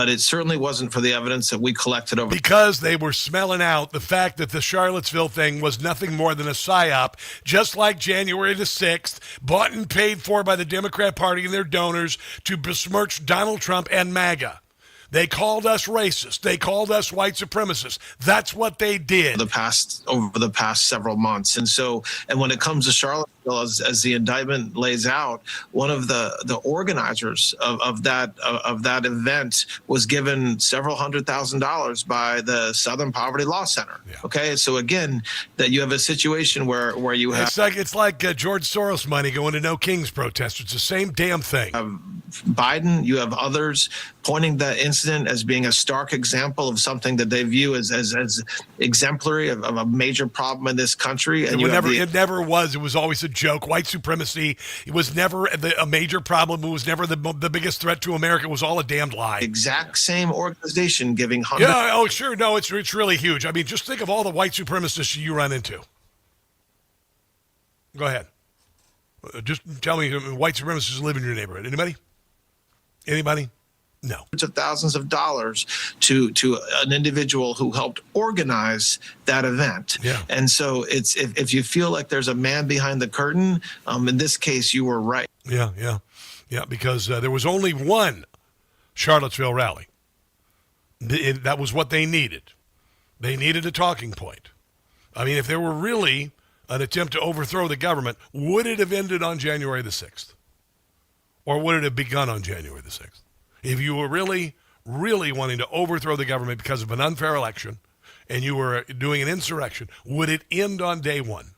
it certainly wasn't for the evidence that we collected over. Because they were smelling out the fact that the Charlottesville thing was nothing more than a psyop, just like January the 6th, bought and paid for by the Democrat Party and their donors to besmirch Donald Trump and MAGA. They called us racist. They called us white supremacists. That's what they did. Over the past several months. And when it comes to Charlottesville, as the indictment lays out, one of the organizers of that event was given several $100,000 by the Southern Poverty Law Center. Yeah. Okay, so again, that you have a situation where you have it's like George Soros money going to No Kings protesters. It's the same damn thing. Biden, you have others pointing that incident as being a stark example of something that they view as exemplary of a major problem in this country. And it never was. It was always a joke. White supremacy, it was never a major problem. It was never the biggest threat to America. It was all a damned lie. Exact same organization giving hundreds. Yeah, oh, sure. No, it's really huge. I mean, just think of all the white supremacists you run into. Go ahead. Just tell me, white supremacists live in your neighborhood. Anybody? No. Hundreds of thousands of dollars to an individual who helped organize that event. Yeah. And so it's if you feel like there's a man behind the curtain, in this case, you were right. Yeah, because there was only one Charlottesville rally. That was what they needed. They needed a talking point. I mean, if there were really an attempt to overthrow the government, would it have ended on January the 6th? Or would it have begun on January the 6th? If you were really, really wanting to overthrow the government because of an unfair election and you were doing an insurrection, would it end on day one?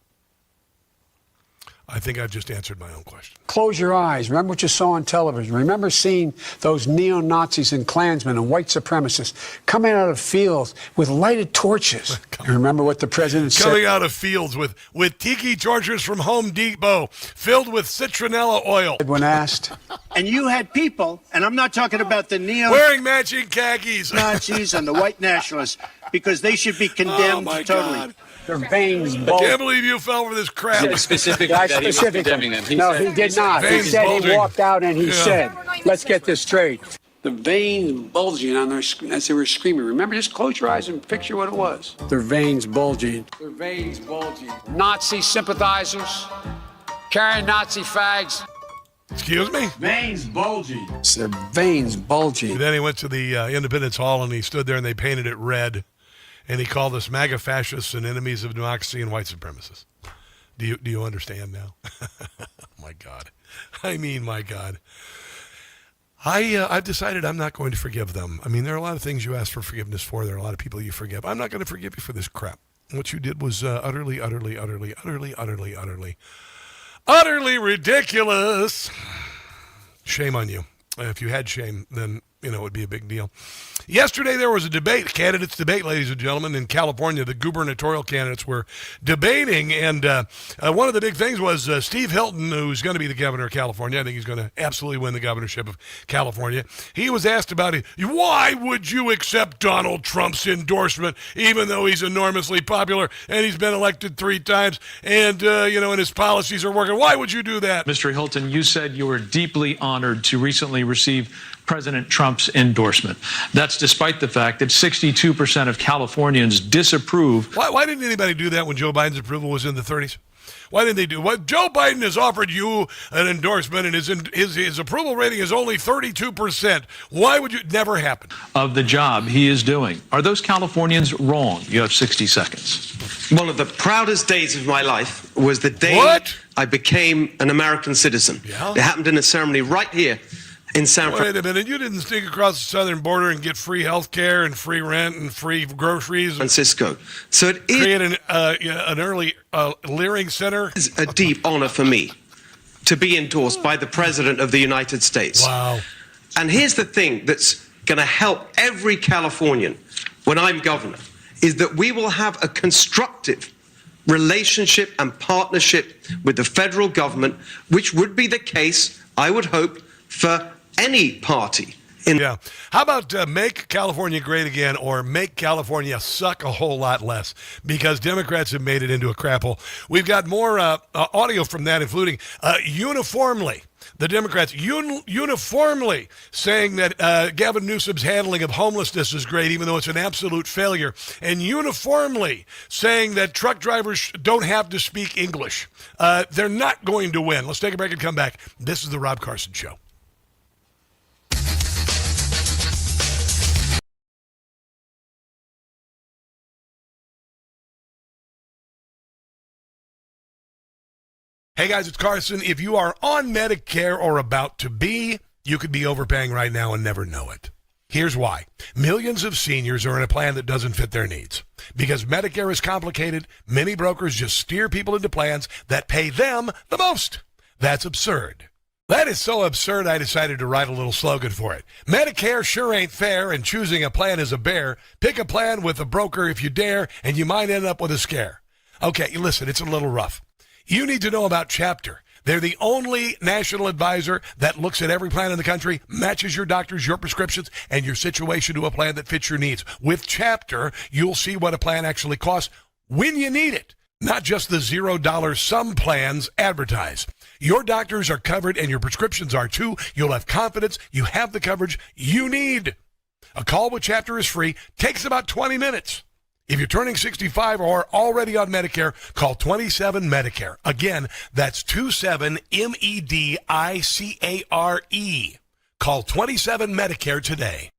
I think I've just answered my own question. Close your eyes. Remember what you saw on television. Remember seeing those neo-Nazis and Klansmen and white supremacists coming out of fields with lighted torches. Remember what the president said? Coming out of fields with tiki torches from Home Depot filled with citronella oil. When asked. And you had people, and I'm not talking about the wearing matching khakis. Nazis and the white nationalists, because they should be condemned totally. God. Their veins I can't believe you fell for this crap. Specifically, that he was condemning them. No, he did not. He said bulging. He walked out and he said, let's get this straight. The veins bulging on their, as they were screaming. Remember, just close your eyes and picture what it was. Their veins bulging. Their veins bulging. Nazi sympathizers, carrying Nazi fags. Excuse me? Veins bulging. It's their veins bulging. And then he went to the Independence Hall and he stood there and they painted it red. And he called us MAGA fascists and enemies of democracy and white supremacists. Do you understand now? My God. I mean, my God. I've decided I'm not going to forgive them. I mean, there are a lot of things you ask for forgiveness for. There are a lot of people you forgive. I'm not going to forgive you for this crap. What you did was utterly ridiculous. Shame on you. If you had shame, then, it would be a big deal. Yesterday, there was a candidates debate, ladies and gentlemen, in California. The gubernatorial candidates were debating, and one of the big things was Steve Hilton, who's going to be the governor of California. I think he's going to absolutely win the governorship of California. He was asked about it. Why would you accept Donald Trump's endorsement, even though he's enormously popular and he's been elected 3 times, and, and his policies are working? Why would you do that? Mr. Hilton, you said you were deeply honored to recently receive President Trump's endorsement. That's despite the fact that 62% of Californians disapprove. Why didn't anybody do that when Joe Biden's approval was in the 30s? Why didn't they do what? Joe Biden has offered you an endorsement, and his approval rating is only 32%. Why would you? Never happen. Of the job he is doing. Are those Californians wrong? You have 60 seconds. One of the proudest days of my life was the day I became an American citizen. Yeah? It happened in a ceremony right here in San Francisco. Wait a minute, you didn't sneak across the southern border and get free health care and free rent and free groceries? Francisco. So it is create an early Leering Center? It's a deep honor for me to be endorsed by the President of the United States. Wow. And here's the thing that's going to help every Californian when I'm governor, is that we will have a constructive relationship and partnership with the federal government, which would be the case, I would hope, for any party. Yeah. How about make California great again, or make California suck a whole lot less? Because Democrats have made it into a crap hole. We've got more audio from that, including uniformly, the Democrats uniformly saying that Gavin Newsom's handling of homelessness is great, even though it's an absolute failure, and uniformly saying that truck drivers don't have to speak English. They're not going to win. Let's take a break and come back. This is the Rob Carson Show. Hey guys, it's Carson. If you are on Medicare or about to be, you could be overpaying right now and never know it. Here's why. Millions of seniors are in a plan that doesn't fit their needs. Because Medicare is complicated, many brokers just steer people into plans that pay them the most. That's absurd. That is so absurd, I decided to write a little slogan for it. Medicare sure ain't fair, and choosing a plan is a bear. Pick a plan with a broker if you dare, and you might end up with a scare. Okay, listen, it's a little rough. You need to know about Chapter. They're the only national advisor that looks at every plan in the country, matches your doctors, your prescriptions, and your situation to a plan that fits your needs. With Chapter, you'll see what a plan actually costs when you need it, not just the $0 some plans advertise. Your doctors are covered and your prescriptions are too. You'll have confidence you have the coverage you need. A call with Chapter is free, takes about 20 minutes. If you're turning 65 or already on Medicare, call 27 Medicare. Again, that's 27 MEDICARE. Call 27 Medicare today.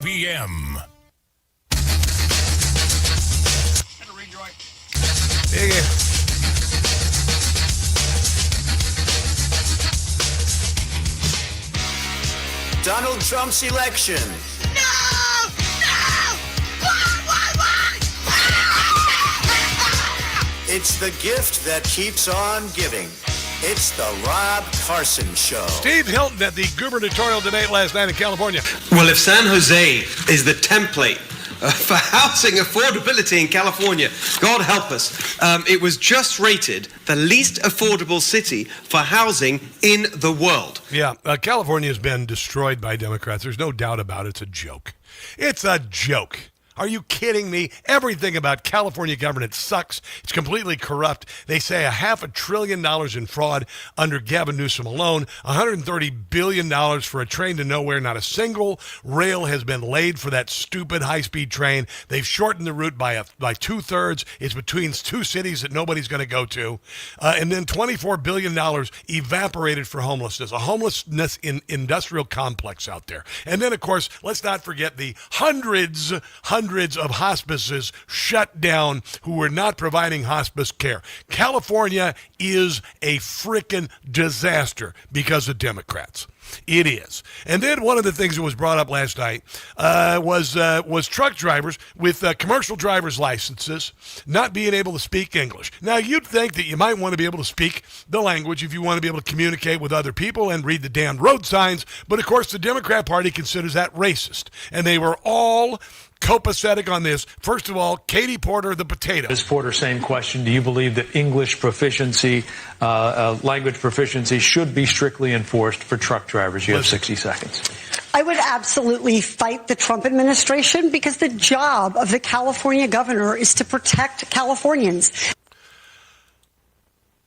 p.m. Donald Trump's election. It's the gift that keeps on giving. It's the Rob Carson Show. Steve Hilton at the gubernatorial debate last night in California. Well, if San Jose is the template for housing affordability in California, God help us, it was just rated the least affordable city for housing in the world. Yeah, California has been destroyed by Democrats. There's no doubt about it. It's a joke. It's a joke. Are you kidding me? Everything about California governance sucks. It's completely corrupt. They say $500 billion in fraud under Gavin Newsom alone, $130 billion for a train to nowhere. Not a single rail has been laid for that stupid high-speed train. They've shortened the route by two-thirds. It's between two cities that nobody's going to go to. And then $24 billion evaporated for homelessness, a homelessness industrial complex out there. And then, of course, let's not forget the hundreds of hospices shut down who were not providing hospice care. California is a frickin' disaster because of Democrats. It is. And then one of the things that was brought up last night was truck drivers with commercial driver's licenses not being able to speak English. Now, you'd think that you might want to be able to speak the language if you want to be able to communicate with other people and read the damned road signs. But, of course, the Democrat Party considers that racist. And they were all copacetic on this. First of all, Katie Porter, the potato. Ms. Porter, same question. Do you believe that English proficiency, language proficiency should be strictly enforced for truck drivers? You have 60 seconds. I would absolutely fight the Trump administration because the job of the California governor is to protect Californians.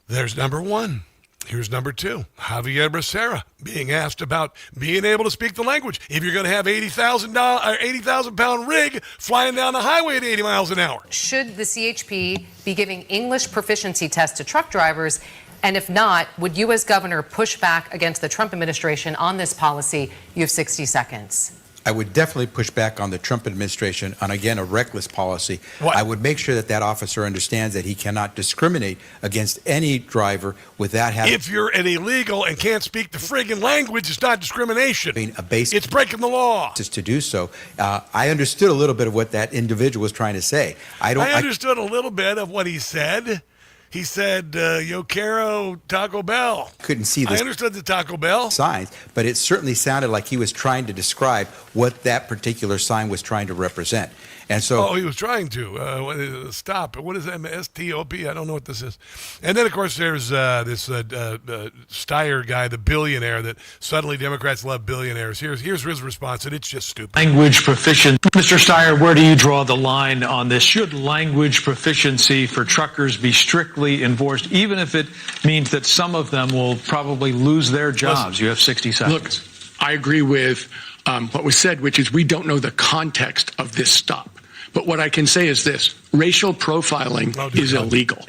There's number one. Here's number two. Javier Becerra being asked about being able to speak the language. If you're going to have $80,000-pound rig flying down the highway at 80 miles an hour. Should the CHP be giving English proficiency tests to truck drivers? And if not, would you as governor push back against the Trump administration on this policy? You have 60 seconds. I would definitely push back on the Trump administration on, again, a reckless policy. What? I would make sure that that officer understands that he cannot discriminate against any driver without having... If you're an illegal and can't speak the friggin' language, it's not discrimination. It's breaking the law. To do so. I understood a little bit of what that individual was trying to say. I understood a little bit of what he said. He said, yo quiero Taco Bell. Couldn't see this. I understood the Taco Bell signs, but it certainly sounded like he was trying to describe what that particular sign was trying to represent. And so, he was trying to stop. What is that? S-T-O-P? I don't know what this is. And then, of course, there's this Steyer guy, the billionaire, that suddenly Democrats love billionaires. Here's his response, and it's just stupid. Language proficient. Mr. Steyer, where do you draw the line on this? Should language proficiency for truckers be strictly enforced, even if it means that some of them will probably lose their jobs? Listen, you have 60 seconds. Look, I agree with what was said, which is we don't know the context of this stop. But what I can say is this: racial profiling is illegal.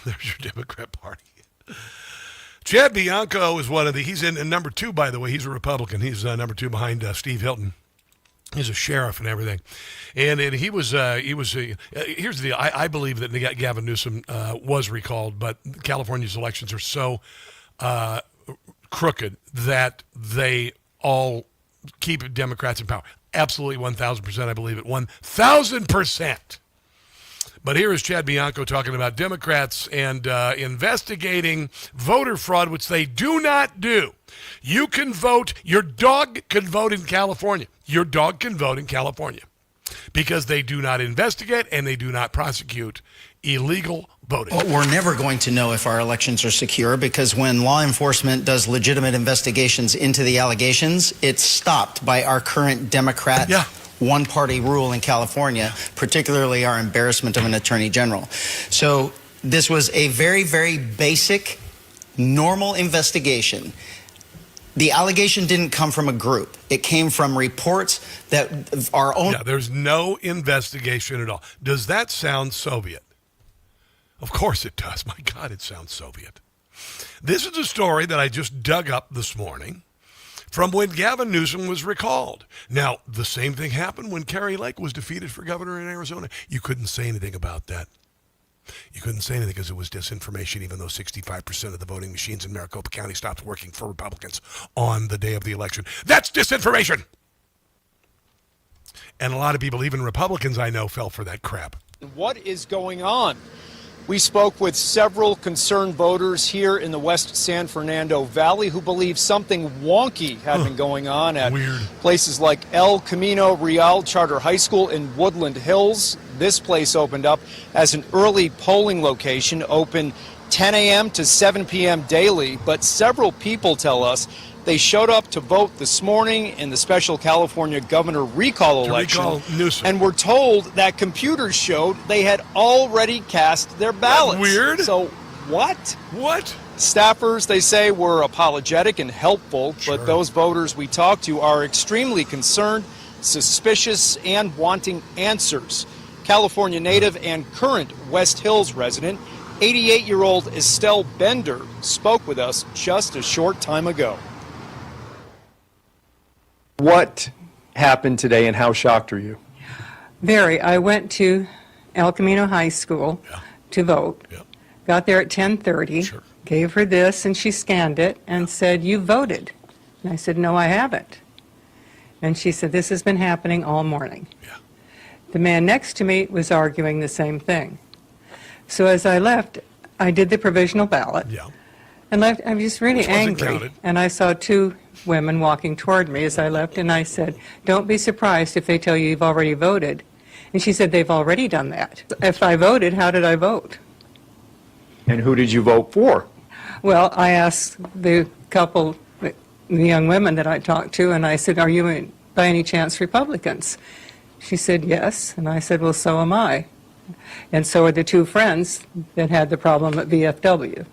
There's your Democrat Party. Chad Bianco is one of he's in number two, by the way. He's a Republican. He's number two behind Steve Hilton. He's a sheriff and everything. And here's the deal. I believe that Gavin Newsom was recalled, but California's elections are so crooked that they all keep Democrats in power. Absolutely 1,000%. I believe it. 1,000%. But here is Chad Bianco talking about Democrats and investigating voter fraud, which they do not do. You can vote. Your dog can vote in California. Your dog can vote in California because they do not investigate and they do not prosecute illegal voting. Well, we're never going to know if our elections are secure because when law enforcement does legitimate investigations into the allegations, it's stopped by our current Democrat one-party rule in California, particularly our embarrassment of an attorney general. So this was a very, very basic, normal investigation. The allegation didn't come from a group. It came from reports that our own... Yeah, there's no investigation at all. Does that sound Soviet? Of course it does. My God, it sounds Soviet. This is a story that I just dug up this morning from when Gavin Newsom was recalled. Now, the same thing happened when Kari Lake was defeated for governor in Arizona. You couldn't say anything about that. You couldn't say anything because it was disinformation, even though 65% of the voting machines in Maricopa County stopped working for Republicans on the day of the election. That's disinformation. And a lot of people, even Republicans I know, fell for that crap. What is going on? We spoke with several concerned voters here in the West San Fernando Valley who believe something wonky had been going on at places like El Camino Real Charter High School in Woodland Hills. This place opened up as an early polling location, open 10 a.m. to 7 p.m. daily, but several people tell us they showed up to vote this morning in the special California governor recall election and were told that computers showed they had already cast their ballots. That's weird. So what? What? Staffers, they say, were apologetic and helpful, but those voters we talked to are extremely concerned, suspicious, and wanting answers. California native and current West Hills resident, 88-year-old Estelle Bender, spoke with us just a short time ago. What happened today and how shocked are you? Very. I went to El Camino High School to vote. Got there at 10:30, gave her this, and she scanned it and said, "You voted." And I said, "No, I haven't." And she said, "This has been happening all morning." The man next to me was arguing the same thing. So as I left, I did the provisional ballot. And left, I was just really angry. And I saw two women walking toward me as I left, and I said, "Don't be surprised if they tell you you've already voted." And she said, "They've already done that." If I voted, how did I vote? And who did you vote for? Well, I asked the couple, the young women that I talked to, and I said, "Are you by any chance Republicans?" She said, "Yes." And I said, "Well, so am I." And so are the two friends that had the problem at VFW.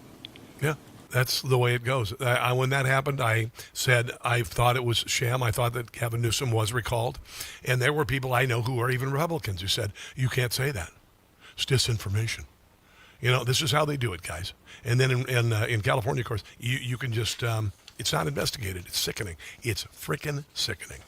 Yeah, that's the way it goes. When that happened, I said I thought it was sham. I thought that Gavin Newsom was recalled. And there were people I know who are even Republicans who said, "You can't say that. It's disinformation." You know, this is how they do it, guys. And then in California, of course, you can just, it's not investigated. It's sickening. It's frickin' sickening.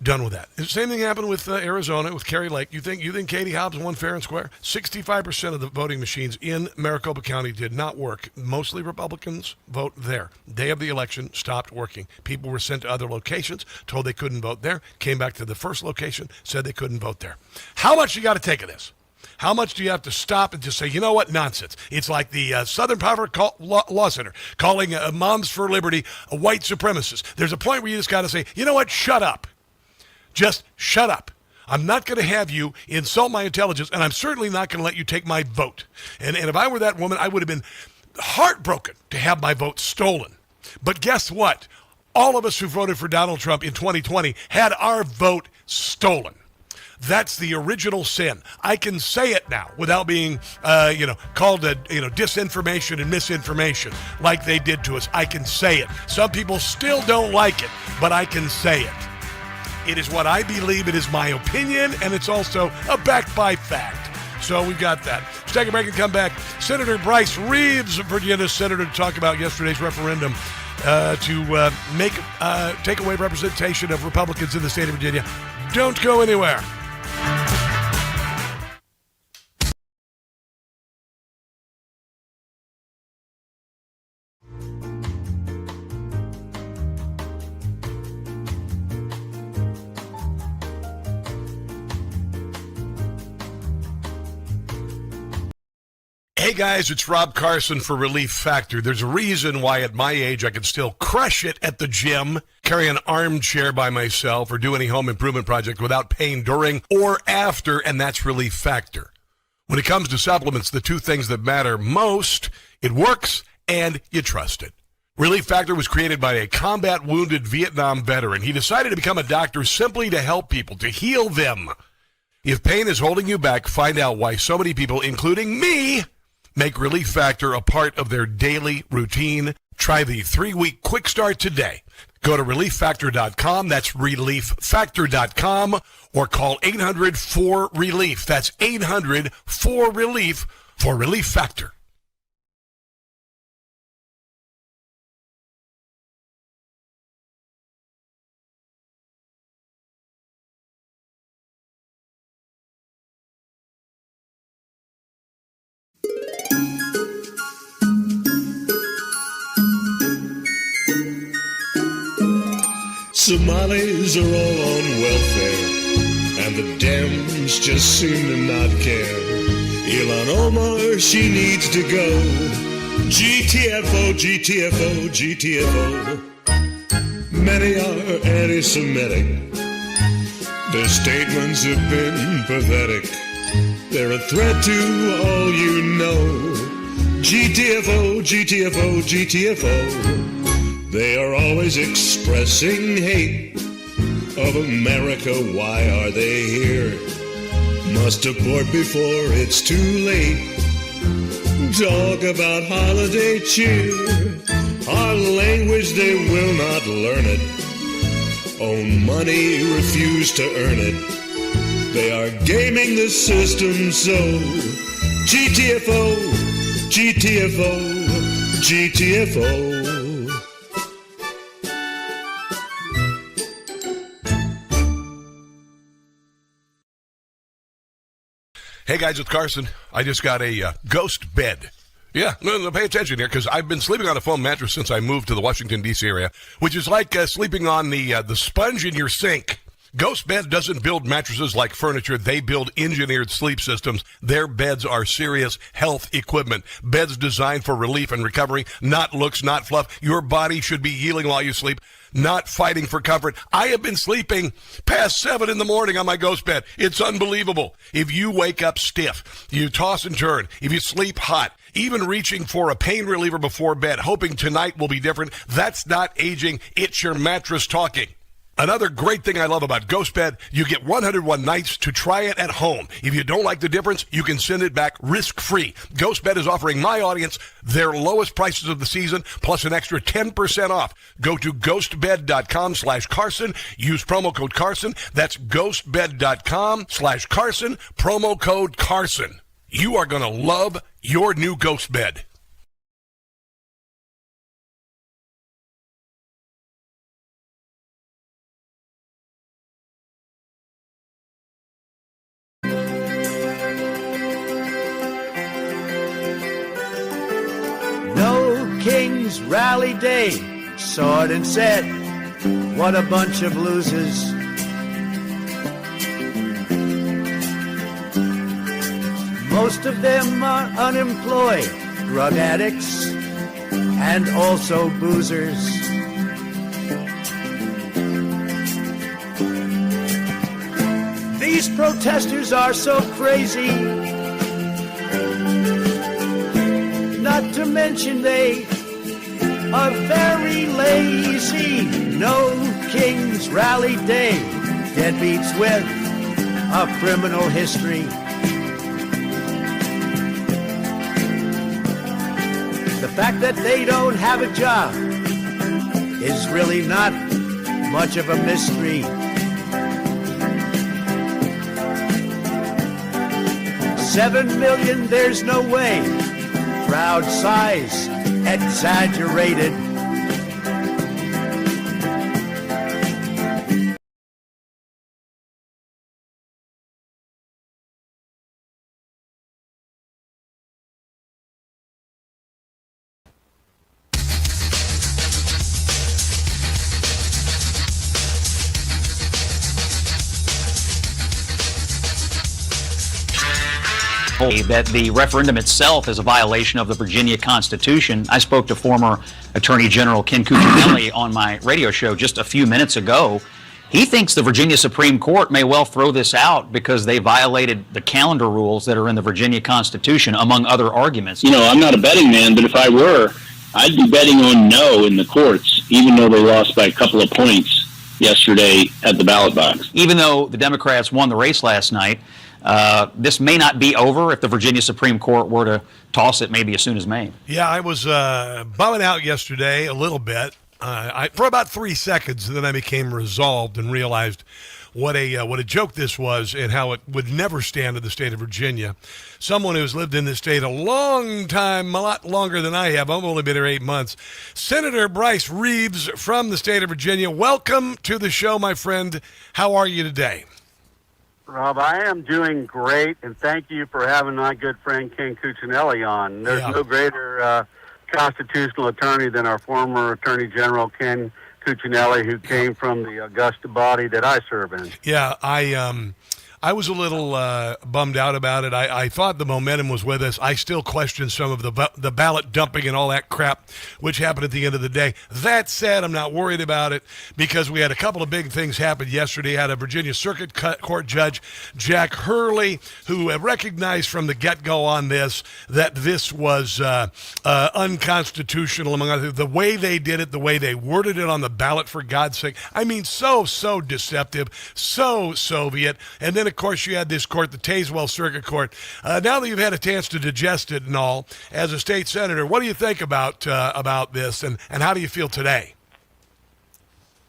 Done with that. The same thing happened with Arizona, with Kari Lake. You think Katie Hobbs won fair and square? 65% of the voting machines in Maricopa County did not work. Mostly Republicans vote there. Day of the election, stopped working. People were sent to other locations, told they couldn't vote there, came back to the first location, said they couldn't vote there. How much you got to take of this? How much do you have to stop and just say, you know what, nonsense? It's like the Southern Poverty Law Center calling Moms for Liberty a white supremacist. There's a point where you just got to say, you know what, shut up. Just shut up. I'm not going to have you insult my intelligence, and I'm certainly not going to let you take my vote. And if I were that woman, I would have been heartbroken to have my vote stolen. But guess what? All of us who voted for Donald Trump in 2020 had our vote stolen. That's the original sin. I can say it now without being, called disinformation and misinformation like they did to us. I can say it. Some people still don't like it, but I can say it. It is what I believe. It is my opinion, and it's also backed by fact. So we've got that. Let's take a break and come back. Senator Bryce Reeves, Virginia senator, to talk about yesterday's referendum to take away representation of Republicans in the state of Virginia. Don't go anywhere. Hey guys, it's Rob Carson for Relief Factor. There's a reason why at my age I can still crush it at the gym, carry an armchair by myself, or do any home improvement project without pain during or after, and that's Relief Factor. When it comes to supplements, the two things that matter most, it works and you trust it. Relief Factor was created by a combat-wounded Vietnam veteran. He decided to become a doctor simply to help people, to heal them. If pain is holding you back, find out why so many people, including me, make Relief Factor a part of their daily routine. Try the 3-week quick start today. Go to relieffactor.com. That's relieffactor.com. Or call 800-4RELIEF. That's 800-4RELIEF for Relief Factor. Somalis are all on welfare, and the Dems just seem to not care. Ilhan Omar, she needs to go. GTFO, GTFO, GTFO. Many are anti-Semitic. Their statements have been pathetic. They're a threat to all you know. GTFO, GTFO, GTFO. They are always expressing hate of America. Why are they here? Must abort before it's too late. Talk about holiday cheer. Our language, they will not learn it. Own money, refuse to earn it. They are gaming the system so. GTFO, GTFO, GTFO. Hey guys, it's Carson. I just got a ghost bed. Yeah, no, pay attention here, because I've been sleeping on a foam mattress since I moved to the Washington, D.C. area, which is like sleeping on the sponge in your sink. GhostBed doesn't build mattresses like furniture. They build engineered sleep systems. Their beds are serious health equipment. Beds designed for relief and recovery, not looks, not fluff. Your body should be healing while you sleep, not fighting for comfort. I have been sleeping past 7 in the morning on my GhostBed. It's unbelievable. If you wake up stiff, you toss and turn, if you sleep hot, even reaching for a pain reliever before bed, hoping tonight will be different, that's not aging. It's your mattress talking. Another great thing I love about GhostBed, you get 101 nights to try it at home. If you don't like the difference, you can send it back risk-free. GhostBed is offering my audience their lowest prices of the season, plus an extra 10% off. Go to ghostbed.com/Carson. Use promo code Carson. That's ghostbed.com/Carson. Promo code Carson. You are going to love your new GhostBed. King's Rally Day, saw it and said, what a bunch of losers. Most of them are unemployed, drug addicts, and also boozers. These protesters are so crazy, not to mention they are very lazy. No King's Rally Day, deadbeats with a criminal history. The fact that they don't have a job is really not much of a mystery. 7 million, there's no way. Crowd size, exaggerated. That the referendum itself is a violation of the Virginia Constitution. I spoke to former Attorney General Ken Cuccinelli on my radio show just a few minutes ago. He thinks the Virginia Supreme Court may well throw this out because they violated the calendar rules that are in the Virginia Constitution, among other arguments. You know, I'm not a betting man, but if I were, I'd be betting on no in the courts, even though they lost by a couple of points yesterday at the ballot box. Even though the Democrats won the race last night, this may not be over if the Virginia Supreme Court were to toss it maybe as soon as May. Yeah, I was bumming out yesterday a little bit for about 3 seconds, and then I became resolved and realized what a joke this was and how it would never stand in the state of Virginia. Someone who's lived in this state a long time, a lot longer than I have. I've only been here 8 months. Senator Bryce Reeves from the state of Virginia, welcome to the show, my friend. How are you today? Rob, I am doing great, and thank you for having my good friend Ken Cuccinelli on. There's no greater constitutional attorney than our former Attorney General Ken Cuccinelli, who came from the Augusta body that I serve in. Yeah, I was a little bummed out about it. I thought the momentum was with us. I still question some of the ballot dumping and all that crap, which happened at the end of the day. That said, I'm not worried about it because we had a couple of big things happen yesterday. I had a Virginia Circuit Court Judge, Jack Hurley, who recognized from the get-go on this that this was unconstitutional, among other things. The way they did it, the way they worded it on the ballot, for God's sake. I mean, so deceptive, so Soviet. And then, of course, you had this court, the Tazewell Circuit Court. Now that you've had a chance to digest it and all, as a state senator, what do you think about this, and how do you feel today?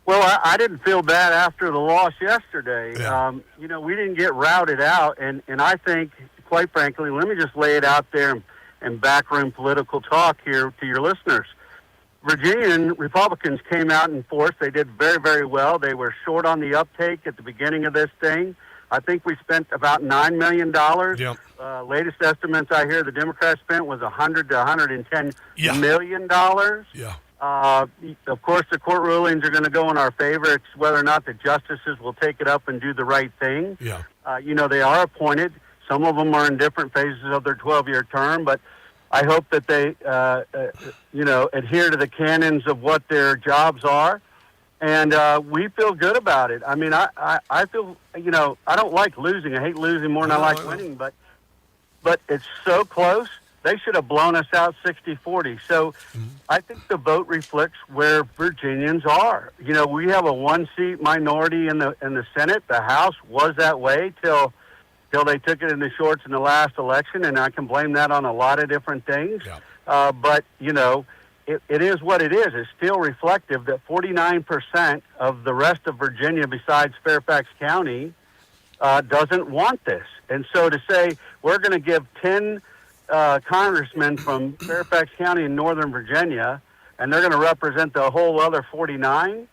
Well, I didn't feel bad after the loss yesterday. Yeah. We didn't get routed out, and I think, quite frankly, let me just lay it out there in backroom political talk here to your listeners. Virginian Republicans came out in force. They did very, very well. They were short on the uptake at the beginning of this thing. I think we spent about $9 million. Yep. Latest estimates I hear the Democrats spent was $100 to $110 million. Yeah. Of course, the court rulings are going to go in our favor. It's whether or not the justices will take it up and do the right thing. Yeah. They are appointed. Some of them are in different phases of their 12-year term, but I hope that they, adhere to the canons of what their jobs are. And we feel good about it. I mean, I feel, I don't like losing. I hate losing more than I like winning, but it's so close. They should have blown us out 60-40. So I think the vote reflects where Virginians are. We have a one-seat minority in the Senate. The House was that way till they took it in the shorts in the last election, and I can blame that on a lot of different things. Yeah. But it is what it is. It's still reflective that 49% of the rest of Virginia, besides Fairfax County, doesn't want this. And so to say we're going to give 10 congressmen from Fairfax County in Northern Virginia, and they're going to represent the whole other 49,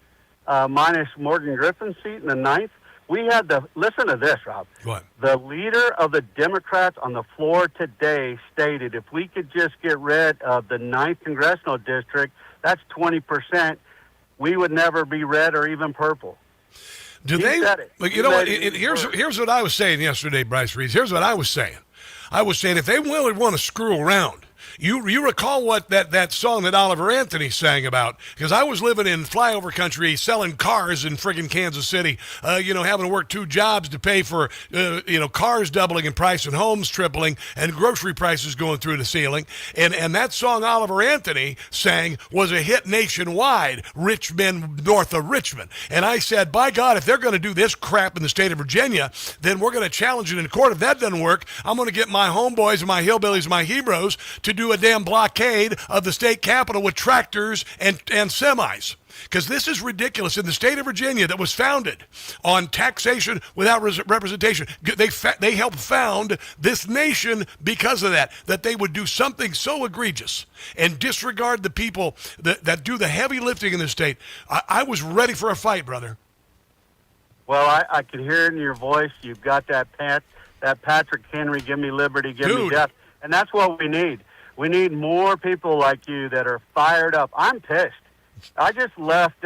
minus Morgan Griffin's seat in the 9th. We had listen to this, Rob. What? The leader of the Democrats on the floor today stated if we could just get rid of the 9th congressional district, that's 20%, we would never be red or even purple. Do He they? said it. Like, He made it here's what I was saying yesterday, Bryce Reeves. Here's what I was saying. I was saying if they really want to screw around, you recall what that song that Oliver Anthony sang about? Because I was living in flyover country selling cars in friggin' Kansas City, having to work 2 jobs to pay for, cars doubling in price and homes tripling and grocery prices going through the ceiling. And that song Oliver Anthony sang was a hit nationwide, rich men north of Richmond. And I said, by God, if they're going to do this crap in the state of Virginia, then we're going to challenge it in court. If that doesn't work, I'm going to get my homeboys and my hillbillies and my Hebrews to do a damn blockade of the state capitol with tractors and semis. Because this is ridiculous. In the state of Virginia that was founded on taxation without representation, they helped found this nation because of that they would do something so egregious and disregard the people that do the heavy lifting in the state. I was ready for a fight, brother. Well, I can hear it in your voice. You've got that Patrick Henry, give me liberty, give me death. And that's what we need. We need more people like you that are fired up. I'm pissed. I just left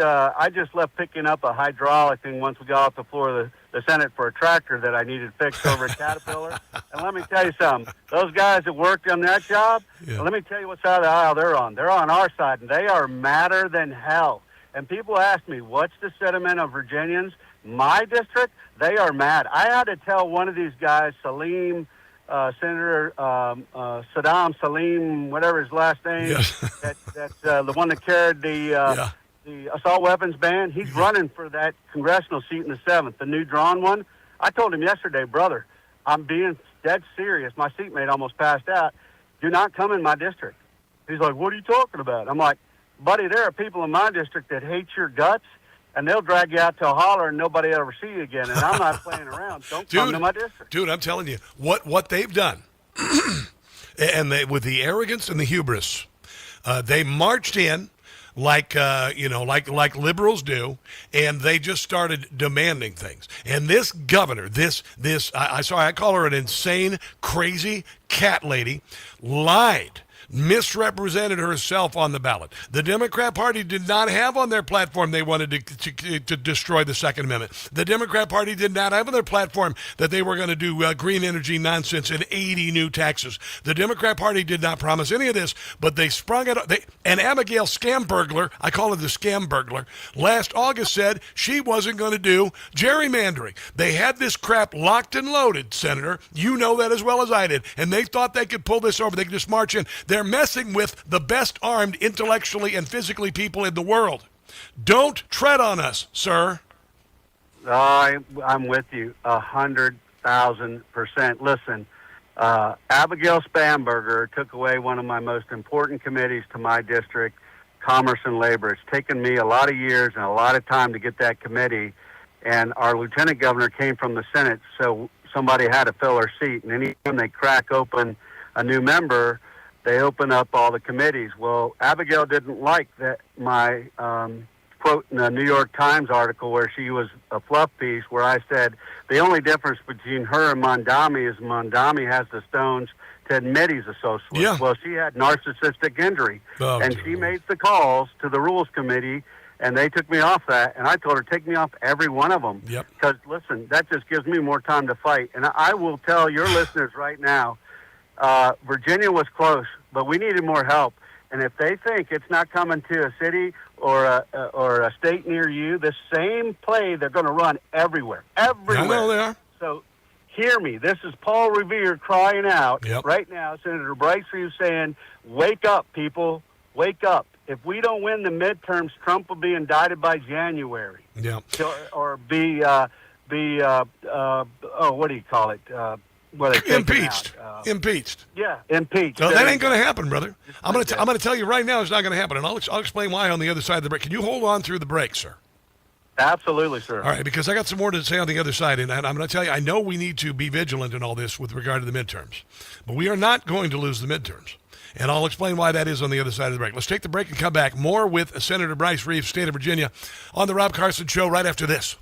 picking up a hydraulic thing once we got off the floor of the Senate for a tractor that I needed fixed over at Caterpillar. And let me tell you something. Those guys that worked on that job, let me tell you what side of the aisle they're on. They're on our side, and they are madder than hell. And people ask me, what's the sentiment of Virginians? My district, they are mad. I had to tell one of these guys, Senator Saddam Salim, whatever his last name, that's the one that carried the assault weapons ban. He's running for that congressional seat in the 7th, the new drawn one. I told him yesterday, brother, I'm being dead serious. My seatmate almost passed out. Do not come in my district. He's like, what are you talking about? I'm like, buddy, there are people in my district that hate your guts, and they'll drag you out to a holler and nobody ever see you again. And I'm not playing around. Don't come to my district. Dude, I'm telling you, what they've done, and with the arrogance and the hubris, they marched in like liberals do, and they just started demanding things. And this governor, I call her an insane, crazy cat lady, lied misrepresented herself on the ballot. The Democrat Party did not have on their platform they wanted to destroy the Second Amendment. The Democrat Party did not have on their platform that they were going to do green energy nonsense and 80 new taxes. The Democrat Party did not promise any of this, but they sprung it. And Abigail Scam-Burglar, I call her the Scam-Burglar, last August said she wasn't going to do gerrymandering. They had this crap locked and loaded, Senator. You know that as well as I did. And they thought they could pull this over. They could just march in. They're messing with the best armed intellectually and physically people in the world. Don't tread on us, sir. I'm with you 100,000%. Listen, Abigail Spanberger took away one of my most important committees to my district, Commerce and Labor. It's taken me a lot of years and a lot of time to get that committee, and our lieutenant governor came from the Senate, so somebody had to fill her seat. And anytime they crack open a new member, they open up all the committees. Well, Abigail didn't like that my quote in the New York Times article where she was a fluff piece where I said the only difference between her and Mondami is Mondami has the stones to admit he's a socialist. Yeah. Well, she had narcissistic injury, and she made the calls to the Rules Committee, and they took me off that, and I told her, take me off every one of them. Yep. Because, listen, that just gives me more time to fight. And I will tell your listeners right now, Virginia was close, but we needed more help. And if they think it's not coming to a city or a state near you, the same play they're going to run everywhere. Everywhere. I know they are. So hear me. This is Paul Revere crying out right now. Senator Bryce Reeves saying, wake up, people. Wake up. If we don't win the midterms, Trump will be indicted by January. Yeah. Or be what do you call it? Impeached. Impeached. Yeah, impeached. No, that ain't going to happen, brother. I'm going to tell you right now it's not going to happen, and I'll explain why on the other side of the break. Can you hold on through the break, sir? Absolutely, sir. All right, because I got some more to say on the other side, and I'm going to tell you, I know we need to be vigilant in all this with regard to the midterms, but we are not going to lose the midterms. And I'll explain why that is on the other side of the break. Let's take the break and come back. More with Senator Bryce Reeves, State of Virginia, on the Rob Carson Show right after this.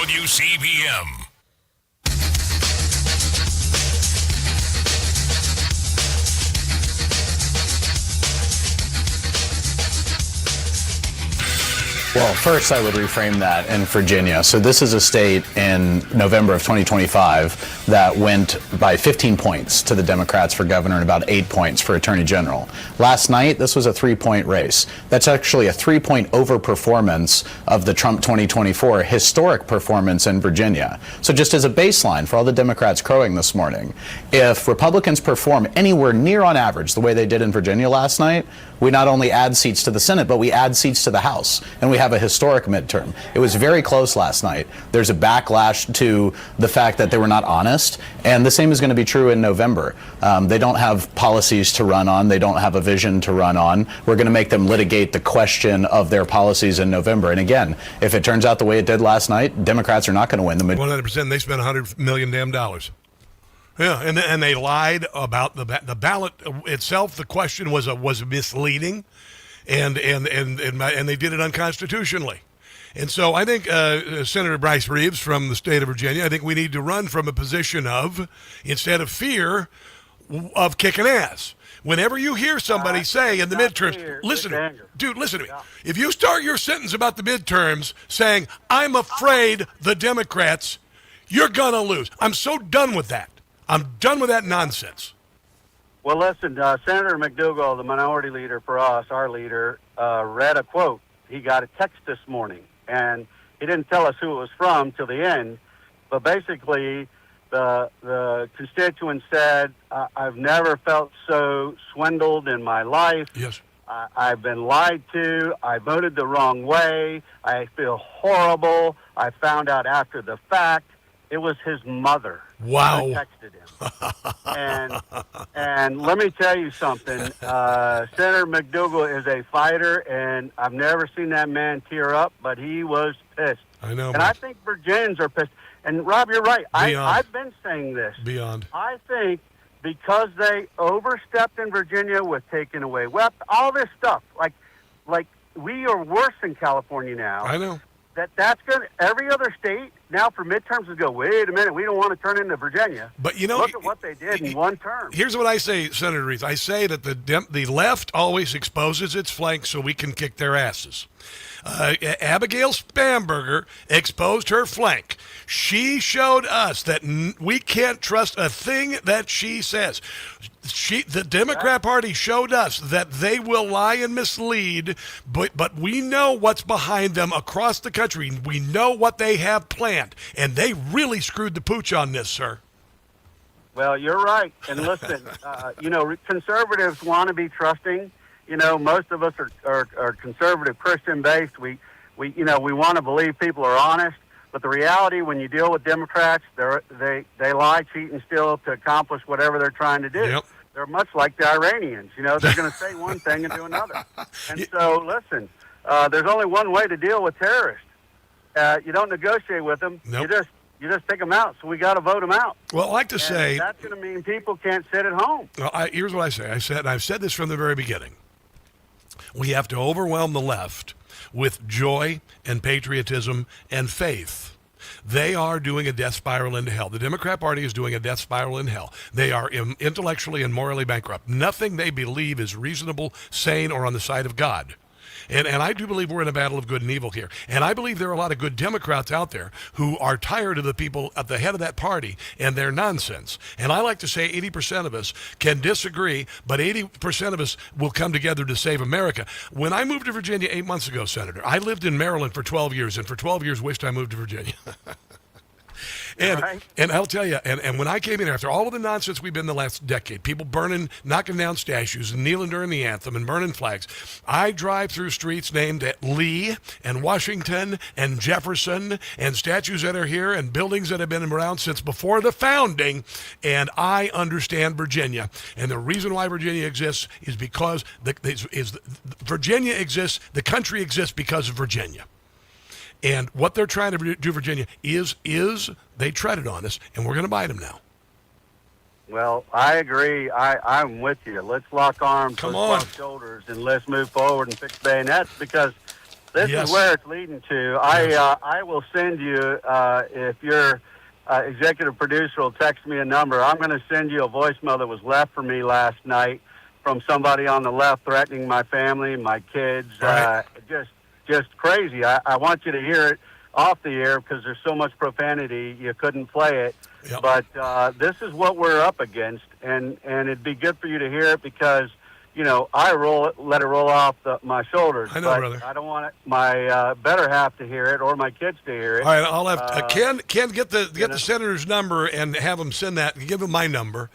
WCBM. Well, first I would reframe that in Virginia. So this is a state in November of 2025 that went by 15 points to the Democrats for governor and about 8 points for attorney general. Last night, this was a 3-point race. That's actually a 3-point overperformance of the Trump 2024 historic performance in Virginia. So just as a baseline for all the Democrats crowing this morning, if Republicans perform anywhere near on average the way they did in Virginia last night, we not only add seats to the Senate, but we add seats to the House, and we have a historic midterm. It was very close last night. There's a backlash to the fact that they were not honest, and the same is going to be true in November. They don't have policies to run on. They don't have a vision to run on. We're going to make them litigate the question of their policies in November. And again, if it turns out the way it did last night, Democrats are not going to win the midterm. 100%. They spent $100 million damn dollars. Yeah, and they lied about the ballot itself. The question was misleading, and they did it unconstitutionally. And so I think Senator Bryce Reeves from the state of Virginia, I think we need to run from a position of, instead of fear, of kicking ass. Whenever you hear somebody say in the midterms, listen to me. Yeah. If you start your sentence about the midterms saying, I'm afraid the Democrats, you're going to lose. I'm so done with that. I'm done with that nonsense. Well, listen, Senator McDougal, the minority leader for us, our leader, read a quote. He got a text this morning, and he didn't tell us who it was from till the end. But basically, the constituent said, I've never felt so swindled in my life. Yes. I've been lied to. I voted the wrong way. I feel horrible. I found out after the fact. It was his mother. Wow. Who texted him. And let me tell you something. Senator McDougal is a fighter, and I've never seen that man tear up, but he was pissed. I know. And I think Virginians are pissed. And, Rob, you're right. I've been saying this. Beyond. I think because they overstepped in Virginia with taking away weapons, all this stuff, like we are worse in California now. I know. That's going to, every other state now for midterms is go, wait a minute, we don't want to turn into Virginia. But you know, look at what they did in one term. Here's what I say, Senator Reeves. I say that the left always exposes its flank so we can kick their asses. Abigail Spanberger exposed her flank. She showed us that we can't trust a thing that she says. The Democrat Party showed us that they will lie and mislead, but we know what's behind them across the country. We know what they have planned, and they really screwed the pooch on this, sir. Well, you're right. And listen, conservatives want to be trusting. You know, most of us are conservative Christian based. We want to believe people are honest. But the reality, when you deal with Democrats, they lie, cheat, and steal to accomplish whatever they're trying to do. Yep. They're much like the Iranians. You know, they're going to say one thing and do another. And so, listen, there's only one way to deal with terrorists. You don't negotiate with them. Nope. You just pick them out. So we got to vote them out. Well, I like to say that's going to mean people can't sit at home. Well, here's what I say. I've said this from the very beginning. We have to overwhelm the left with joy and patriotism and faith. They are doing a death spiral into hell. The Democrat Party is doing a death spiral in hell. They are intellectually and morally bankrupt. Nothing they believe is reasonable, sane, or on the side of God. And I do believe we're in a battle of good and evil here. And I believe there are a lot of good Democrats out there who are tired of the people at the head of that party and their nonsense. And I like to say 80% of us can disagree, but 80% of us will come together to save America. When I moved to Virginia 8 months ago, Senator, I lived in Maryland for 12 years, and for 12 years wished I moved to Virginia. And I'll tell you, and when I came in after all of the nonsense we've been the last decade, people burning, knocking down statues and kneeling during the anthem and burning flags, I drive through streets named Lee and Washington and Jefferson and statues that are here and buildings that have been around since before the founding, and I understand Virginia. And the reason why Virginia exists is because Virginia exists, the country exists because of Virginia. And what they're trying to do, Virginia, is they treaded on us, and we're going to bite them now. Well, I agree. I'm with you. Let's lock arms, let's lock shoulders, and let's move forward and fix bayonets, because This Yes. is where it's leading to. I will send you, if your executive producer will text me a number, I'm going to send you a voicemail that was left for me last night from somebody on the left threatening my family, my kids. Right. Just crazy. I want you to hear it off the air because there's so much profanity you couldn't play it. Yep. But this is what we're up against, and it'd be good for you to hear it because, I let it roll off my shoulders. I know, but brother. I don't want my better half to hear it or my kids to hear it. All right, I'll have Ken get the senator's number and have him send that. Give him my number.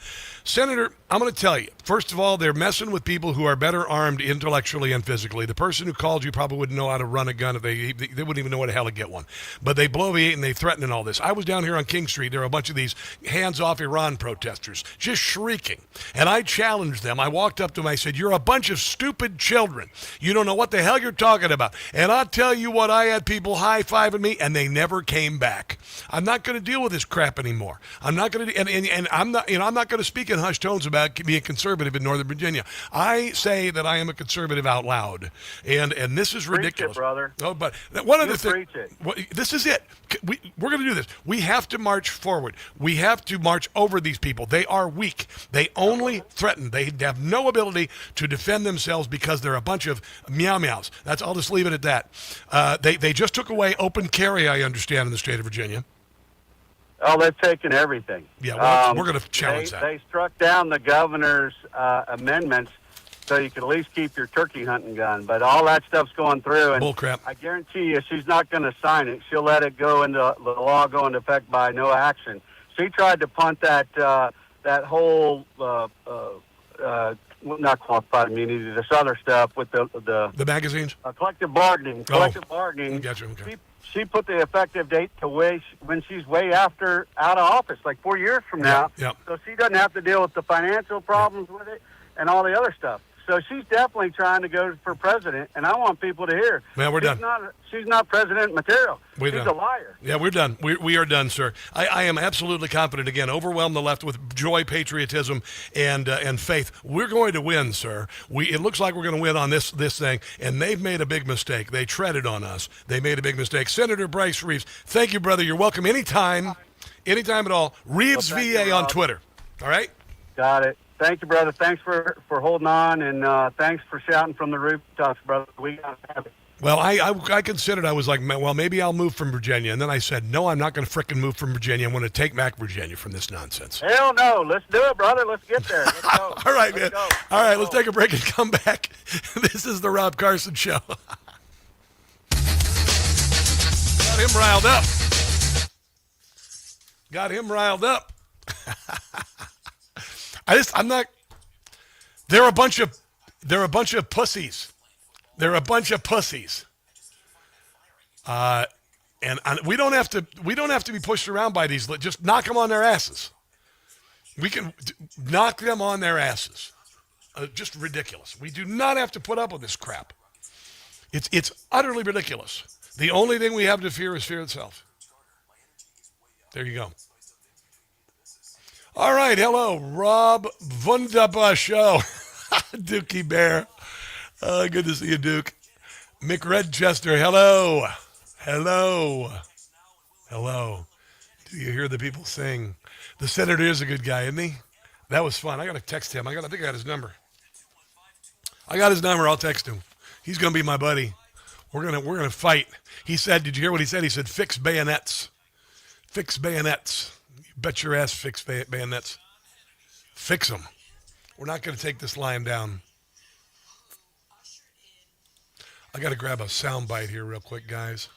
Senator, I'm going to tell you, first of all, they're messing with people who are better armed intellectually and physically. The person who called you probably wouldn't know how to run a gun if they wouldn't even know what the hell to get one. But they bloviate and they threaten and all this. I was down here on King Street. There were a bunch of these hands-off Iran protesters just shrieking. And I challenged them. I walked up to them. I said, you're a bunch of stupid children. You don't know what the hell you're talking about. And I'll tell you what, I had people high-fiving me, and they never came back. I'm not going to deal with this crap anymore. I'm not going to, and I'm not, I'm not going to speak in hushed tones about being conservative in Northern Virginia. I say that I am a conservative out loud, and this is ridiculous, Preach it, brother. Oh, but one other thing. Preach it. This is it. We're going to do this. We have to march forward. We have to march over these people. They are weak. They only threaten. They have no ability to defend themselves because they're a bunch of meow-meows. I'll just leave it at that. They just took away open carry, I understand, in the state of Virginia. Oh, they've taken everything. Yeah, well, we're going to challenge that. They struck down the governor's amendments so you could at least keep your turkey hunting gun. But all that stuff's going through, and bullcrap. I guarantee you she's not going to sign it. She'll let it go into the law go into effect by no action. She tried to punt that whole not qualified immunity, this other stuff with the magazines, collective bargaining. Gotcha. Okay. She put the effective date to when she's way out of office, like 4 years from now. Yeah. So she doesn't have to deal with the financial problems with it and all the other stuff. So she's definitely trying to go for president, and I want people to hear. Man, we're done. She's not president material. We're She's done. a liar. Yeah, we're done. We are done, sir. I am absolutely confident, again, overwhelm the left with joy, patriotism, and faith. We're going to win, sir. It looks like we're going to win on this thing, and they've made a big mistake. They treaded on us. They made a big mistake. Senator Bryce Reeves, thank you, brother. You're welcome anytime at all. Reeves VA on Twitter. All right? Got it. Thank you, brother. Thanks for holding on, and thanks for shouting from the rooftops, brother. We got to have it. Well, I considered, I was like, well, maybe I'll move from Virginia. And then I said, no, I'm not going to frickin' move from Virginia. I'm going to take back Virginia from this nonsense. Hell no. Let's do it, brother. Let's get there. Let's go. All right, man. All right, let's take a break and come back. This is the Rob Carson Show. Got him riled up. I'm not. They're a bunch of pussies. They're a bunch of pussies. And we don't have to be pushed around by these. Just knock them on their asses. We can knock them on their asses. Just ridiculous. We do not have to put up with this crap. It's utterly ridiculous. The only thing we have to fear is fear itself. There you go. All right, hello, Rob Wunderbar Show. Dookie Bear. Good to see you, Duke. Mick Redchester, hello. Hello. Hello. Do you hear the people sing? The senator is a good guy, isn't he? That was fun. I got to text him. I think I got his number. I'll text him. He's going to be my buddy. We're gonna fight. He said, did you hear what he said? He said, fix bayonets. Fix bayonets. You bet your ass fix bayonets. Fix them. We're not going to take this lying down. I got to grab a soundbite here real quick, guys.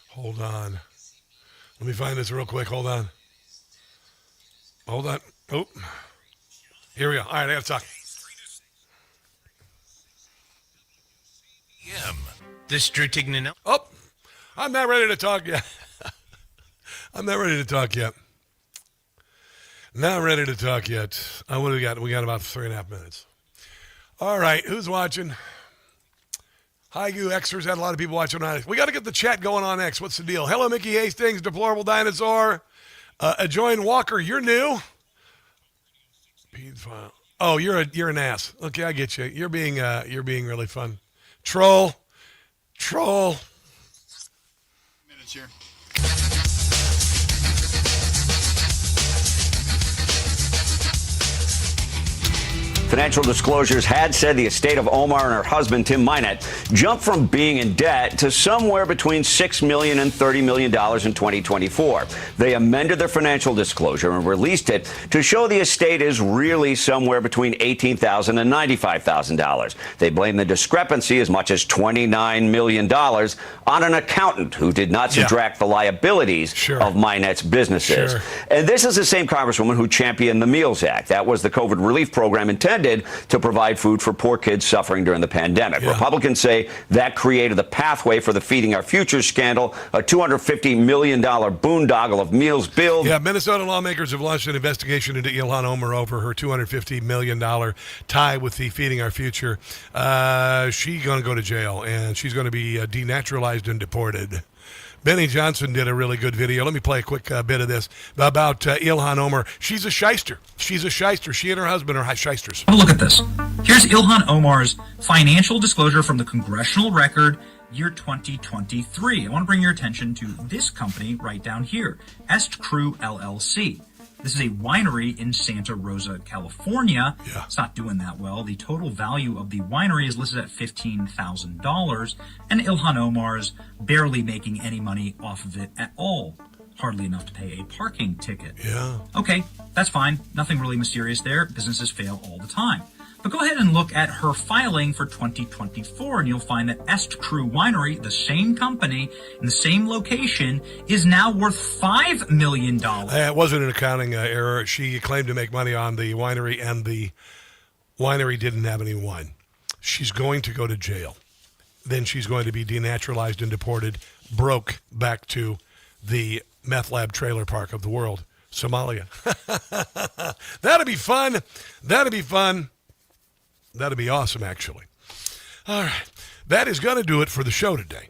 Hold on. Let me find this real quick. Hold on. Oh, here we go. All right, I got to talk. Districting. Oh, I'm not ready to talk yet. Not ready to talk yet. What do we got? We got about 3.5 minutes. All right, who's watching? Hi, you Xers. Had a lot of people watching on X. We got to get the chat going on X. What's the deal? Hello, Mickey Hastings, Deplorable Dinosaur. Adjoin Walker, you're new. Pedophile. Oh, you're an ass. Okay, I get you. You're being really fun. Troll. Minutes here. Financial disclosures had said the estate of Omar and her husband, Tim Minett, jumped from being in debt to somewhere between $6 million and $30 million in 2024. They amended their financial disclosure and released it to show the estate is really somewhere between $18,000 and $95,000. They blame the discrepancy as much as $29 million on an accountant who did not subtract the liabilities of Minett's businesses. And this is the same congresswoman who championed the Meals Act. That was the COVID relief program intended to provide food for poor kids suffering during the pandemic. Republicans say that created the pathway for the Feeding Our Future scandal, a $250 million boondoggle of meals billed. Yeah, Minnesota lawmakers have launched an investigation into Ilhan Omar over her $250 million tie with the Feeding Our Future. She's going to go to jail, and she's going to be denaturalized and deported. Benny Johnson did a really good video. Let me play a quick bit of this about Ilhan Omar. She's a shyster. She and her husband are shysters. Have a look at this. Here's Ilhan Omar's financial disclosure from the Congressional Record, year 2023. I want to bring your attention to this company right down here, Est Crew LLC. This is a winery in Santa Rosa, California. It's not doing that well. The total value of the winery is listed at $15,000, and Ilhan Omar's barely making any money off of it at all. Hardly enough to pay a parking ticket. Okay, that's fine. Nothing really mysterious there. Businesses fail all the time. But go ahead and look at her filing for 2024, and you'll find that Est Crew Winery, the same company in the same location, is now worth $5 million. It wasn't an accounting error. She claimed to make money on the winery, and the winery didn't have any wine. She's going to go to jail. Then she's going to be denaturalized and deported, broke back to the meth lab trailer park of the world, Somalia. That'd be fun. That'd be awesome, actually. All right. That is going to do it for the show today.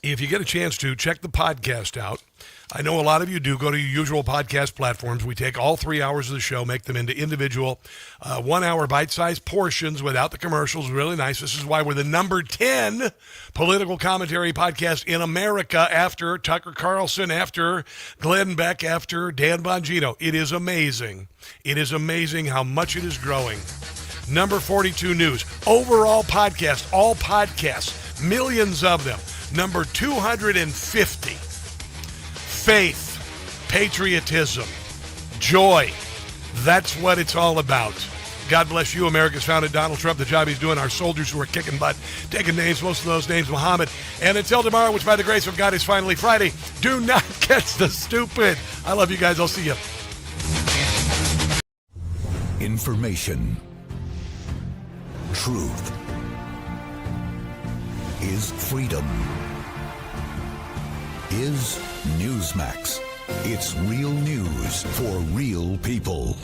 If you get a chance to check the podcast out, I know a lot of you do. Go to your usual podcast platforms. We take all 3 hours of the show, make them into individual 1 hour bite-sized portions without the commercials. Really nice. This is why we're the number 10 political commentary podcast in America after Tucker Carlson, after Glenn Beck, after Dan Bongino. It is amazing. It is amazing how much it is growing. Number 42 News. Overall podcast, all podcasts, millions of them. Number 250. Faith, patriotism, joy. That's what it's all about. God bless you, America's founded Donald Trump. The job he's doing, our soldiers who are kicking butt, taking names, most of those names, Muhammad. And until tomorrow, which by the grace of God is finally Friday, do not catch the stupid. I love you guys. I'll see you. Information. Truth is freedom. Is Newsmax. It's real news for real people.